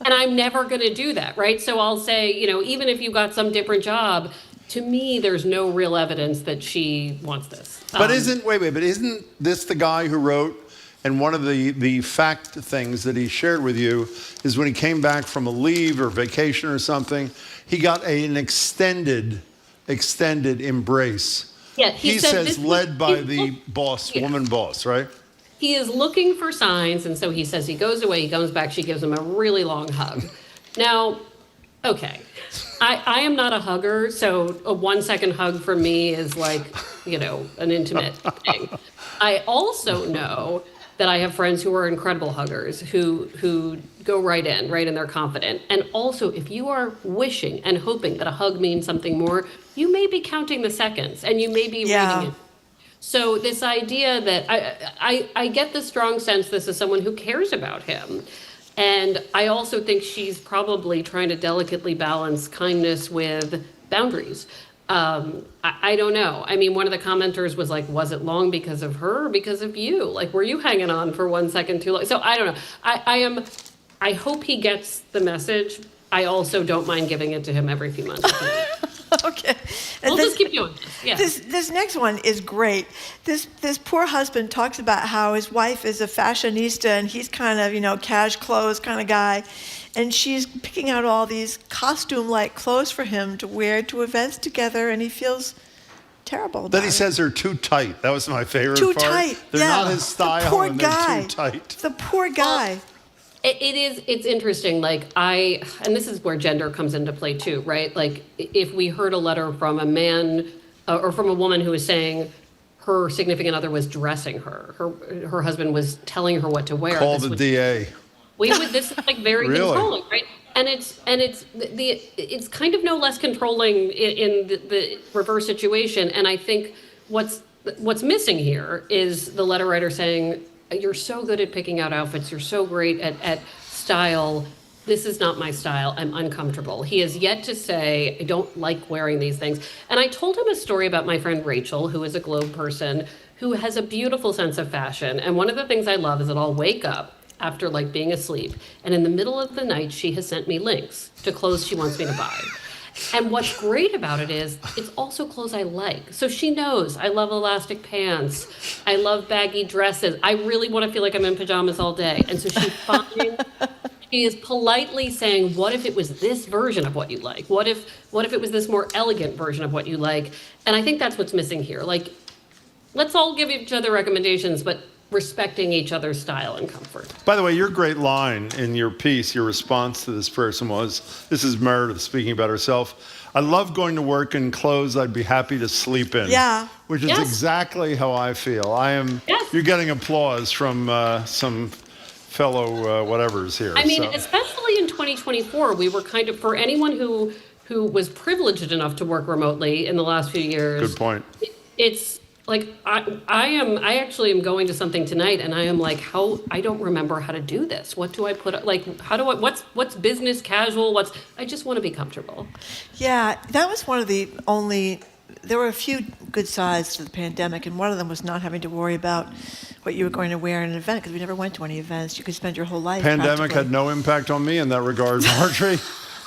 And I'm never going to do that, right? So I'll say, even if you got some different job, to me, there's no real evidence that she wants this. But isn't this the guy who wrote, and one of the fact things that he shared with you is when he came back from a leave or vacation or something, he got an extended embrace. Yeah, he says led by the boss, woman boss, right? He is looking for signs, and so he says he goes away, he comes back, she gives him a really long hug. Now, okay, I am not a hugger, so a 1-second hug for me is like, an intimate thing. I also know that I have friends who are incredible huggers, who go right in, they're confident. And also, if you are wishing and hoping that a hug means something more, you may be counting the seconds, and you may be reading it. So this idea that I get the strong sense this is someone who cares about him. And I also think she's probably trying to delicately balance kindness with boundaries. I don't know. I mean, one of the commenters was like, was it long because of her or because of you? Like, were you hanging on for 1 second too long? So I don't know. I hope he gets the message. I also don't mind giving it to him every few months. Okay. We'll just keep doing this. Yeah. This next one is great. This poor husband talks about how his wife is a fashionista and he's kind of, cash clothes kind of guy. And she's picking out all these costume-like clothes for him to wear to events together, and he feels terrible about it. He says they're too tight. That was my favorite part. Too tight. They're not his style, the poor and guy. they're too tight. The poor guy. It's interesting. And this is where gender comes into play too, right? Like, if we heard a letter from a man or from a woman who was saying her significant other was dressing her husband was telling her what to wear. Call the DA. This is like very Really? controlling, right? And it's kind of no less controlling in the reverse situation. And I think what's missing here is the letter writer saying, you're so good at picking out outfits. You're so great at style. This is not my style. I'm uncomfortable. He has yet to say, I don't like wearing these things. And I told him a story about my friend Rachel, who is a Globe person, who has a beautiful sense of fashion. And one of the things I love is that I'll wake up after being asleep, and in the middle of the night, she has sent me links to clothes she wants me to buy. And what's great about it is it's also clothes I like. So she knows I love elastic pants. I love baggy dresses. I really want to feel like I'm in pajamas all day. And so she is politely saying, what if it was this version of what you like? What if it was this more elegant version of what you like? And I think that's what's missing here. Let's all give each other recommendations, but respecting each other's style and comfort. By the way, your great line in your piece, your response to this person was, this is Meredith speaking about herself, I love going to work in clothes I'd be happy to sleep in. Yeah. Which is exactly how I feel. You're getting applause from some fellow whatevers here. I mean, especially in 2024, we were kind of, for anyone who was privileged enough to work remotely in the last few years. Good point. It's like, I actually am going to something tonight, and I am like, I don't remember how to do this. What do I put, what's business casual? I just want to be comfortable. Yeah, that was one of the only, there were a few good sides to the pandemic, and one of them was not having to worry about what you were going to wear in an event, because we never went to any events. You could spend your whole life Pandemic had no impact on me in that regard, Marjorie.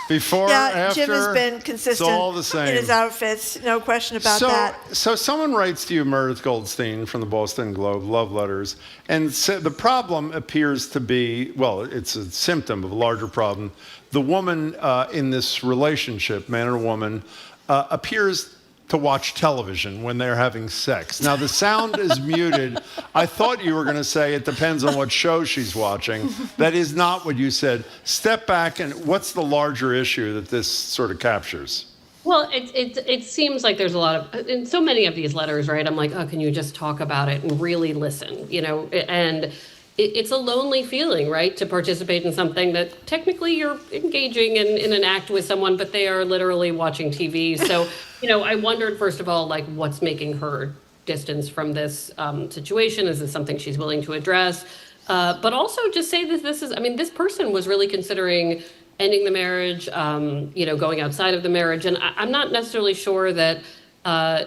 Before, after, Jim has been consistent it's all the same. in his outfits, no question about that. So someone writes to you, Meredith Goldstein from the Boston Globe, love letters, and the problem appears to be, well, it's a symptom of a larger problem. The woman in this relationship, man and woman, appears to watch television when they're having sex. Now, the sound is muted. I thought you were going to say it depends on what show she's watching. That is not what you said. Step back, and what's the larger issue that this sort of captures? Well, it seems like there's a lot of, in so many of these letters, right, I'm like, oh, can you just talk about it and really listen, and it's a lonely feeling, right, to participate in something that technically you're engaging in an act with someone, but they are literally watching TV. So, I wondered, first of all, what's making her distance from this situation? Is this something she's willing to address? But also just say that this person was really considering ending the marriage, going outside of the marriage. And I'm not necessarily sure that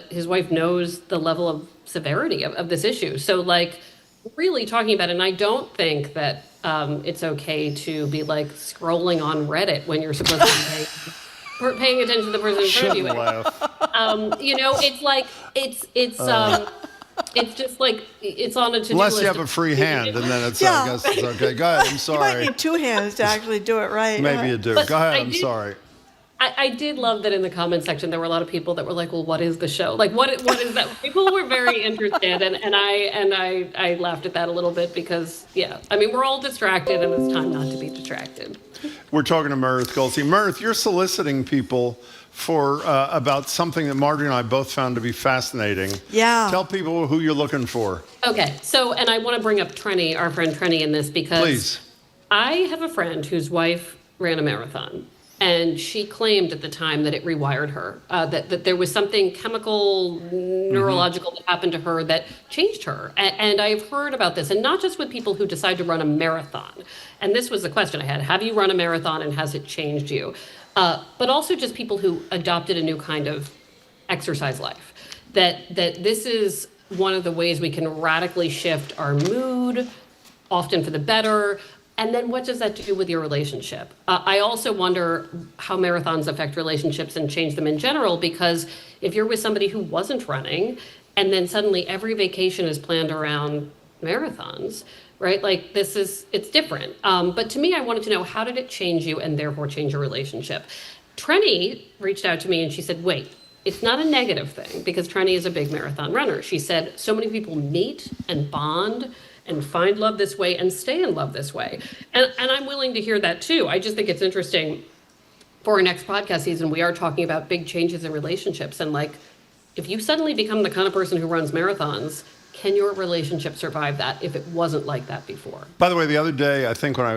his wife knows the level of severity of this issue. So, really talking about it, and I don't think that it's okay to be like scrolling on Reddit when you're supposed to be paying attention to the person in front of you. It's like it's just like it's on a to-do Unless list. you have a free hand, and then it's, I guess it's okay. Go ahead, I'm You sorry. might need two hands to actually do it right. Maybe you do. But Go ahead, I'm sorry. I did love that in the comment section there were a lot of people that were like, well, what is the show? Like, what is that? People were very interested, and I laughed at that a little bit because, we're all distracted, and it's time not to be distracted. We're talking to Meredith Goldstein. Meredith, you're soliciting people for about something that Marjorie and I both found to be fascinating. Yeah. Tell people who you're looking for. Okay, so, and I want to bring up Trenny, our friend Trenny, in this because Please. I have a friend whose wife ran a marathon. And she claimed at the time that it rewired her, that there was something chemical, neurological that happened to her that changed her. And I've heard about this, and not just with people who decide to run a marathon. And this was the question I had. Have you run a marathon and has it changed you? But also just people who adopted a new kind of exercise life. That this is one of the ways we can radically shift our mood, often for the better. And then what does that do with your relationship? I also wonder how marathons affect relationships and change them in general, because if you're with somebody who wasn't running and then suddenly every vacation is planned around marathons, right? Like it's different. But to me, I wanted to know, how did it change you and therefore change your relationship? Trenny reached out to me and she said, wait, it's not a negative thing, because Trenny is a big marathon runner. She said, so many people meet and bond and find love this way and stay in love this way. And I'm willing to hear that too. I just think it's interesting for our next podcast season, we are talking about big changes in relationships. And like, if you suddenly become the kind of person who runs marathons, can your relationship survive that if it wasn't like that before? By the way, the other day, I think when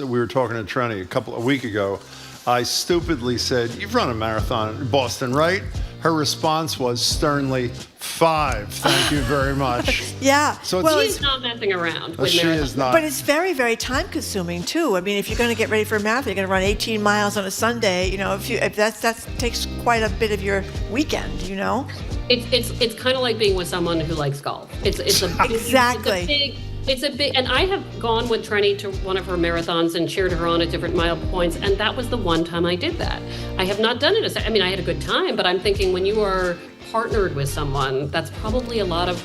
we were talking to Trenny a week ago, I stupidly said, you've run a marathon in Boston, right? Her response was sternly, 5. Thank you very much. Yeah. So she's not messing around with she marathons. is not. But it's very, very time consuming too. I mean, if you're going to get ready for a marathon, you're going to run 18 miles on a Sunday. If that takes quite a bit of your weekend. It's kind of like being with someone who likes golf. Exactly. It's a big, and I have gone with Trenny to one of her marathons and cheered her on at different mile points, and that was the one time I did that. I have not done it. I had a good time, but I'm thinking when you are partnered with someone, that's probably a lot of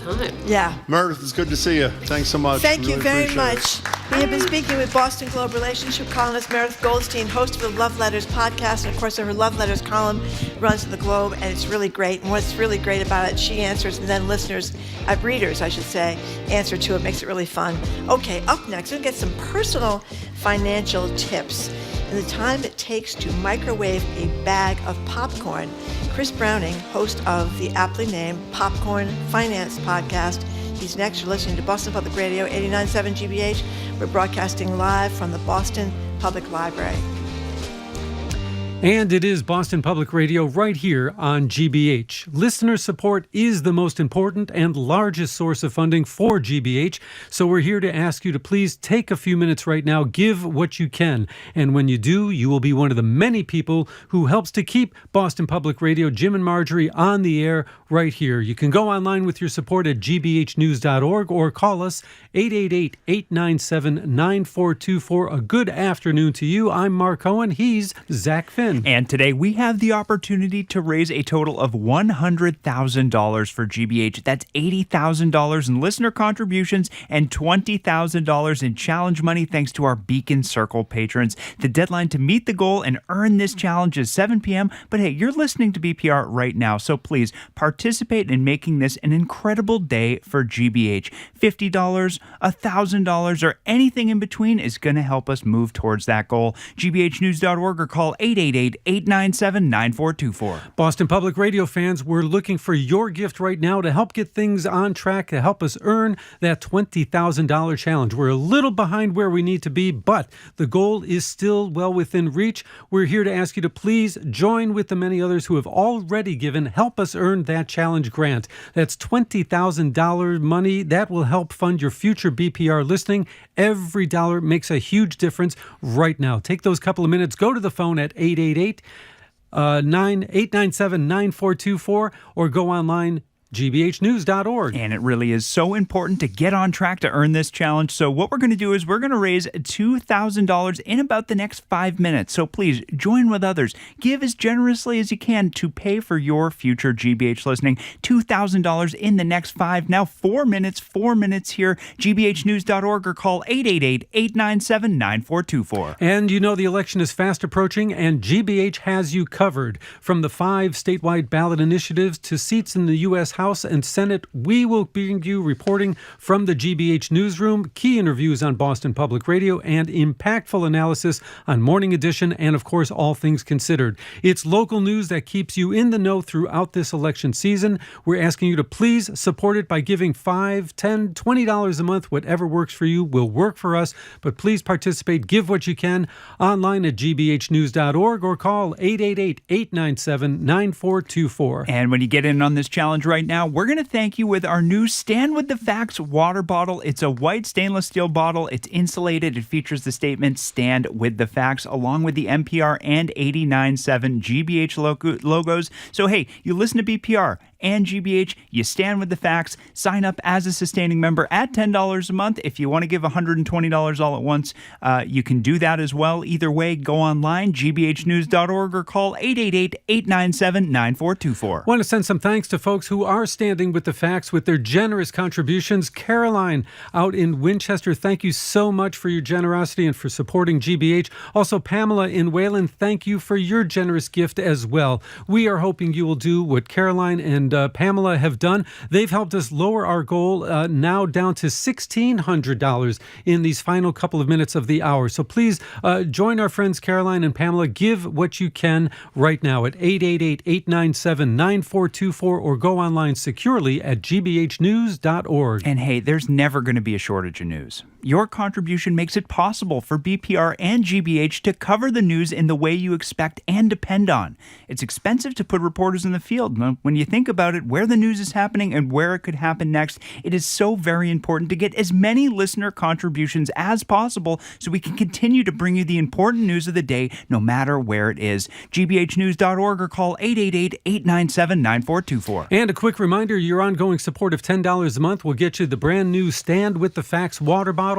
time. Yeah. Meredith, it's good to see you. Thanks so much. Thank you Really very appreciate much. We have been speaking with Boston Globe relationship columnist Meredith Goldstein, host of the Love Letters podcast, and of course her Love Letters column runs to the Globe, and it's really great. And what's really great about it, she answers, and then readers, I should say, answer to it. Makes it really fun. Okay, up next, we'll get some personal financial tips and the time it takes to microwave a bag of popcorn. Chris Browning, host of the aptly named Popcorn Finance podcast. He's next. You're listening to Boston Public Radio 89.7 GBH. We're broadcasting live from the Boston Public Library. And it is Boston Public Radio right here on GBH. Listener support is the most important and largest source of funding for GBH. So we're here to ask you to please take a few minutes right now, give what you can. And when you do, you will be one of the many people who helps to keep Boston Public Radio, Jim and Marjorie, on the air right here. You can go online with your support at gbhnews.org or call us 888-897-9424. A good afternoon to you. I'm Mark Cohen. He's Zach Finn. And today we have the opportunity to raise a total of $100,000 for GBH. That's $80,000 in listener contributions and $20,000 in challenge money thanks to our Beacon Circle patrons. The deadline to meet the goal and earn this challenge is 7 p.m. But hey, you're listening to BPR right now, so please participate in making this an incredible day for GBH. $50, $1,000, or anything in between is going to help us move towards that goal. gbhnews.org or call 888-897-9424. Boston Public Radio fans, we're looking for your gift right now to help get things on track, to help us earn that $20,000 challenge. We're a little behind where we need to be, but the goal is still well within reach. We're here to ask you to please join with the many others who have already given. Help us earn that challenge grant. That's $20,000 money. That will help fund your future BPR listening. Every dollar makes a huge difference right now. Take those couple of minutes, go to the phone at 888-897-9424 or go online gbhnews.org. And it really is so important to get on track to earn this challenge. So what we're going to do is we're going to raise $2,000 in about the next 5 minutes. So please join with others. Give as generously as you can to pay for your future GBH listening. $2,000 in the next 5. Now 4 minutes here. gbhnews.org or call 888-897-9424. And you know the election is fast approaching, and GBH has you covered. From the 5 statewide ballot initiatives to seats in the U.S. House and Senate, we will bring you reporting from the GBH newsroom, key interviews on Boston Public Radio, and impactful analysis on Morning Edition and, of course, All Things Considered. It's local news that keeps you in the know throughout this election season. We're asking you to please support it by giving $5, $10, $20 a month. Whatever works for you will work for us, but please participate. Give what you can online at gbhnews.org or call 888-897-9424. And when you get in on this challenge right now, we're going to thank you with our new Stand With The Facts water bottle. It's a white stainless steel bottle. It's insulated. It features the statement Stand With The Facts along with the NPR and 89.7 GBH logos. So hey, you listen to BPR and GBH, you stand with the facts. Sign up as a sustaining member at $10 a month. If you want to give $120 all at once, you can do that as well. Either way, go online, gbhnews.org, or call 888-897-9424. Want to send some thanks to folks who are standing with the facts with their generous contributions. Caroline out in Winchester, thank you so much for your generosity and for supporting GBH. Also, Pamela in Wayland, thank you for your generous gift as well. We are hoping you will do what Caroline and Pamela have done. They've helped us lower our goal now down to $1,600 in these final couple of minutes of the hour. So please join our friends Caroline and Pamela. Give what you can right now at 888-897-9424 or go online securely at gbhnews.org. And hey, there's never going to be a shortage of news. Your contribution makes it possible for BPR and GBH to cover the news in the way you expect and depend on. It's expensive to put reporters in the field. When you think about it, where the news is happening and where it could happen next, it is so very important to get as many listener contributions as possible so we can continue to bring you the important news of the day no matter where it is. gbhnews.org or call 888-897-9424. And a quick reminder, your ongoing support of $10 a month will get you the brand new Stand With The Facts water bottle.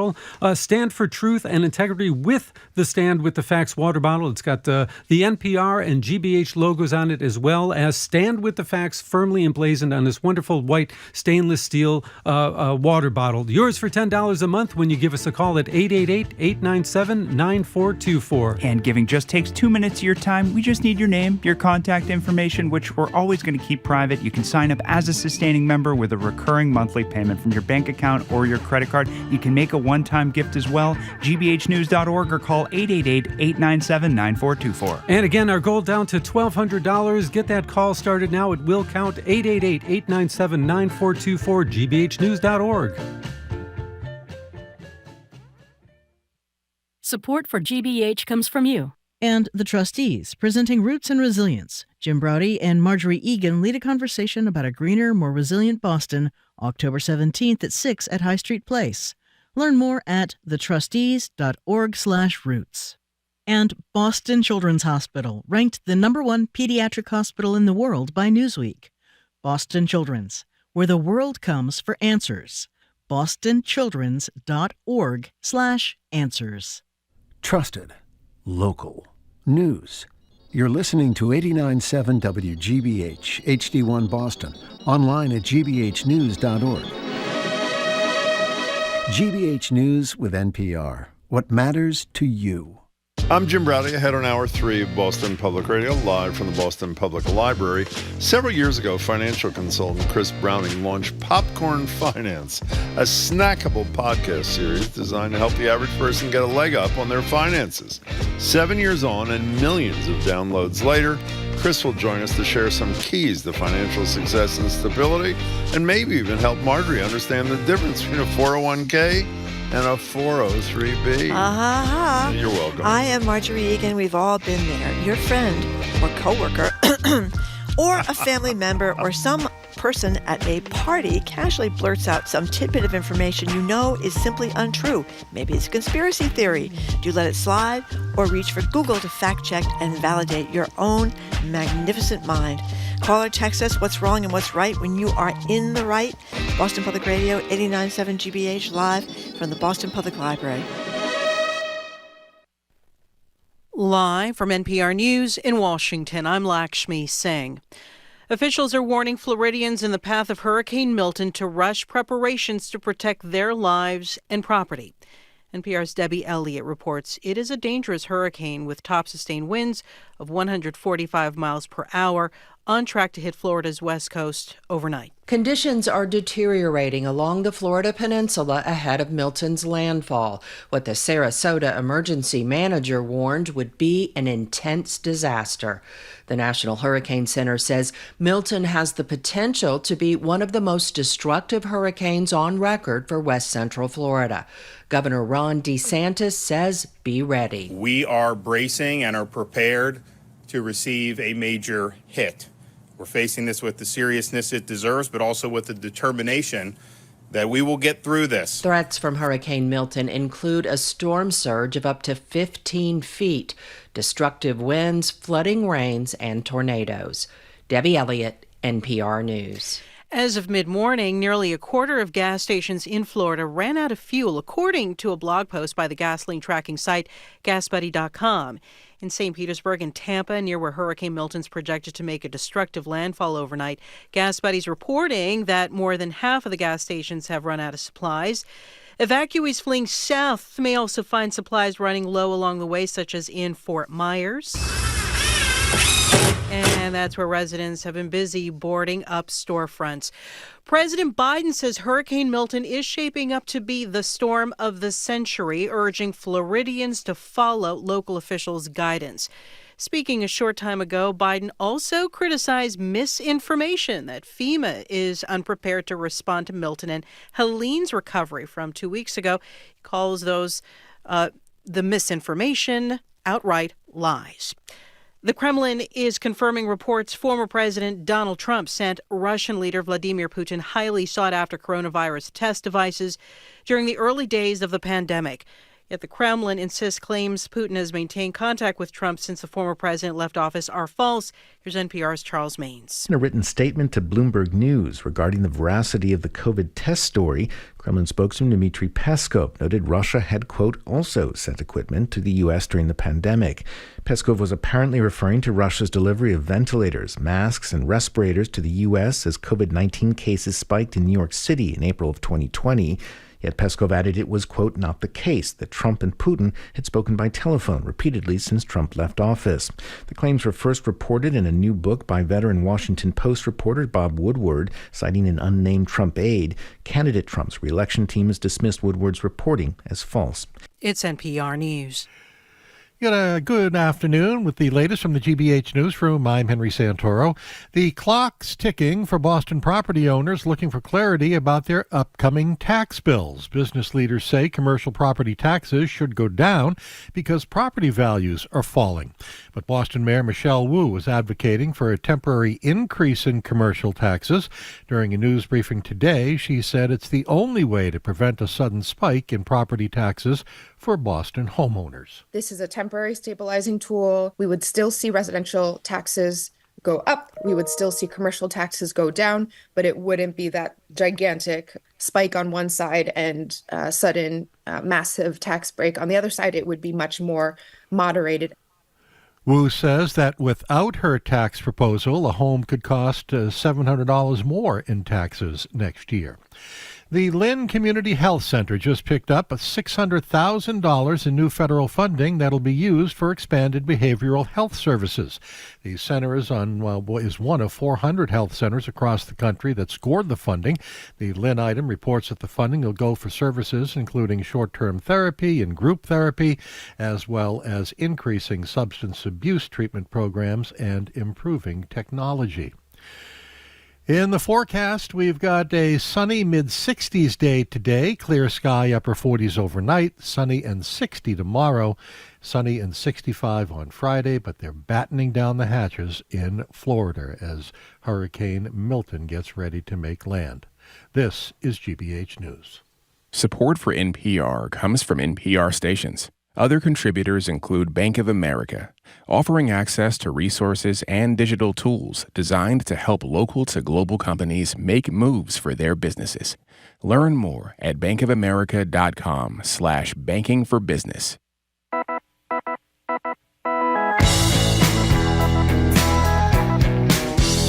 Stand for truth and integrity with the Stand With The Facts water bottle. It's got the NPR and GBH logos on it, as well as Stand With The Facts firmly emblazoned on this wonderful white stainless steel water bottle. Yours for $10 a month when you give us a call at 888-897-9424. And giving just takes 2 minutes of your time. We just need your name, your contact information, which we're always going to keep private. You can sign up as a sustaining member with a recurring monthly payment from your bank account or your credit card. You can make a one-time gift as well. gbhnews.org or call 888-897-9424. And again, our goal down to $1,200. Get that call started now. It will count. 888-897-9424. gbhnews.org. Support for GBH comes from you and the trustees, presenting Roots and Resilience. Jim Braude and Marjorie Egan lead a conversation about a greener, more resilient Boston, October 17th at 6 at High Street Place. Learn more at thetrustees.org/roots. And Boston Children's Hospital, ranked the #1 pediatric hospital in the world by Newsweek. Boston Children's, where the world comes for answers. bostonchildrens.org/answers. Trusted. Local. News. You're listening to 89.7 WGBH, HD1 Boston, online at gbhnews.org. GBH News with NPR. What matters to you? I'm Jim Braude, ahead on Hour 3 of Boston Public Radio, live from the Boston Public Library. Several years ago, financial consultant Chris Browning launched Popcorn Finance, a snackable podcast series designed to help the average person get a leg up on their finances. 7 years on and millions of downloads later, Chris will join us to share some keys to financial success and stability, and maybe even help Marjorie understand the difference between a 401k and a 403b. You're welcome. I am Marjorie Egan. We've all been there. Your friend or coworker or a family member or some person at a party casually blurts out some tidbit of information you know is simply untrue. Maybe it's a conspiracy theory. Do you let it slide or reach for Google to fact check and validate your own magnificent mind? Call or text us what's wrong and what's right when you are in the right. Boston Public Radio, 89.7 GBH, live from the Boston Public Library. Live from NPR News in Washington, I'm Lakshmi Singh. Officials are warning Floridians in the path of Hurricane Milton to rush preparations to protect their lives and property. NPR's Debbie Elliott reports it is a dangerous hurricane with top sustained winds of 145 miles per hour, on track to hit Florida's west coast overnight. Conditions are deteriorating along the Florida peninsula ahead of Milton's landfall, what the Sarasota emergency manager warned would be an intense disaster. The National Hurricane Center says Milton has the potential to be one of the most destructive hurricanes on record for west central Florida. Governor Ron DeSantis says be ready. We are bracing and are prepared to receive a major hit. We're facing this with the seriousness it deserves, but also with the determination that we will get through this. Threats from Hurricane Milton include a storm surge of up to 15 feet, destructive winds, flooding rains, and tornadoes. Debbie Elliott, NPR News. As of mid-morning, nearly a quarter of gas stations in Florida ran out of fuel, according to a blog post by the gasoline tracking site GasBuddy.com. In St. Petersburg and Tampa, near where Hurricane Milton's projected to make a destructive landfall overnight, GasBuddy's reporting that more than half of the gas stations have run out of supplies. Evacuees fleeing south may also find supplies running low along the way, such as in Fort Myers. And that's where residents have been busy boarding up storefronts. President Biden says Hurricane Milton is shaping up to be the storm of the century, urging Floridians to follow local officials' guidance. Speaking a short time ago, Biden also criticized misinformation that FEMA is unprepared to respond to Milton and Helene's recovery from 2 weeks ago. He calls those the misinformation outright lies. The Kremlin is confirming reports former President Donald Trump sent Russian leader Vladimir Putin highly sought-after coronavirus test devices during the early days of the pandemic. Yet the Kremlin insists claims Putin has maintained contact with Trump since the former president left office are false. Here's NPR's Charles Maines. In a written statement to Bloomberg News regarding the veracity of the COVID test story, Kremlin spokesman Dmitry Peskov noted Russia had, quote, also sent equipment to the U.S. during the pandemic. Peskov was apparently referring to Russia's delivery of ventilators, masks, and respirators to the U.S. as COVID-19 cases spiked in New York City in April of 2020. Yet Peskov added it was, quote, not the case that Trump and Putin had spoken by telephone repeatedly since Trump left office. The claims were first reported in a new book by veteran Washington Post reporter Bob Woodward, citing an unnamed Trump aide. Candidate Trump's re-election team has dismissed Woodward's reporting as false. It's NPR News. Good afternoon with the latest from the GBH Newsroom. I'm Henry Santoro. The clock's ticking for Boston property owners looking for clarity about their upcoming tax bills. Business leaders say commercial property taxes should go down because property values are falling. But Boston Mayor Michelle Wu is advocating for a temporary increase in commercial taxes. During a news briefing today, she said it's the only way to prevent a sudden spike in property taxes for Boston homeowners. This is a temporary stabilizing tool. We would still see residential taxes go up. We would still see commercial taxes go down, but it wouldn't be that gigantic spike on one side and sudden massive tax break on the other side. It would be much more moderated. Wu says that without her tax proposal, a home could cost $700 more in taxes next year. The Lynn Community Health Center just picked up $600,000 in new federal funding that'll be used for expanded behavioral health services. The center is one of 400 health centers across the country that scored the funding. The Lynn item reports that the funding will go for services including short-term therapy and group therapy, as well as increasing substance abuse treatment programs and improving technology. In the forecast, we've got a sunny mid-60s day today, clear sky upper 40s overnight, sunny and 60 tomorrow, sunny and 65 on Friday, but they're battening down the hatches in Florida as Hurricane Milton gets ready to make land. This is GBH News. Support for NPR comes from NPR stations. Other contributors include Bank of America, offering access to resources and digital tools designed to help local to global companies make moves for their businesses. Learn more at bankofamerica.com/bankingforbusiness.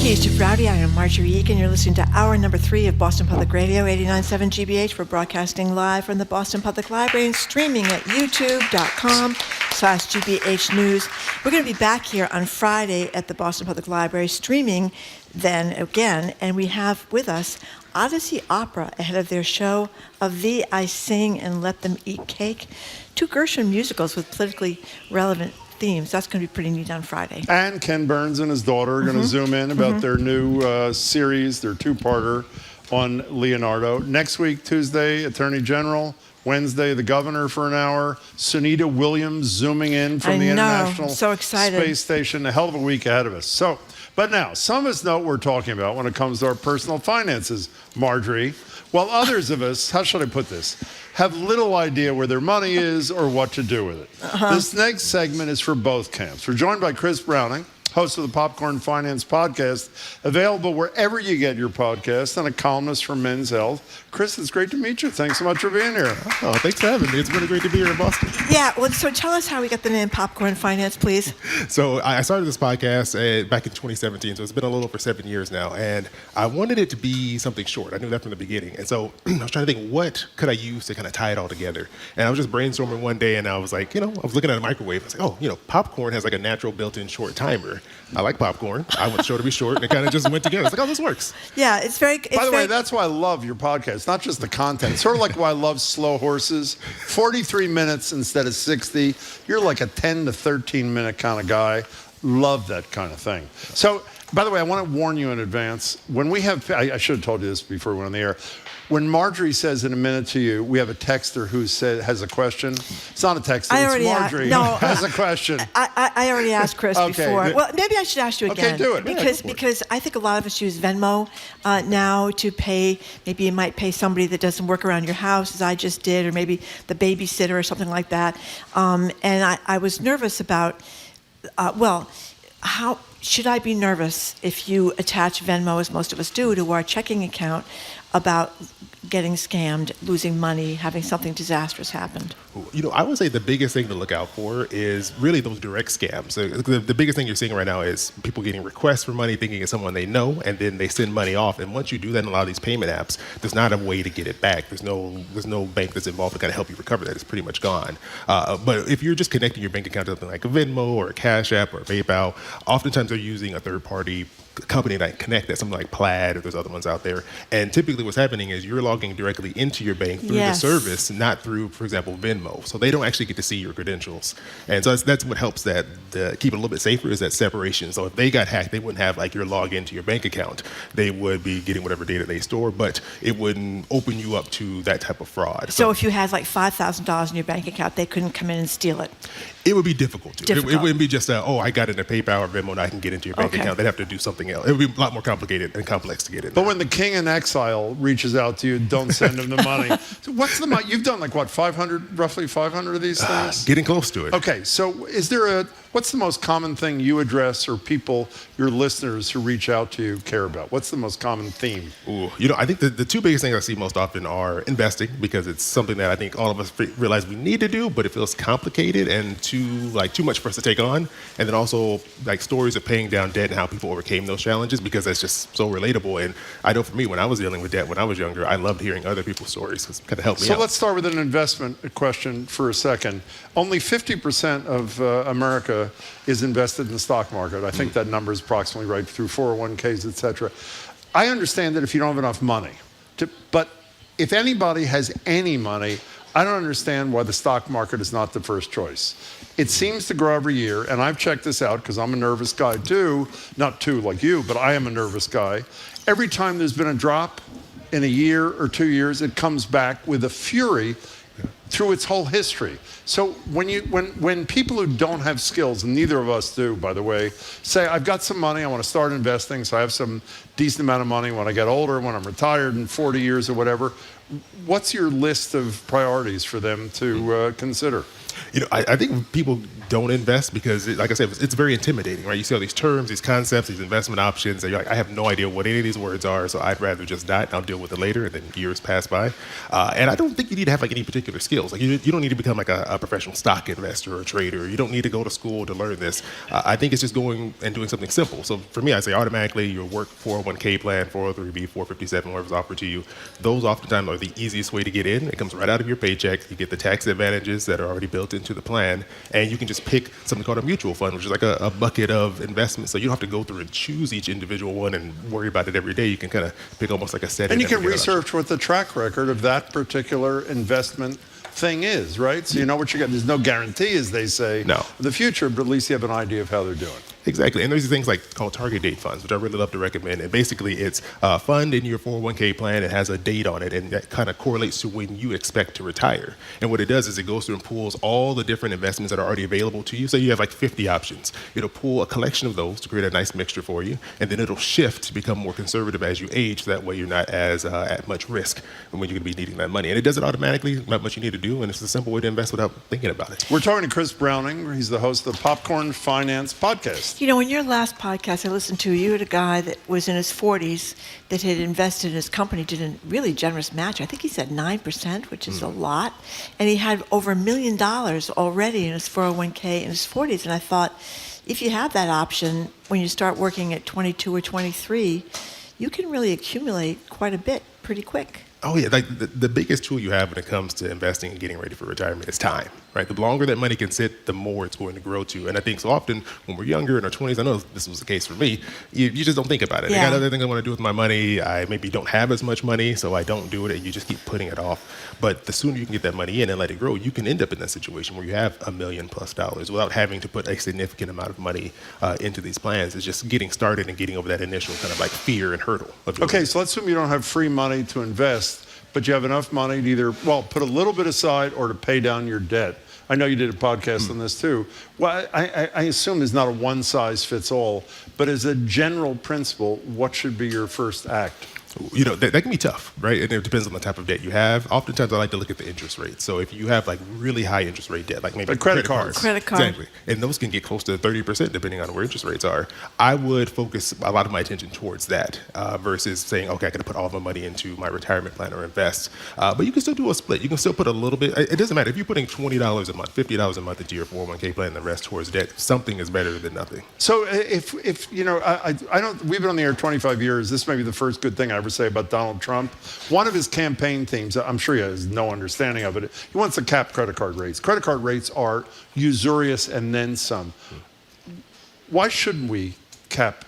Hey, Mr. Browdy. I am Marjorie Egan. You're listening to hour number 3 of Boston Public Radio, 89.7 GBH. We're broadcasting live from the Boston Public Library and streaming at youtube.com/GBH News. We're going to be back here on Friday at the Boston Public Library, streaming then again, and we have with us Odyssey Opera ahead of their show Of Thee I Sing and Let Them Eat Cake, 2 Gershwin musicals with politically relevant themes. That's going to be pretty neat on Friday. And Ken Burns and his daughter are going to zoom in about their new series, their 2-parter on Leonardo. Next week, Tuesday, Attorney General. Wednesday, the governor for an hour. Sunita Williams zooming in from the International Space Station. A hell of a week ahead of us. So, but now, some of us know what we're talking about when it comes to our personal finances, Marjorie, while others of us, how should I put this, have little idea where their money is or what to do with it. This next segment is for both camps. We're joined by Chris Browning, host of the Popcorn Finance Podcast, available wherever you get your podcasts, and a columnist for Men's Health. Chris, it's great to meet you. Thanks so much for being here. Oh, thanks for having me. It's really great to be here in Boston. Yeah, well, so tell us how we got the name Popcorn Finance, please. So I started this podcast back in 2017, so it's been a little over 7 years now, and I wanted it to be something short. I knew that from the beginning, and so I was trying to think, what could I use to kind of tie it all together? And I was just brainstorming one day, and I was like, I was looking at a microwave. I was like, popcorn has like a natural built-in short timer. I like popcorn. I want the show to be short, and it kind of just went together. I was like, this works. Yeah, it's very... By the way, that's why I love your podcast, not just the content. It's sort of like why I love Slow Horses. 43 minutes instead of 60. You're like a 10 to 13-minute kind of guy. Love that kind of thing. So, by the way, I want to warn you in advance. When we have... I should have told you this before we went on the air. When Marjorie says in a minute to you, we have a texter who has a question. It's not a texter, it's Marjorie has a question. I already asked Chris before. Good. Well, maybe I should ask you again. Okay, do it. Because I think a lot of us use Venmo now to pay. Maybe you might pay somebody that doesn't work around your house, as I just did, or maybe the babysitter or something like that. And I was nervous about, how should I be nervous if you attach Venmo, as most of us do, to our checking account, about getting scammed, losing money, having something disastrous happen? I would say the biggest thing to look out for is really those direct scams. The biggest thing you're seeing right now is people getting requests for money thinking it's someone they know, and then they send money off. And once you do that in a lot of these payment apps, there's not a way to get it back. There's no bank that's involved to kind of help you recover that. It's pretty much gone. But if you're just connecting your bank account to something like a Venmo or a Cash App or a PayPal, oftentimes they're using a third-party company that connect that, something like Plaid, or there's other ones out there. And typically what's happening is you're logging directly into your bank through the service, not through, for example, Venmo. So they don't actually get to see your credentials. And so that's what helps that keep it a little bit safer, is that separation. So if they got hacked, they wouldn't have like your log into your bank account. They would be getting whatever data they store, but it wouldn't open you up to that type of fraud. So if you had like $5,000 in your bank account, they couldn't come in and steal it? It would be difficult to. It wouldn't be just I got it in a PayPal or Venmo and I can get into your bank account. They'd have to do something else. It would be a lot more complicated and complex to get in. But when the king in exile reaches out to you, don't send him the money. So what's the money? You've done like what, roughly 500 of these things? Getting close to it. Okay, so what's the most common thing you address, or people, your listeners who reach out to you, care about? What's the most common theme? I think the two biggest things I see most often are investing, because it's something that I think all of us realize we need to do, but it feels complicated and too much for us to take on. And then also like stories of paying down debt and how people overcame those challenges, because that's just so relatable. And I know for me, when I was dealing with debt when I was younger, I loved hearing other people's stories, because it kind of helped me out. So let's start with an investment question for a second. Only 50% of America is invested in the stock market. I think that number is approximately right, through 401ks, et cetera. I understand that if you don't have enough money, but if anybody has any money, I don't understand why the stock market is not the first choice. It seems to grow every year, and I've checked this out because I'm a nervous guy too. Not too like you, but I am a nervous guy. Every time there's been a drop in a year or 2 years, it comes back with a fury through its whole history. So when people who don't have skills, and neither of us do, by the way, say, I've got some money, I want to start investing, so I have some decent amount of money when I get older, when I'm retired in 40 years or whatever, what's your list of priorities for them to consider? I think people don't invest because, like I said, it's very intimidating, right? You see all these terms, these concepts, these investment options, and you're like, I have no idea what any of these words are, so I'd rather just not, and I'll deal with it later, and then years pass by. And I don't think you need to have like any particular skills. Like you don't need to become like a professional stock investor or a trader. You don't need to go to school to learn this. I think it's just going and doing something simple. So for me, I say automatically your work 401k plan, 403b, 457, whatever's offered to you. Those oftentimes are the easiest way to get in. It comes right out of your paycheck. You get the tax advantages that are already built into the plan, and you can just pick something called a mutual fund, which is like a bucket of investments. So you don't have to go through and choose each individual one and worry about it every day. You can kind of pick almost like a set. And you can research what the track record of that particular investment thing is, right? So you know what you got. There's no guarantee, as they say, no, for the future, but at least you have an idea of how they're doing. Exactly. And there's these things like called target date funds, which I really love to recommend. And basically it's a fund in your 401k plan. It has a date on it, and that kind of correlates to when you expect to retire. And what it does is it goes through and pulls all the different investments that are already available to you. So you have like 50 options. It'll pull a collection of those to create a nice mixture for you. And then it'll shift to become more conservative as you age. So that way you're not as at much risk when you're going to be needing that money. And it does it automatically, not much you need to do. And it's a simple way to invest without thinking about it. We're talking to Chris Browning. He's the host of the Popcorn Finance Podcast. You know, in your last podcast I listened to, you had a guy that was in his 40s that had invested in his company, did a really generous match. I think he said 9%, which is a lot. And he had over $1 million already in his 401k in his 40s. And I thought, if you have that option, when you start working at 22 or 23, you can really accumulate quite a bit pretty quick. Oh, yeah. Like the biggest tool you have when it comes to investing and getting ready for retirement is time, right? The longer that money can sit, the more it's going to grow to. And I think so often when we're younger in our 20s, I know this was the case for me, you just don't think about it. Yeah. I got other things I want to do with my money. I maybe don't have as much money, so I don't do it, and you just keep putting it off. But the sooner you can get that money in and let it grow, you can end up in that situation where you have $1 million+ without having to put a significant amount of money into these plans. It's just getting started and getting over that initial kind of like fear and hurdle. Okay, so let's assume you don't have free money to invest, but you have enough money to either, put a little bit aside or to pay down your debt. I know you did a podcast on this too. Well, I assume there's not a one-size-fits-all, but as a general principle, what should be your first act? You know, that can be tough, right? And it depends on the type of debt you have. Oftentimes, I like to look at the interest rate. So if you have like really high interest rate debt, like maybe like credit cards. Credit card. Exactly. And those can get close to 30% depending on where interest rates are. I would focus a lot of my attention towards that versus saying, okay, I got to put all of my money into my retirement plan or invest. But you can still do a split. You can still put a little bit. It doesn't matter. If you're putting $20 a month, $50 a month into your 401k plan and the rest towards debt, something is better than nothing. So if you know, I don't, we've been on the air 25 years. This may be the first good thing I ever say about Donald Trump. One of his campaign themes, I'm sure he has no understanding of it, he wants to cap credit card rates. Credit card rates are usurious and then some. Why shouldn't we cap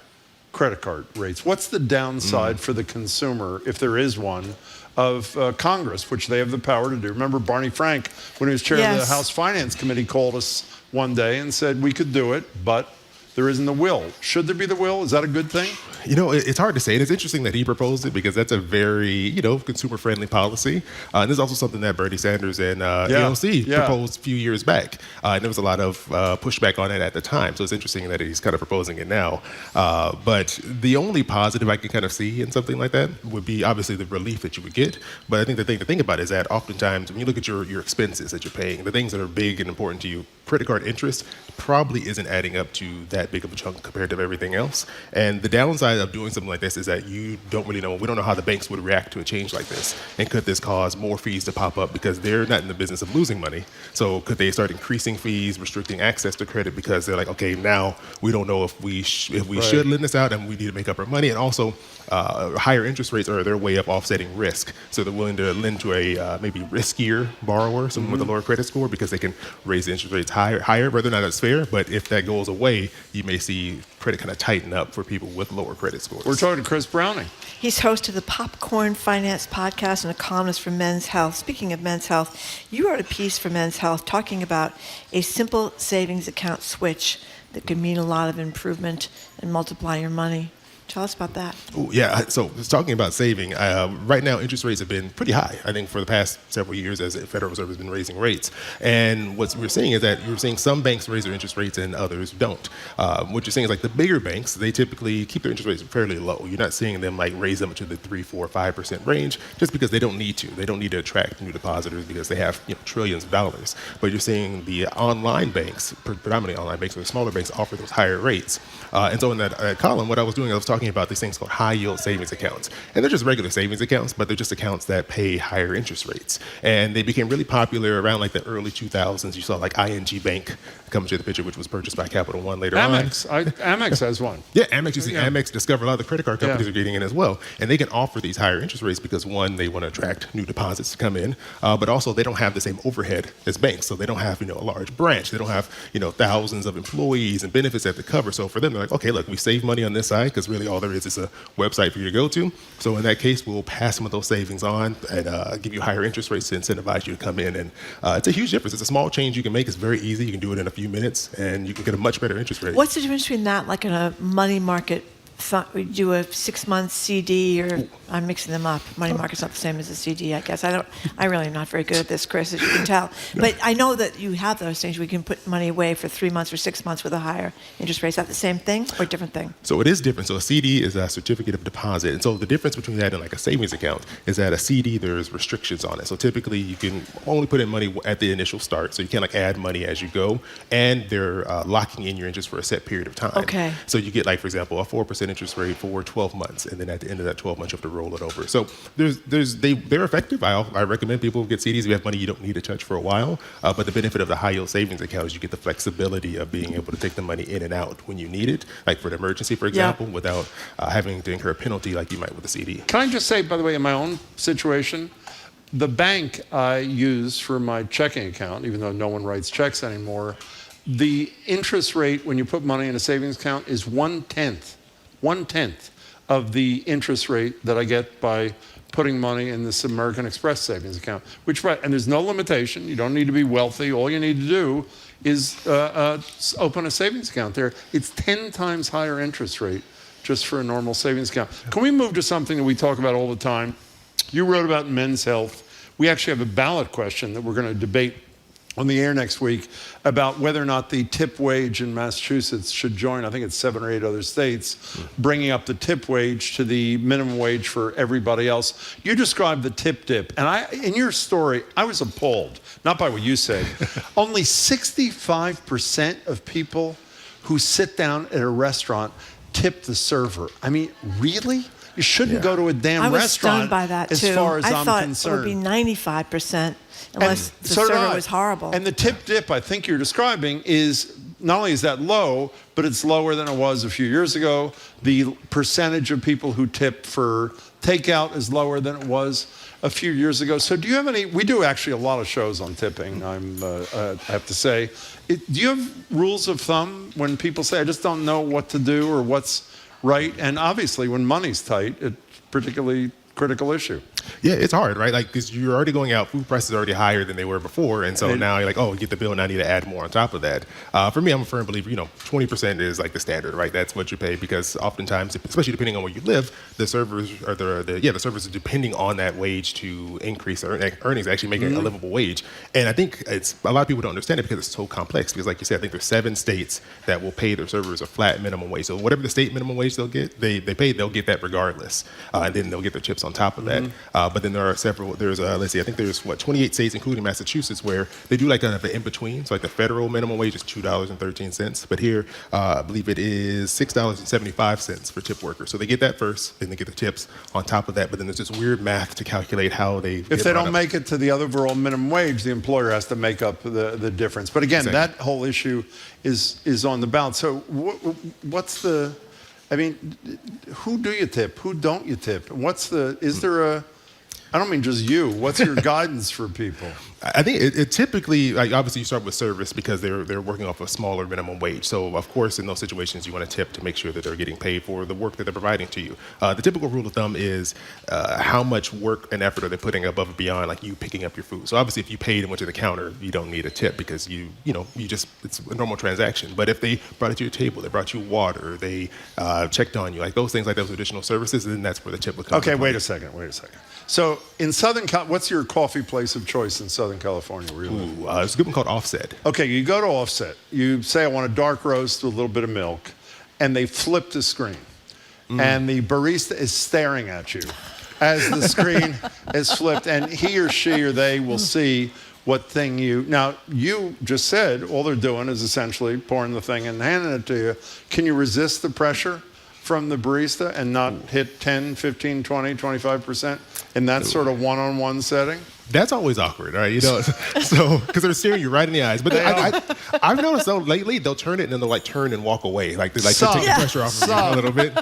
credit card rates? What's the downside for the consumer, if there is one, of Congress, which they have the power to do? Remember Barney Frank, when he was chair of the House Finance Committee, called us one day and said we could do it, but there isn't the will. Should there be the will? Is that a good thing? You know, it's hard to say. And it's interesting that he proposed it because that's a very, consumer-friendly policy. And there's also something that Bernie Sanders and AOC proposed a few years back. And there was a lot of pushback on it at the time. So it's interesting that he's kind of proposing it now. But the only positive I can kind of see in something like that would be obviously the relief that you would get. But I think the thing to think about is that oftentimes when you look at your expenses that you're paying, the things that are big and important to you, credit card interest probably isn't adding up to that big of a chunk compared to everything else. And the downside of doing something like this is that you don't really know. We don't know how the banks would react to a change like this. And could this cause more fees to pop up because they're not in the business of losing money? So could they start increasing fees, restricting access to credit because they're like, okay, now we don't know if we should lend this out and we need to make up our money. And also higher interest rates are their way of offsetting risk. So they're willing to lend to a maybe riskier borrower, someone with a lower credit score, because they can raise the interest rates higher. Whether or not that's fair, but if that goes away, you may see credit kind of tighten up for people with lower credit scores. We're talking to Chris Browning. He's host of the Popcorn Finance Podcast and a columnist for Men's Health. Speaking of Men's Health, you wrote a piece for Men's Health talking about a simple savings account switch that could mean a lot of improvement and multiply your money. Tell us about that. Ooh, yeah, so just talking about saving, right now interest rates have been pretty high, I think, for the past several years as the Federal Reserve has been raising rates. And what we're seeing is that you're seeing some banks raise their interest rates and others don't. What you're seeing is like the bigger banks, they typically keep their interest rates fairly low. You're not seeing them like raise them to the 3, 4, 5% range just because they don't need to. They don't need to attract new depositors because they have trillions of dollars. But you're seeing the online banks, predominantly online banks or the smaller banks, offer those higher rates. And so in that column, what I was doing, I was talking about these things called high yield savings accounts. And they're just regular savings accounts, but they're just accounts that pay higher interest rates. And they became really popular around like the early 2000s. You saw like ING Bank come into the picture, which was purchased by Capital One later Amex. on. Amex has one. Yeah, Amex. You see Amex, Discover, a lot of the credit card companies are getting in as well. And they can offer these higher interest rates because, one, they want to attract new deposits to come in, but also they don't have the same overhead as banks. So they don't have, a large branch. They don't have, thousands of employees and benefits that they cover. So for them, they're like, okay, look, we save money on this side because really all there is a website for you to go to. So in that case, we'll pass some of those savings on and give you higher interest rates to incentivize you to come in. And it's a huge difference. It's a small change you can make. It's very easy. You can do it in a few minutes, and you can get a much better interest rate. What's the difference between that, like in a money market? We do a 6-month CD, or I'm mixing them up. Money market's not the same as a CD, I guess. I really am not very good at this, Chris, as you can tell. But I know that you have those things. We can put money away for 3 months or 6 months with a higher interest rate. Is that the same thing or a different thing? So it is different. So a CD is a certificate of deposit. And so the difference between that and like a savings account is that a CD, there's restrictions on it. So typically you can only put in money at the initial start. So you can't like add money as you go. And they're locking in your interest for a set period of time. Okay. So you get like, for example, a 4% interest rate for 12 months. And then at the end of that 12 months, you have to roll it over. So they're effective. I recommend people get CDs if you have money you don't need to touch for a while. But the benefit of the high yield savings account is you get the flexibility of being able to take the money in and out when you need it, like for an emergency, for example, without having to incur a penalty like you might with a CD. Can I just say, by the way, in my own situation, the bank I use for my checking account, even though no one writes checks anymore, the interest rate when you put money in a savings account is 1/10 of the interest rate that I get by putting money in this American Express savings account, and there's no limitation. You don't need to be wealthy. All you need to do is open a savings account there. It's 10 times higher interest rate just for a normal savings account. Can we move to something that we talk about all the time? You wrote about men's health. We actually have a ballot question that we're going to debate on the air next week about whether or not the tip wage in Massachusetts should join, I think it's 7 or 8 other states, bringing up the tip wage to the minimum wage for everybody else. You described the tip dip, and in your story, I was appalled, not by what you said. Only 65% of people who sit down at a restaurant tip the server. I mean, really? You shouldn't go to a damn restaurant. I was stunned by that, too. As far as I'm thought concerned. it would be 95%. Unless the server was horrible. And the tip dip I think you're describing is, not only is that low, but it's lower than it was a few years ago. The percentage of people who tip for takeout is lower than it was a few years ago. So do you have any, we do actually a lot of shows on tipping, I have to say. Do you have rules of thumb when people say, I just don't know what to do or what's right? And obviously when money's tight, it's particularly critical issue. Yeah, it's hard, right? Like, because you're already going out, food prices are already higher than they were before, and so now you're like, oh, you get the bill, and I need to add more on top of that. For me, I'm a firm believer, 20% is like the standard, right? That's what you pay, because oftentimes, especially depending on where you live, the servers are the servers are depending on that wage to increase their earnings, actually make it a livable wage. And I think it's a lot of people don't understand it because it's so complex. Because, like you said, I think there's 7 states that will pay their servers a flat minimum wage. So whatever the state minimum wage they'll get, they'll get that regardless, and then they'll get their chips on top of that. But then there are several. There's I think there's 28 states, including Massachusetts, where they do like kind of an in between. So like the federal minimum wage is $2.13, but here I believe it is $6.75 for tip workers. So they get that first, then they get the tips on top of that. But then there's this weird math to calculate how they. If they don't make it to the overall minimum wage, the employer has to make up the difference. But again, that whole issue is on the ballot. So what's the? I mean, who do you tip? Who don't you tip? Is there a? I don't mean just you. What's your guidance for people? I think it typically, like, obviously you start with service because they're working off a smaller minimum wage. So of course in those situations you want to tip to make sure that they're getting paid for the work that they're providing to you. The typical rule of thumb is how much work and effort are they putting above and beyond, like you picking up your food. So obviously if you paid and went to the counter, you don't need a tip because it's a normal transaction. But if they brought it to your table, they brought you water, they checked on you, like those things, like those additional services, then that's where the tip would come. Okay, wait a second. So in what's your coffee place of choice in Southern California where you live? There's a good one called Offset. Okay, you go to Offset. You say, I want a dark roast with a little bit of milk, and they flip the screen. And the barista is staring at you as the screen is flipped, and he or she or they will see what thing Now, you just said all they're doing is essentially pouring the thing and handing it to you. Can you resist the pressure from the barista and not hit 10, 15, 20, 25% in that sort of one-on-one setting? That's always awkward, right? So because they're staring you right in the eyes. But I've noticed though lately they'll turn it and then they'll turn and walk away, like they take the pressure off of you a little bit.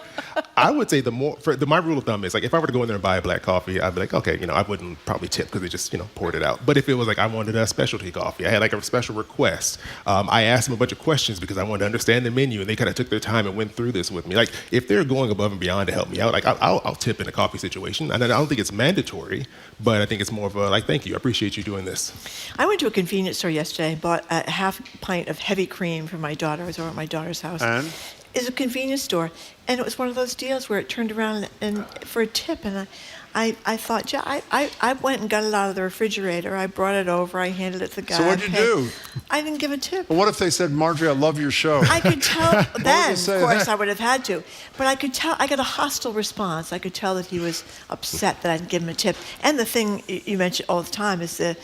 I would say my rule of thumb is like if I were to go in there and buy a black coffee, I'd be like, okay, I wouldn't probably tip because they just poured it out. But if it was like I wanted a specialty coffee, I had like a special request. I asked them a bunch of questions because I wanted to understand the menu, and they kind of took their time and went through this with me. Like if they're going above and beyond to help me out, like I'll tip in a coffee situation. And I don't think it's mandatory, but I think it's more of a like, thank you, I appreciate you doing this. I went to a convenience store yesterday and bought a half pint of heavy cream for my daughter. I was over at my daughter's house. And? It's a convenience store, and it was one of those deals where it turned around and for a tip, and I thought, I went and got it out of the refrigerator. I brought it over. I handed it to the guy. So what'd you do? I didn't give a tip. Well, what if they said, Marjorie, I love your show? I could tell then, of course, I would have had to. But I could tell, I got a hostile response. I could tell that he was upset that I didn't give him a tip. And the thing you mention all the time is the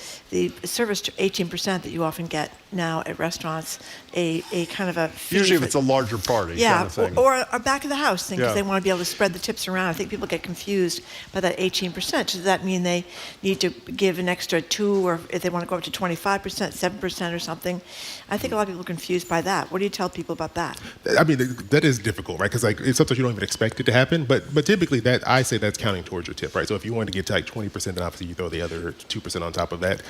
service 18% that you often get now at restaurants, a kind of a fee. Usually if it's a larger party kind of thing. Or a back of the house thing, because they want to be able to spread the tips around. I think people get confused by that 18%. Does that mean they need to give an extra 2, or if they want to go up to 25%, 7% or something? I think a lot of people are confused by that. What do you tell people about that? I mean, that is difficult, right? Because like sometimes you don't even expect it to happen, but typically I say that's counting towards your tip, right? So if you want to get to like 20%, then obviously you throw the other 2% on top of that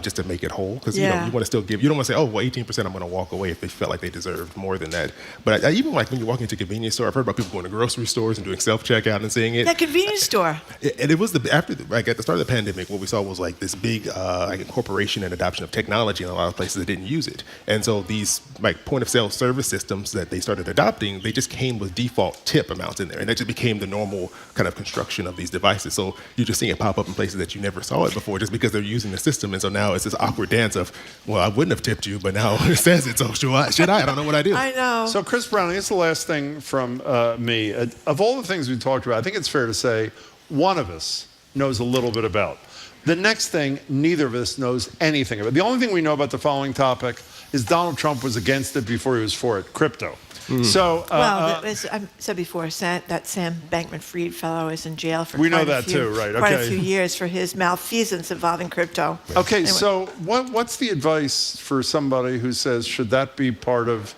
just to make it whole. Because you want to still give. You don't want to say, oh, well, 18% I'm going to walk away if they felt like they deserved more than that. But even like when you're walking into a convenience store, I've heard about people going to grocery stores and doing self-checkout and seeing it. That convenience store. And it was at the start of the pandemic, what we saw was like this big incorporation and adoption of technology in a lot of places that didn't use it. And so these like point of sale service systems that they started adopting, they just came with default tip amounts in there. And that just became the normal kind of construction of these devices. So you're just seeing it pop up in places that you never saw it before just because they're using the system. And so now it's this awkward dance of, well, I wouldn't have tipped you, but now it says it. So should I? I don't know what I do. I know. So Chris Browning, it's the last thing from me. Of all the things we talked about, I think it's fair to say one of us knows a little bit about. The next thing, neither of us knows anything about. The only thing we know about the following topic is Donald Trump was against it before he was for it, crypto. So, as I said before, that Sam Bankman-Fried fellow is in jail for quite a few years for his malfeasance involving crypto. Okay, anyway. So what's the advice for somebody who says, should that be part of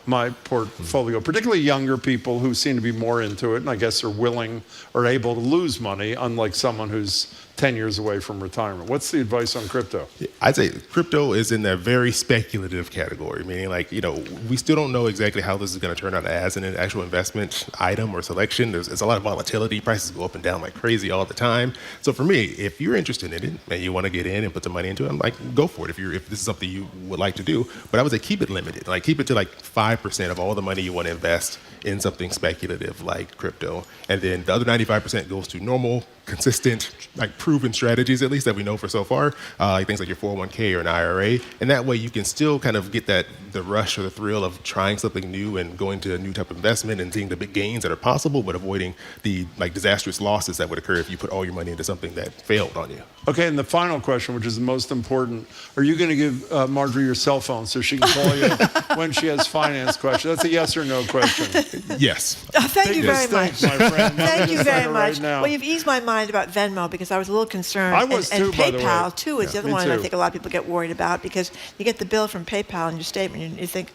my portfolio, particularly younger people who seem to be more into it and I guess are willing or able to lose money, unlike someone who's 10 years away from retirement? What's the advice on crypto? I'd say crypto is in that very speculative category, meaning like, we still don't know exactly how this is going to turn out as an actual investment item or selection. There's a lot of volatility. Prices go up and down like crazy all the time. So for me, if you're interested in it and you want to get in and put some money into it, I'm like, go for it if this is something you would like to do. But I would say keep it limited. Like keep it to like 5% of all the money you want to invest in something speculative like crypto. And then the other 95% goes to normal, consistent, like proven strategies, at least that we know for so far, like things like your 401k or an IRA. And that way you can still kind of get the rush or the thrill of trying something new and going to a new type of investment and seeing the big gains that are possible, but avoiding the like disastrous losses that would occur if you put all your money into something that failed on you. Okay, and the final question, which is the most important, are you going to give Marjorie your cell phone so she can call you when she has finance questions? That's a yes or no question. Yes. Thank you very much. My friend. Thank you very much. Right now. Well, you've eased my mind. mind about Venmo because I was a little concerned. I was and too, by the way. PayPal, too, is the other me one I too. think a lot of people get worried about because you get the bill from PayPal in your statement and you think,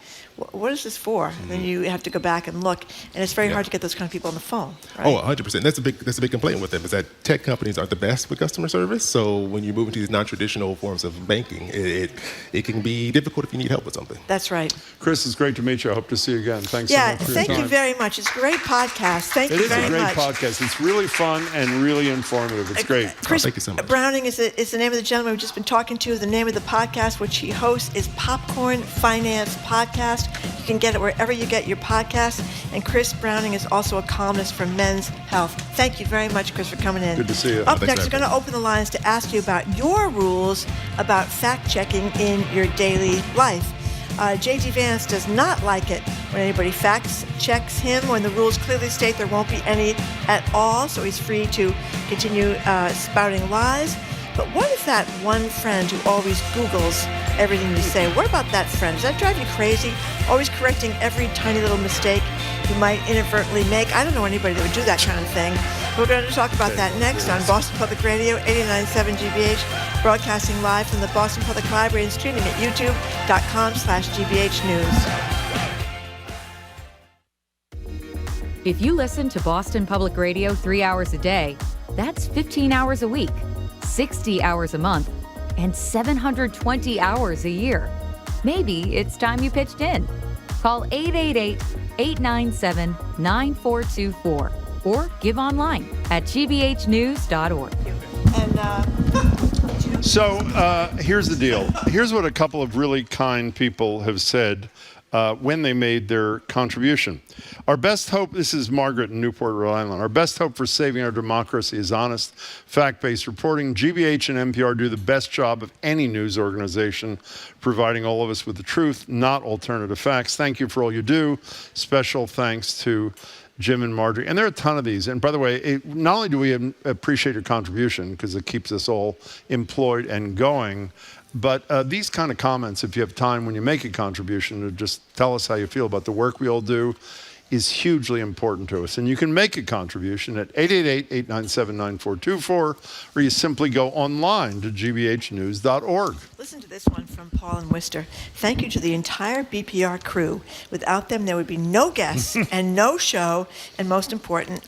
what is this for? And then you have to go back and look, and it's very hard to get those kind of people on the phone. Right? Oh, 100%. That's a big complaint with them is that tech companies aren't the best with customer service. So when you move into these non-traditional forms of banking, it can be difficult if you need help with something. That's right. Chris, it's great to meet you. I hope to see you again. Thanks so much for your time. Thank you very much. It's a great podcast. Thank you very much. It is a great podcast. It's really fun and really informative. It's great. Chris thank you so much. Browning is the name of the gentleman we've just been talking to. The name of the podcast, which he hosts, is Popcorn Finance Podcast. You can get it wherever you get your podcasts. And Chris Browning is also a columnist for Men's Health. Thank you very much, Chris, for coming in. Good to see you. Up next, we're going to open the lines to ask you about your rules about fact-checking in your daily life. J.D. Vance does not like it when anybody fact-checks him when the rules clearly state there won't be any at all, so he's free to continue spouting lies. But what is that one friend who always Googles everything you say? What about that friend? Does that drive you crazy? Always correcting every tiny little mistake you might inadvertently make? I don't know anybody that would do that kind of thing. We're going to talk about that next on Boston Public Radio, 89.7 GBH, broadcasting live from the Boston Public Library and streaming at youtube.com/GBH News. If you listen to Boston Public Radio 3 hours a day, that's 15 hours a week, 60 hours a month, and 720 hours a year. Maybe it's time you pitched in. Call 888-897-9424 or give online at gbhnews.org. So here's the deal. Here's what a couple of really kind people have said when they made their contribution. Our best hope, this is Margaret in Newport, Rhode Island, our best hope for saving our democracy is honest, fact-based reporting. GBH and NPR do the best job of any news organization, providing all of us with the truth, not alternative facts. Thank you for all you do. Special thanks to Jim and Marjorie. And there are a ton of these. And by the way, not only do we appreciate your contribution, because it keeps us all employed and going, but these kind of comments, if you have time when you make a contribution to just tell us how you feel about the work we all do, is hugely important to us. And you can make a contribution at 888-897-9424, or you simply go online to gbhnews.org. Listen to this one from Paul and Worcester. Thank you to the entire BPR crew. Without them, there would be no guests and no show, and most important,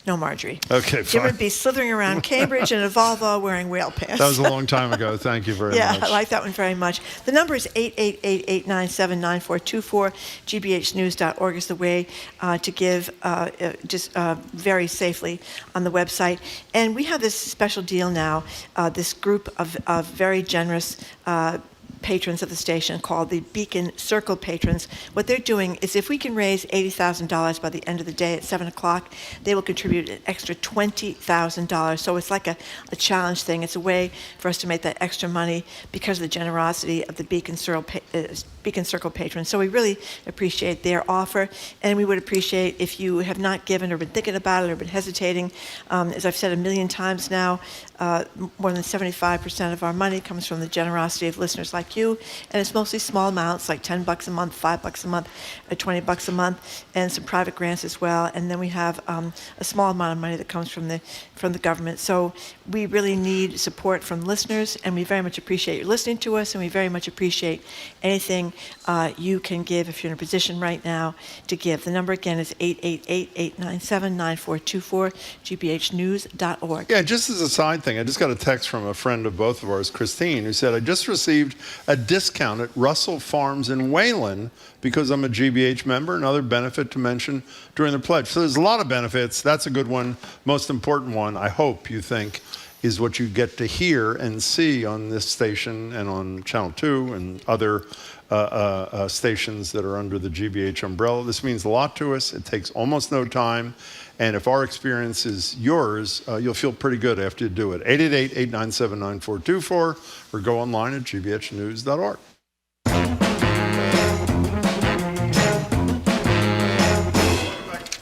no Marjorie. Okay, Jim fine. would be slithering around Cambridge in a Volvo wearing whale pants. That was a long time ago. Thank you very much. Yeah, I like that one very much. The number is 888-897-9424. gbhnews.org is the way to give just very safely on the website. And we have this special deal now, this group of very generous patrons of the station called the Beacon Circle patrons. What they're doing is if we can raise $80,000 by the end of the day at 7 o'clock, they will contribute an extra $20,000. So it's like a challenge thing. It's a way for us to make that extra money because of the generosity of the Beacon Circle patrons. So we really appreciate their offer, and we would appreciate if you have not given or been thinking about it or been hesitating. As I've said a million times now, more than 75% of our money comes from the generosity of listeners like you, and it's mostly small amounts like $10 a month, $5 a month, or $20 a month, and some private grants as well. And then we have a small amount of money that comes from the government. So we really need support from listeners, and we very much appreciate you listening to us, and we very much appreciate anything you can give if you're in a position right now to give. The number again is 888-897-9424, gbhnews.org. Yeah, just as a side thing, I just got a text from a friend of both of ours, Christine, who said, I just received a discount at Russell Farms in Wayland because I'm a GBH member, another benefit to mention during the pledge. So there's a lot of benefits. That's a good one. Most important one, I hope you think, is what you get to hear and see on this station and on Channel 2 and other stations that are under the GBH umbrella. This means a lot to us. It takes almost no time. And if our experience is yours, you'll feel pretty good after you do it. 888-897-9424 or go online at gbhnews.org.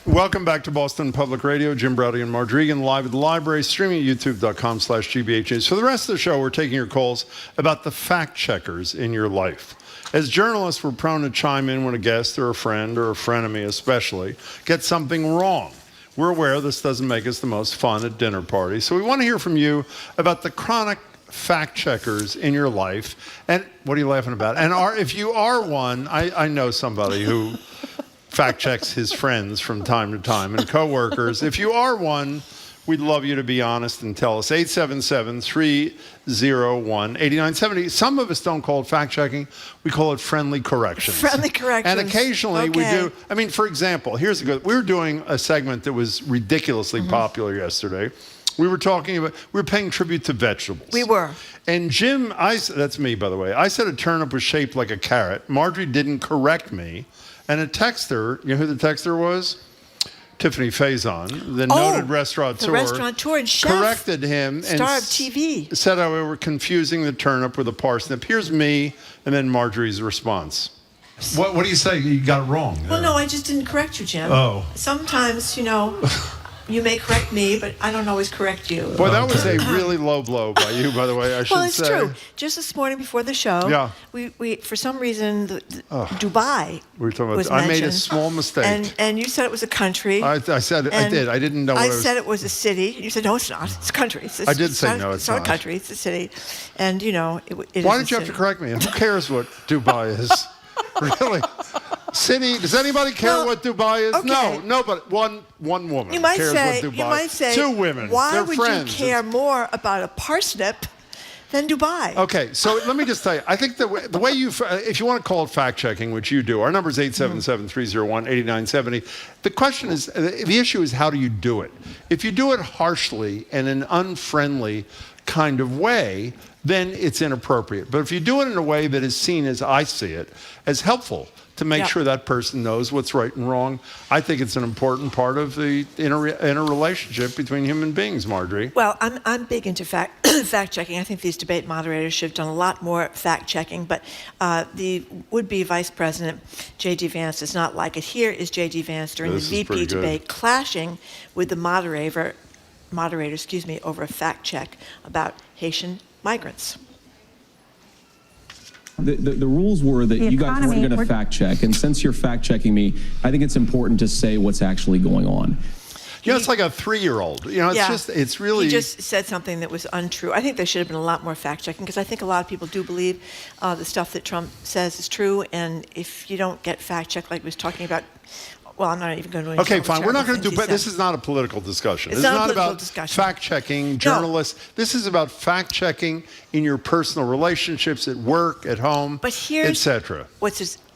Welcome back to Boston Public Radio. Jim Browdy and Marge Regan live at the library, streaming at youtube.com/GBH News. For the rest of the show, we're taking your calls about the fact checkers in your life. As journalists, we're prone to chime in when a guest or a friend or a frenemy especially gets something wrong. we're aware this doesn't make us the most fun at dinner parties. So we want to hear from you about the chronic fact checkers in your life. And what are you laughing about? And if you are one, I know somebody who fact checks his friends from time to time and coworkers. If you are one, we'd love you to be honest and tell us. 877-301-8970. Some of us don't call it fact checking. We call it friendly corrections. Friendly corrections. And occasionally we do. I mean, for example, here's a good. We were doing a segment that was ridiculously popular yesterday. We were paying tribute to vegetables. We were. And Jim, that's me, by the way. I said a turnip was shaped like a carrot. Marjorie didn't correct me. And a texter, you know who the texter was? Tiffany Faison, the noted restaurateur. The restaurateur and chef. Corrected him. Star of TV. Said we were confusing the turnip with a parsnip. Here's me, and then Marjorie's response. What do you say? You got it wrong. Well, no, I just didn't correct you, Jim. Oh. Sometimes, you may correct me, but I don't always correct you. Boy, that was a really low blow by you, by the way, I should say. Well, it's true. Just this morning before the show, we for some reason, Dubai we were talking about. was I made a mentioned. small mistake. And you said it was a country. I said it. I did. I didn't know what I it was. said it was a city. You said, no, it's not. It's a country. I did say no, it's not. It's not a country. It's a city. And, it Why is did you have to correct me? Who cares what Dubai is? Really? City? Does anybody care what Dubai is? Okay. No, but one woman You might cares say, what Dubai is. 2 women. Why They're would friends. you care more about a parsnip than Dubai? Okay, so let me just tell you, I think the way if you want to call it fact-checking, which you do, our number is 877-301-8970. The question is, the issue is how do you do it? If you do it harshly and in an unfriendly kind of way, then it's inappropriate. But if you do it in a way that is seen, as I see it, as helpful to make sure that person knows what's right and wrong, I think it's an important part of the interrelationship between human beings, Marjorie. Well, I'm big into fact checking. I think these debate moderators should have done a lot more fact checking, but the would-be Vice President, J.D. Vance, does not like it. Here is J.D. Vance during the VP debate clashing with the moderator, over a fact check about Haitian migrants. The rules were that you guys weren't going to fact check, and since you're fact checking me, I think it's important to say what's actually going on. It's like a 3-year-old. It's really. He just said something that was untrue. I think there should have been a lot more fact checking because I think a lot of people do believe the stuff that Trump says is true, and if you don't get fact checked, like he was talking about. Well, I'm not even going to. Okay, fine. We're not going to do. But this is not a political discussion. It's not about fact-checking journalists. No. This is about fact-checking in your personal relationships, at work, at home, etc.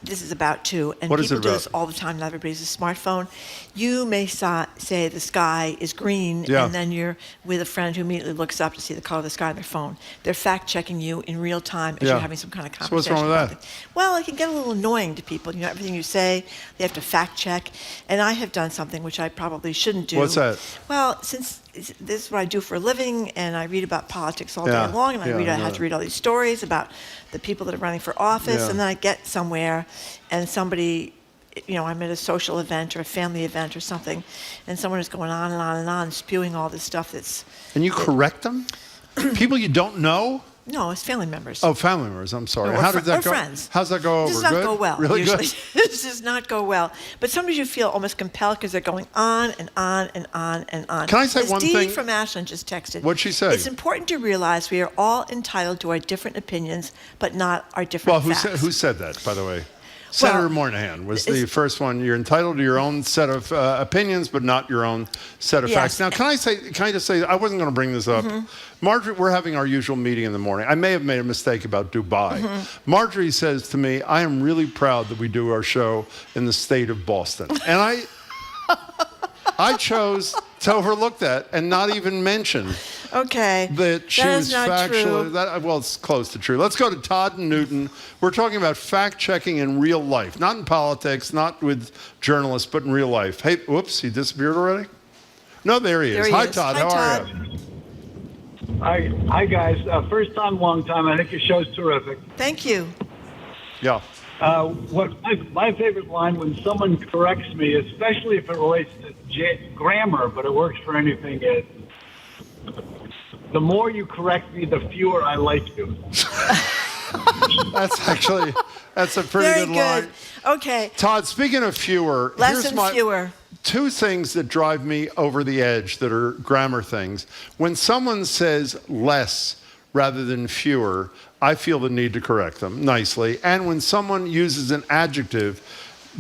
This is about too, and what people do this all the time. Not everybody has a smartphone. You may say the sky is green, and then you're with a friend who immediately looks up to see the color of the sky on their phone. They're fact-checking you in real time as you're having some kind of conversation. So what's wrong with that? Well, it can get a little annoying to people. Everything you say, they have to fact-check. And I have done something which I probably shouldn't do. What's that? Well, since this is what I do for a living, and I read about politics all day long, and I have to read all these stories about the people that are running for office, and then I get somewhere, and somebody, I'm at a social event or a family event or something, and someone is going on and on and on, spewing all this stuff that's... And you correct them? People you don't know? No, it's family members. Oh, family members. I'm sorry. How did that go? Friends. How's that go over? This does not go well. Really usually. good? This does not go well. But sometimes you feel almost compelled because they're going on and on and on and on. Can I say one thing? Dee from Ashland just texted. What'd she say? It's important to realize we are all entitled to our different opinions, but not our different facts. Well, who said that, by the way? Senator Moynihan was the first one. You're entitled to your own set of opinions, but not your own set of facts. Now, can I just say, I wasn't going to bring this up. Marjorie, we're having our usual meeting in the morning. I may have made a mistake about Dubai. Marjorie says to me, I am really proud that we do our show in the state of Boston. And I chose to overlook that and not even mention that she was factually. Well, it's close to true. Let's go to Todd and Newton. We're talking about fact-checking in real life, not in politics, not with journalists, but in real life. Hey, whoops, he disappeared already? No, there he is. Hi, Todd. How are you? Hi, guys. First time, long time. I think your show's terrific. Thank you. Yeah. What my favorite line when someone corrects me, especially if it relates to grammar, but it works for anything, is the more you correct me, the fewer I like you. That's a pretty good line. Okay. Todd, speaking of fewer, fewer. two things that drive me over the edge that are grammar things. When someone says less rather than fewer, I feel the need to correct them nicely. And when someone uses an adjective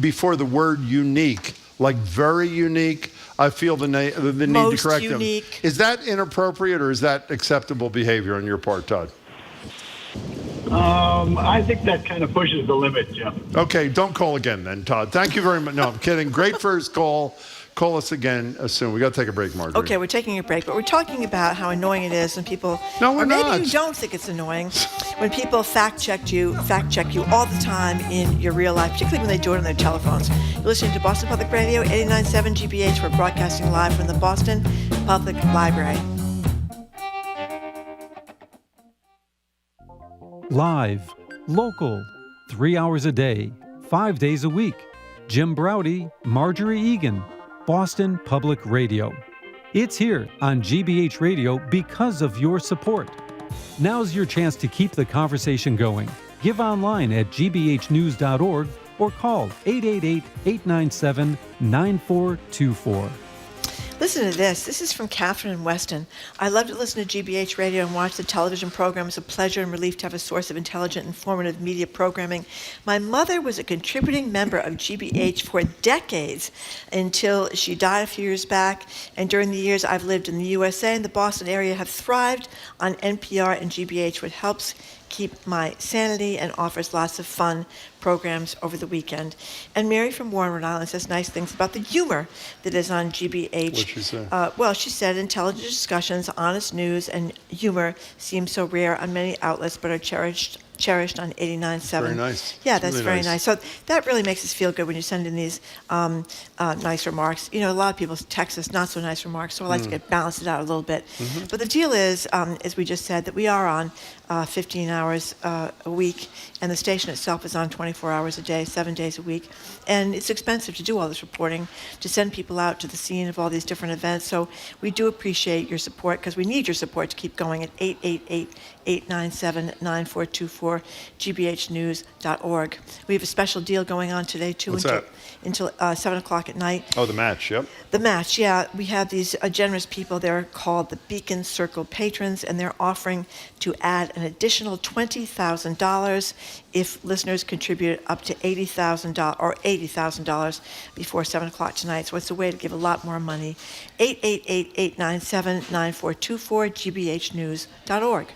before the word unique, like very unique, I feel the need to correct unique. them. Is that inappropriate or is that acceptable behavior on your part, Todd? I think that kind of pushes the limit, Jim. Okay, don't call again then, Todd. Thank you very much. No, I'm kidding. Great first call. Call us again soon. We got to take a break, Marjorie. Okay, we're taking a break, but we're talking about how annoying it is when people. No, we're or maybe not. you don't think it's annoying when people fact check you all the time in your real life, particularly when they do it on their telephones. You're listening to Boston Public Radio, 89.7 GBH. We're broadcasting live from the Boston Public Library. Live, local, 3 hours a day, 5 days a week. Jim Braude, Marjorie Egan, Boston Public Radio. It's here on GBH Radio because of your support. Now's your chance to keep the conversation going. Give online at gbhnews.org or call 888-897-9424. Listen to this. This is from Catherine in Weston. I love to listen to GBH Radio and watch the television program. It's a pleasure and relief to have a source of intelligent, informative media programming. My mother was a contributing member of GBH for decades until she died a few years back. And during the years I've lived in the USA and the Boston area have thrived on NPR and GBH, which helps keep my sanity and offers lots of fun programs over the weekend. And Mary from Warren, Rhode Island says nice things about the humor that is on GBH. What'd she say? Well, she said intelligent discussions, honest news, and humor seem so rare on many outlets, but are cherished on 89.7. Very nice. Yeah, It's that's really very nice. nice. So that really makes us feel good when you send in these nice remarks. You know, a lot of people text us not so nice remarks, so I like to balance it out a little bit. But the deal is, as we just said, that we are on 15 hours a week, and the station itself is on 24 hours a day, 7 days a week. And it's expensive to do all this reporting, to send people out to the scene of all these different events. So we do appreciate your support, because we need your support to keep going at 888-897-9424, gbhnews.org. We have a special deal going on today, too, What's until 7 o'clock at night. Oh, the match, yep. The match, yeah. We have these generous people. They're called the Beacon Circle Patrons, and they're offering to add an additional $20,000 if listeners contribute up to $80,000 or $80,000 before 7 o'clock tonight. So it's a way to give a lot more money. 888-897-9424, gbhnews.org.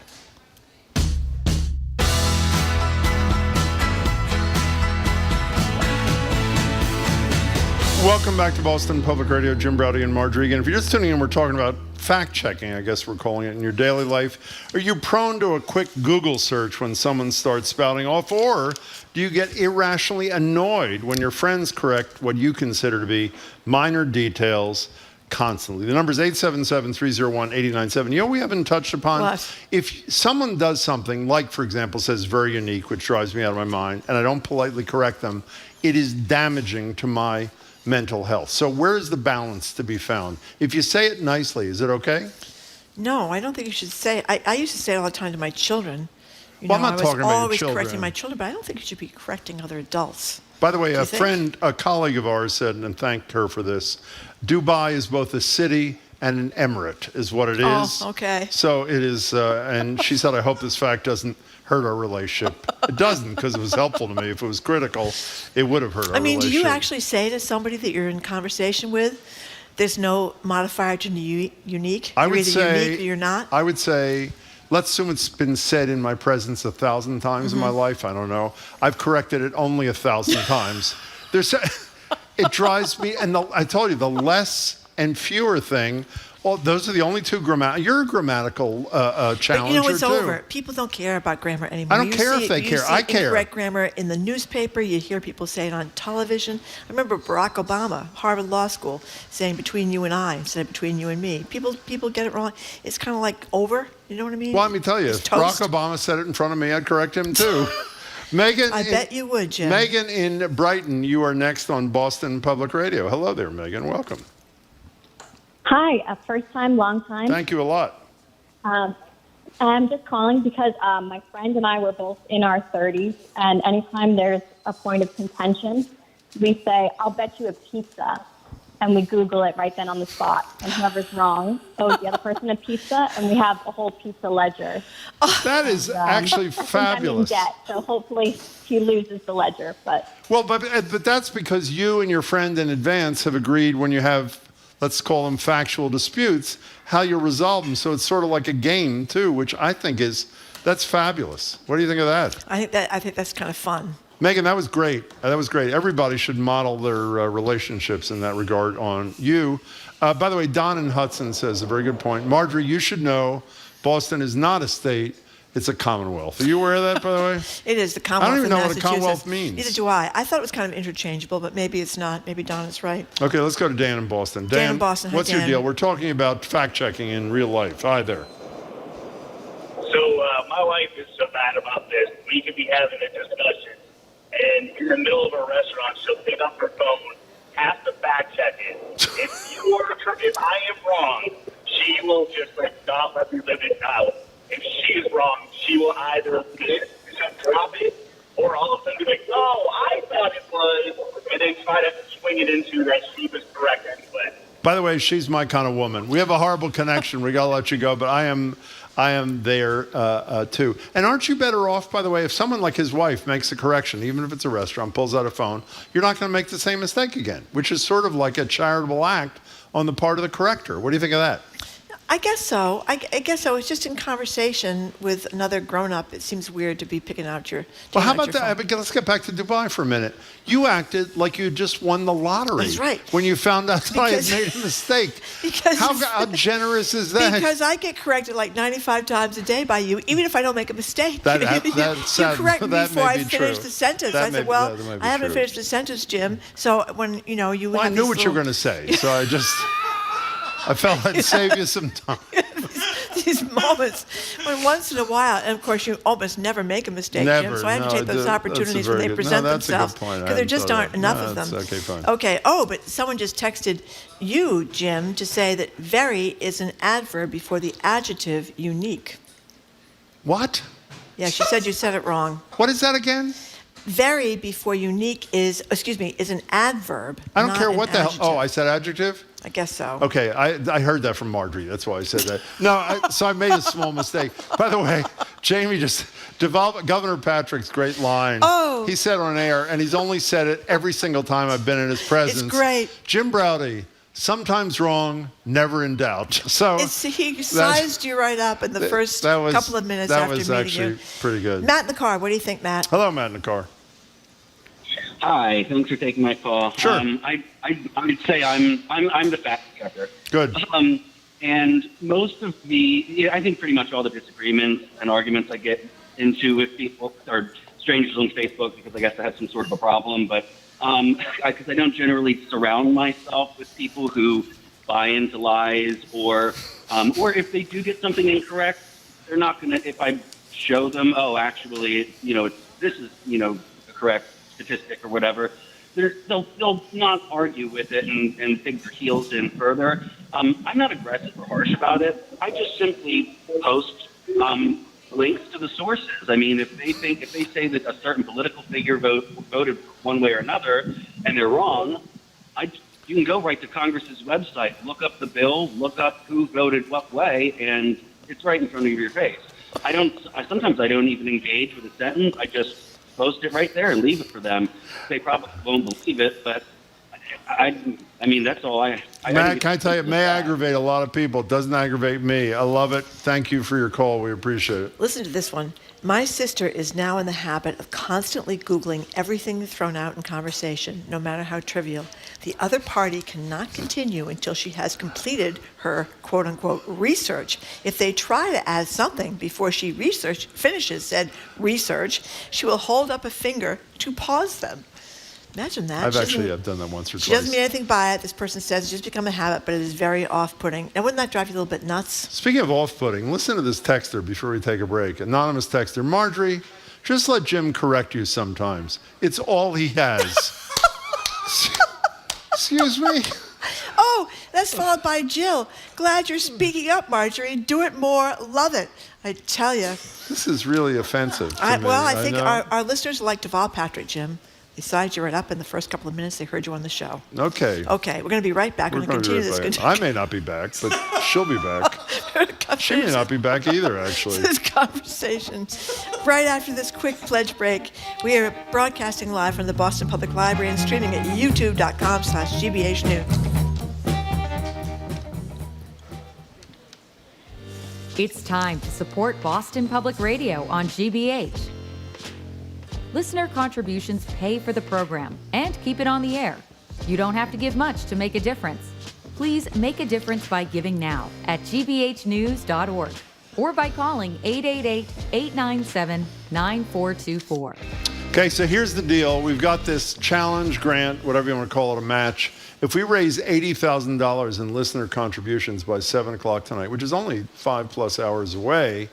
Welcome back to Boston Public Radio. Jim Braude and Marjorie Egan. If you're just tuning in, we're talking about fact-checking, I guess we're calling it, in your daily life. Are you prone to a quick Google search when someone starts spouting off, or do you get irrationally annoyed when your friends correct what you consider to be minor details constantly? The number is 877-301-8097. You know, we haven't touched upon, What? if someone does something, like, for example, says very unique, which drives me out of my mind, and I don't politely correct them, it is damaging to my mental health. So where's the balance to be found? If you say it nicely, is it okay? No, I don't think you should say it. I used to say it all the time to my children. Well, I'm not talking about your I was always children. correcting my children, but I don't think you should be correcting other adults. By the way, Do a you think? friend, a colleague of ours said, and thanked her for this, Dubai is both a city and an emirate, is what it is. Oh, okay. So it is, and she said, I hope this fact doesn't hurt our relationship. It doesn't, because it was helpful to me. If it was critical, it would have hurt our I mean, do relationship. you actually say to somebody that you're in conversation with, there's no modifier to unique? I You're would either say, unique or you're not? I would say, let's assume it's been said in my presence 1,000 times in my Mm-hmm. life. I don't know. I've corrected it only 1,000 times. It drives me, and I told you, the less and fewer thing, well, those are the only two you're a grammatical challenger, But you know, it's too. over. People don't care about grammar anymore. I don't care if they you care. see I care. incorrect grammar in the newspaper. You hear people say it on television. I remember Barack Obama, Harvard Law School, saying between you and I instead of between you and me. People get it wrong. It's kind of like over. You know what I mean? Well, let me tell you, It's if Barack toast. Obama said it in front of me, I'd correct him, too. Megan, I bet you would, Jim. Megan in Brighton, you are next on Boston Public Radio. Hello there, Megan. Welcome. Hi, first time, long time. Thank you a lot. I'm just calling because my friend and I were both in our 30s, and anytime there's a point of contention, we say, I'll bet you a pizza. and we Google it right then on the spot. And whoever's wrong owes the other person a pizza, and we have a whole pizza ledger. That is actually fabulous. I'm in debt, so hopefully he loses the ledger. But that's because you and your friend in advance have agreed when you have, let's call them factual disputes, how you resolve them. So it's sort of like a game too, which I think that's fabulous. What do you think of that? I think that's kind of fun. Megan, that was great. That was great. Everybody should model their relationships in that regard on you. By the way, Don in Hudson says a very good point. Marjorie, you should know Boston is not a state. It's a commonwealth. Are you aware of that, by the way? It is the Commonwealth. I don't even know what a Massachusetts. commonwealth means. Neither do I. I thought it was kind of interchangeable, but maybe it's not. Maybe Don is right. Okay, let's go to Dan in Boston. Dan in Boston. Hi, what's your Dan. deal? We're talking about fact-checking in real life. Hi there. So my wife is so bad about this. We could be having a discussion, and in the middle of a restaurant, she'll pick up her phone, have to fact-check it. If I am wrong, she will just not let me live it out. If she is wrong, she will either just drop it, or all of a sudden be like, "Oh, I thought it was," and then try to swing it into that she was correct anyway. By the way, she's my kind of woman. We have a horrible connection. We got to let you go, but I am there too. And aren't you better off, by the way, if someone like his wife makes a correction, even if it's a restaurant, pulls out a phone, you're not going to make the same mistake again, which is sort of like a charitable act on the part of the corrector. What do you think of that? I guess so. I guess so. It's just in conversation with another grown-up. It seems weird to be picking out your. Well, how about that? Let's get back to Dubai for a minute. You acted like you just won the lottery. That's right. When you found out that I had made a mistake. How generous is that? Because I get corrected like 95 times a day by you, even if I don't make a mistake. That's you correct me that before may I be finish true. the sentence. That I said, I haven't finished the sentence, Jim. So when you Well, I knew what you were going to say, so I felt I'd save you some time. These moments when once in a while, and of course you almost never make a mistake, Jim, so I have to take those opportunities when they present themselves, because there just aren't enough of them. Okay, fine. Okay, but someone just texted you, Jim, to say that very is an adverb before the adjective unique. What? Yeah, she said you said it wrong. What is that again? Very before unique is an adverb. I don't not care an what the hell. adjective. Oh, I said adjective? I guess so. Okay, I heard that from Marjorie. That's why I said that. No, so I made a small mistake. By the way, Jamie just developed Governor Patrick's great line. Oh. He said on air, and he's only said it every single time I've been in his presence. It's great. Jim Browdy, sometimes wrong, never in doubt. So he sized you right up in the first couple of minutes after meeting you. That was actually pretty good. Matt in the car, what do you think, Matt? Hello, Matt in the car. Hi, thanks for taking my call. Sure. I would say I'm the fact checker. Good. And most of I think pretty much all the disagreements and arguments I get into with people are strangers on Facebook, because I guess I have some sort of a problem. But because I don't generally surround myself with people who buy into lies, or if they do get something incorrect, they're not gonna. If I show them, actually, this is the correct statistic or whatever, they'll not argue with it and dig their heels in further. I'm not aggressive or harsh about it. I just simply post links to the sources. I mean, if they say that a certain political figure voted one way or another and they're wrong, you can go right to Congress's website, look up the bill, look up who voted what way, and it's right in front of your face. Sometimes I don't even engage with a sentence. I just post it right there and leave it for them. They probably won't believe it, but I mean, that's all I Matt, can I tell you, it may aggravate a lot of people. It doesn't aggravate me. I love it. Thank you for your call. We appreciate it. Listen to this one. My sister is now in the habit of constantly Googling everything thrown out in conversation, no matter how trivial. The other party cannot continue until she has completed her quote-unquote research. If they try to add something before she finishes said research, she will hold up a finger to pause them. Imagine that. I've done that once or twice. She doesn't mean anything by it. This person says it's just become a habit, but it is very off-putting. Now, wouldn't that drive you a little bit nuts? Speaking of off-putting, listen to this texter before we take a break. Anonymous texter, Marjorie, just let Jim correct you sometimes. It's all he has. Excuse me? Oh, that's followed by Jill. Glad you're speaking up, Marjorie. Do it more. Love it. I tell you. This is really offensive to me. I think our listeners like Deval Patrick, Jim. Besides, you were up in the first couple of minutes they heard you on the show. Okay. Okay, we're going to be right back. We're going to continue this. I may not be back, but she'll be back. She may not be back either, actually. This conversation. Right after this quick pledge break, we are broadcasting live from the Boston Public Library and streaming at youtube.com/GBH News. It's time to support Boston Public Radio on GBH. Listener contributions pay for the program and keep it on the air. You don't have to give much to make a difference. Please make a difference by giving now at gbhnews.org or by calling 888-897-9424. Okay, so here's the deal. We've got this challenge, grant, whatever you want to call it, a match. If we raise $80,000 in listener contributions by 7 o'clock tonight, which is only 5+ hours away,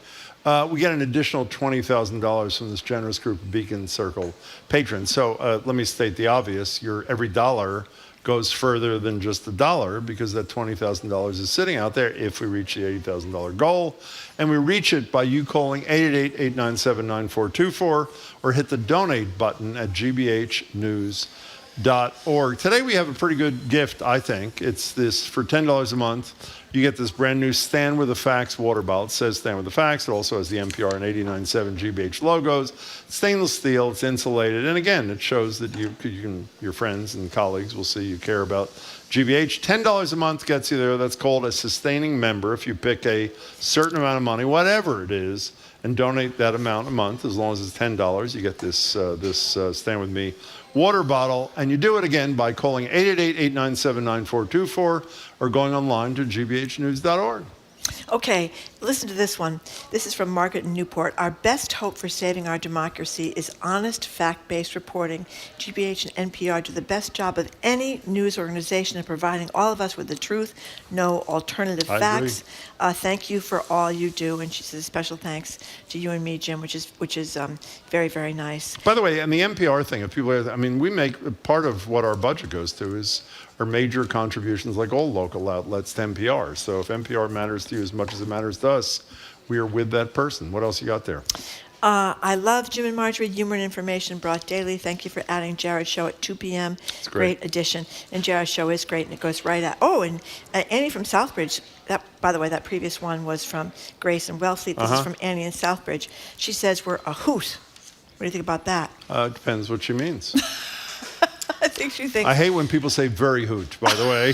we get an additional $20,000 from this generous group of Beacon Circle patrons. So let me state the obvious. Your every dollar goes further than just the dollar because that $20,000 is sitting out there if we reach the $80,000 goal. And we reach it by you calling 888-897-9424 or hit the donate button at gbhnews.org. Today we have a pretty good gift, I think. It's this for $10 a month. You get this brand new Stand With the Facts water bottle. It says Stand With the Facts. It also has the NPR and 89.7 GBH logos. Stainless steel. It's insulated. And again, it shows that your friends and colleagues will see you care about GBH. $10 a month gets you there. That's called a sustaining member. If you pick a certain amount of money, whatever it is, and donate that amount a month, as long as it's $10, you get this Stand With Me water bottle. And you do it again by calling 888-897-9424 or going online to gbhnews.org. Okay, listen to this one. This is from Margaret in Newport. Our best hope for saving our democracy is honest, fact-based reporting. GBH and NPR do the best job of any news organization in providing all of us with the truth, no alternative facts. Thank you for all you do. And she says special thanks to you and me, Jim, which is very, very nice. By the way, and the NPR thing, if people, we make part of what our budget goes to is our major contributions, like all local outlets, to NPR. So if NPR matters to you as much as it matters to us, we are with that person. What else you got there? I love Jim and Marjorie, humor and information brought daily. Thank you for adding Jared's show at 2 p.m. It's great addition. And Jared's show is great, and it goes right at. Oh, and Annie from Southbridge. That, by the way, that previous one was from Grace and Wellfleet. This is from Annie in Southbridge. She says we're a hoot. What do you think about that? It depends what she means. I think she thinks. I hate when people say very hoot, by the way.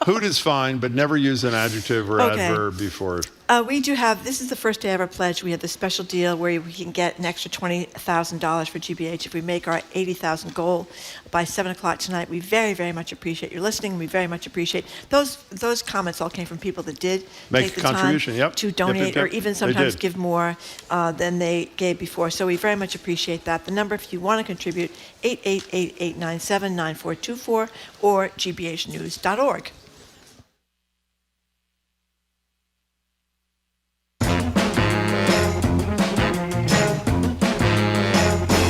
Hoot is fine, but never use an adjective or adverb before it. We do have, this is the first day of our pledge. We have the special deal where we can get an extra $20,000 for GBH if we make our 80,000 goal by 7 o'clock tonight. We very, very much appreciate your listening. We very much appreciate those comments all came from people that did make the contribution, time to donate or even sometimes give more than they gave before. So we very much appreciate that. The number, if you want to contribute, 888-897-9424 or gbhnews.org.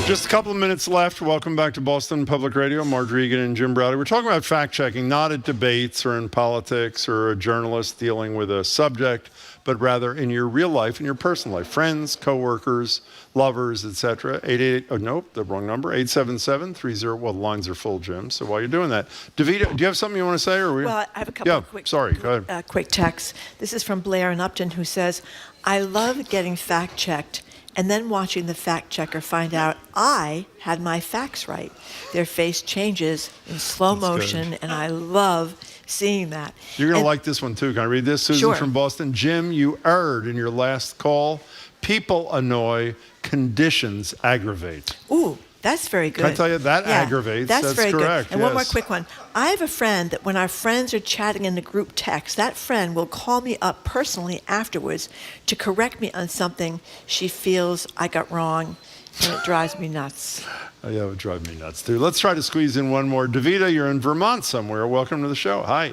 Just a couple of minutes left. Welcome back to Boston Public Radio. Marjorie Egan and Jim Browder. We're talking about fact-checking, not at debates or in politics or a journalist dealing with a subject, but rather in your real life, in your personal life. Friends, coworkers, lovers, etc. 88, oh, nope, the wrong number. 877-30, well, the lines are full, Jim. So while you're doing that, Davida, do you have something you want to say? Or Well, I have a couple of quick, sorry, go ahead. Quick texts. This is from Blair in Upton, who says, I love getting fact-checked and then watching the fact checker find out I had my facts right. Their face changes in slow motion, and I love seeing that. You're going to like this one, too. Can I read this? Susan from Boston. Jim, you erred in your last call. People annoy, conditions aggravate. Ooh, that's very good. Can I tell you, that aggravates. That's very correct. Good. And one more quick one. I have a friend that when our friends are chatting in the group text, that friend will call me up personally afterwards to correct me on something she feels I got wrong, and it drives me nuts. Oh, yeah, it would drive me nuts, too. Let's try to squeeze in one more. Davida, you're in Vermont somewhere. Welcome to the show. Hi.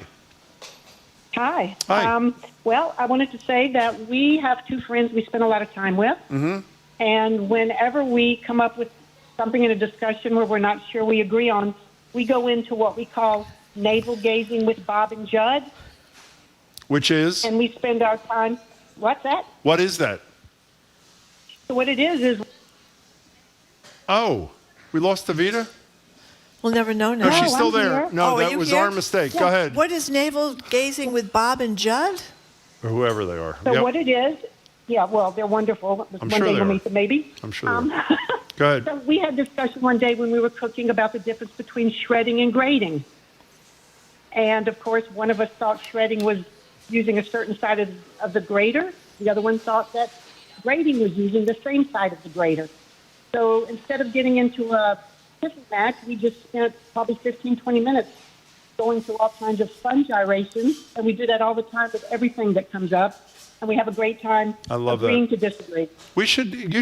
Hi. Hi. Well, I wanted to say that we have two friends we spend a lot of time with. Mm-hmm. And whenever we come up with something in a discussion where we're not sure we agree on, we go into what we call navel gazing with Bob and Judd. Which is? And we spend our time. What's that? What is that? So what it is. Oh. We lost Tavita? We'll never know now. No, she's still there. here. No, Oh, are that you was here? our mistake. Go ahead. What is navel gazing with Bob and Judd? Or whoever they are. So Yep. what it is, yeah, well, they're wonderful. I'm One sure day they you'll are. meet them, maybe. I'm sure they are. Go ahead. So we had a discussion one day when we were cooking about the difference between shredding and grating. And, of course, one of us thought shredding was using a certain side of the grater. The other one thought that grating was using the same side of the grater. So instead of getting into a pissing match, we just spent probably 15, 20 minutes going through all kinds of fun gyrations. And we do that all the time with everything that comes up. And we have a great time I love agreeing that. to disagree. You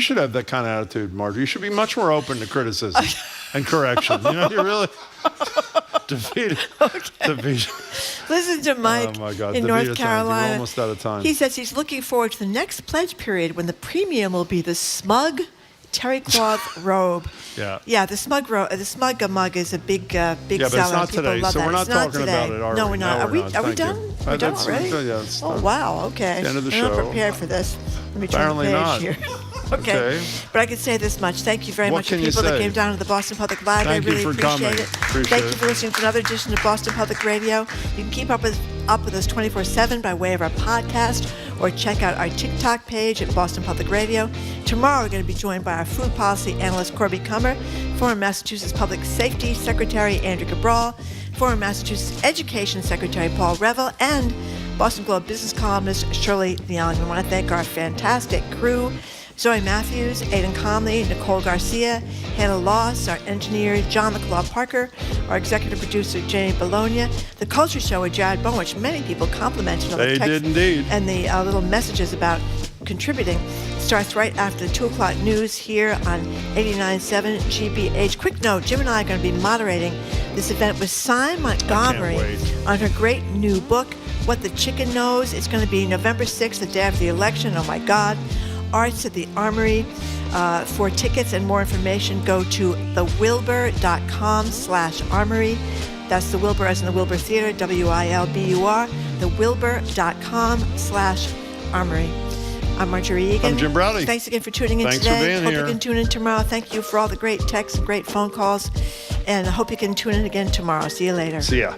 should have that kind of attitude, Marjorie. You should be much more open to criticism and correction. You know, you really defeated. Listen to Mike Oh my God, in Davita, North thank you. Carolina. We're almost out of time. He says he's looking forward to the next pledge period when the premium will be the smug terry cloth robe. Yeah. Yeah, the smug mug is a big Yeah, but it's seller. not People today, love so that. we're not It's not talking today. about it, are No, we? we're not. No, Are we're we? not. Are we Thank you. done? We're done That's- already? yeah, it's Oh done. wow. Okay. The end of the I'm not show. prepared for this. Let me turn Apparently the page not. here. Okay. But I can say this much. Thank you very What much to can you people that say? came down to the Boston Public Library. Thank you really for appreciate coming. it. Appreciate Thank you it. for listening to another edition of Boston Public Radio. You can keep up with us 24/7 by way of our podcast or check out our TikTok page at Boston Public Radio. Tomorrow we're going to be joined by our food policy analyst Corby Kummer, former Massachusetts Public Safety Secretary Andrew Cabral, former Massachusetts Education Secretary Paul Revel, and Boston Globe business columnist Shirley Leung. We want to thank our fantastic crew, Zoe Matthews, Aidan Conley, Nicole Garcia, Hannah Loss, our engineer John LeClaw Parker, our executive producer Jenny Bologna, the Culture Show with Jared Bowen, which many people complimented on the They text did indeed. and the little messages about contributing. Starts right after the 2 o'clock news here on 89.7 GBH. Quick note, Jim and I are going to be moderating this event with Cy Montgomery on her great new book, What the Chicken Knows. It's going to be November 6th, the day after the election. Oh my God. Arts at the Armory. For tickets and more information, go to thewilbur.com/armory. That's the Wilbur as in the Wilbur Theater, WILBUR, thewilbur.com/armory. I'm Marjorie Egan. I'm Jim Browdy. Thanks again for tuning in Thanks for today. being Hope here. you can tune in tomorrow. Thank you for all the great texts and great phone calls. And I hope you can tune in again tomorrow. See you later. See ya.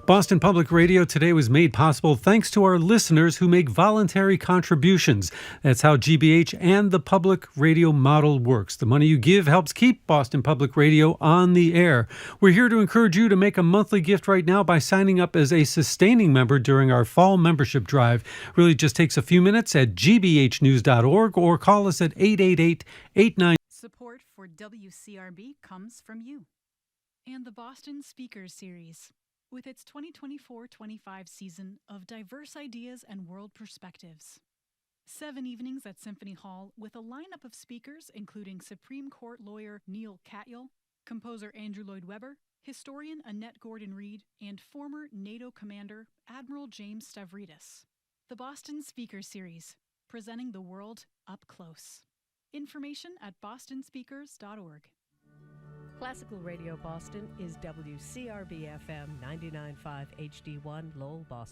Boston Public Radio today was made possible thanks to our listeners who make voluntary contributions. That's how GBH and the public radio model works. The money you give helps keep Boston Public Radio on the air. We're here to encourage you to make a monthly gift right now by signing up as a sustaining member during our fall membership drive. Really just takes a few minutes at gbhnews.org or call us at 888-89. Support for WCRB comes from you and the Boston Speakers Series. With its 2024-25 season of diverse ideas and world perspectives. 7 evenings at Symphony Hall with a lineup of speakers including Supreme Court lawyer Neil Katyal, composer Andrew Lloyd Webber, historian Annette Gordon-Reed, and former NATO commander Admiral James Stavridis. The Boston Speakers Series, presenting the world up close. Information at bostonspeakers.org. Classical Radio Boston is WCRB FM 99.5 HD1 Lowell, Boston.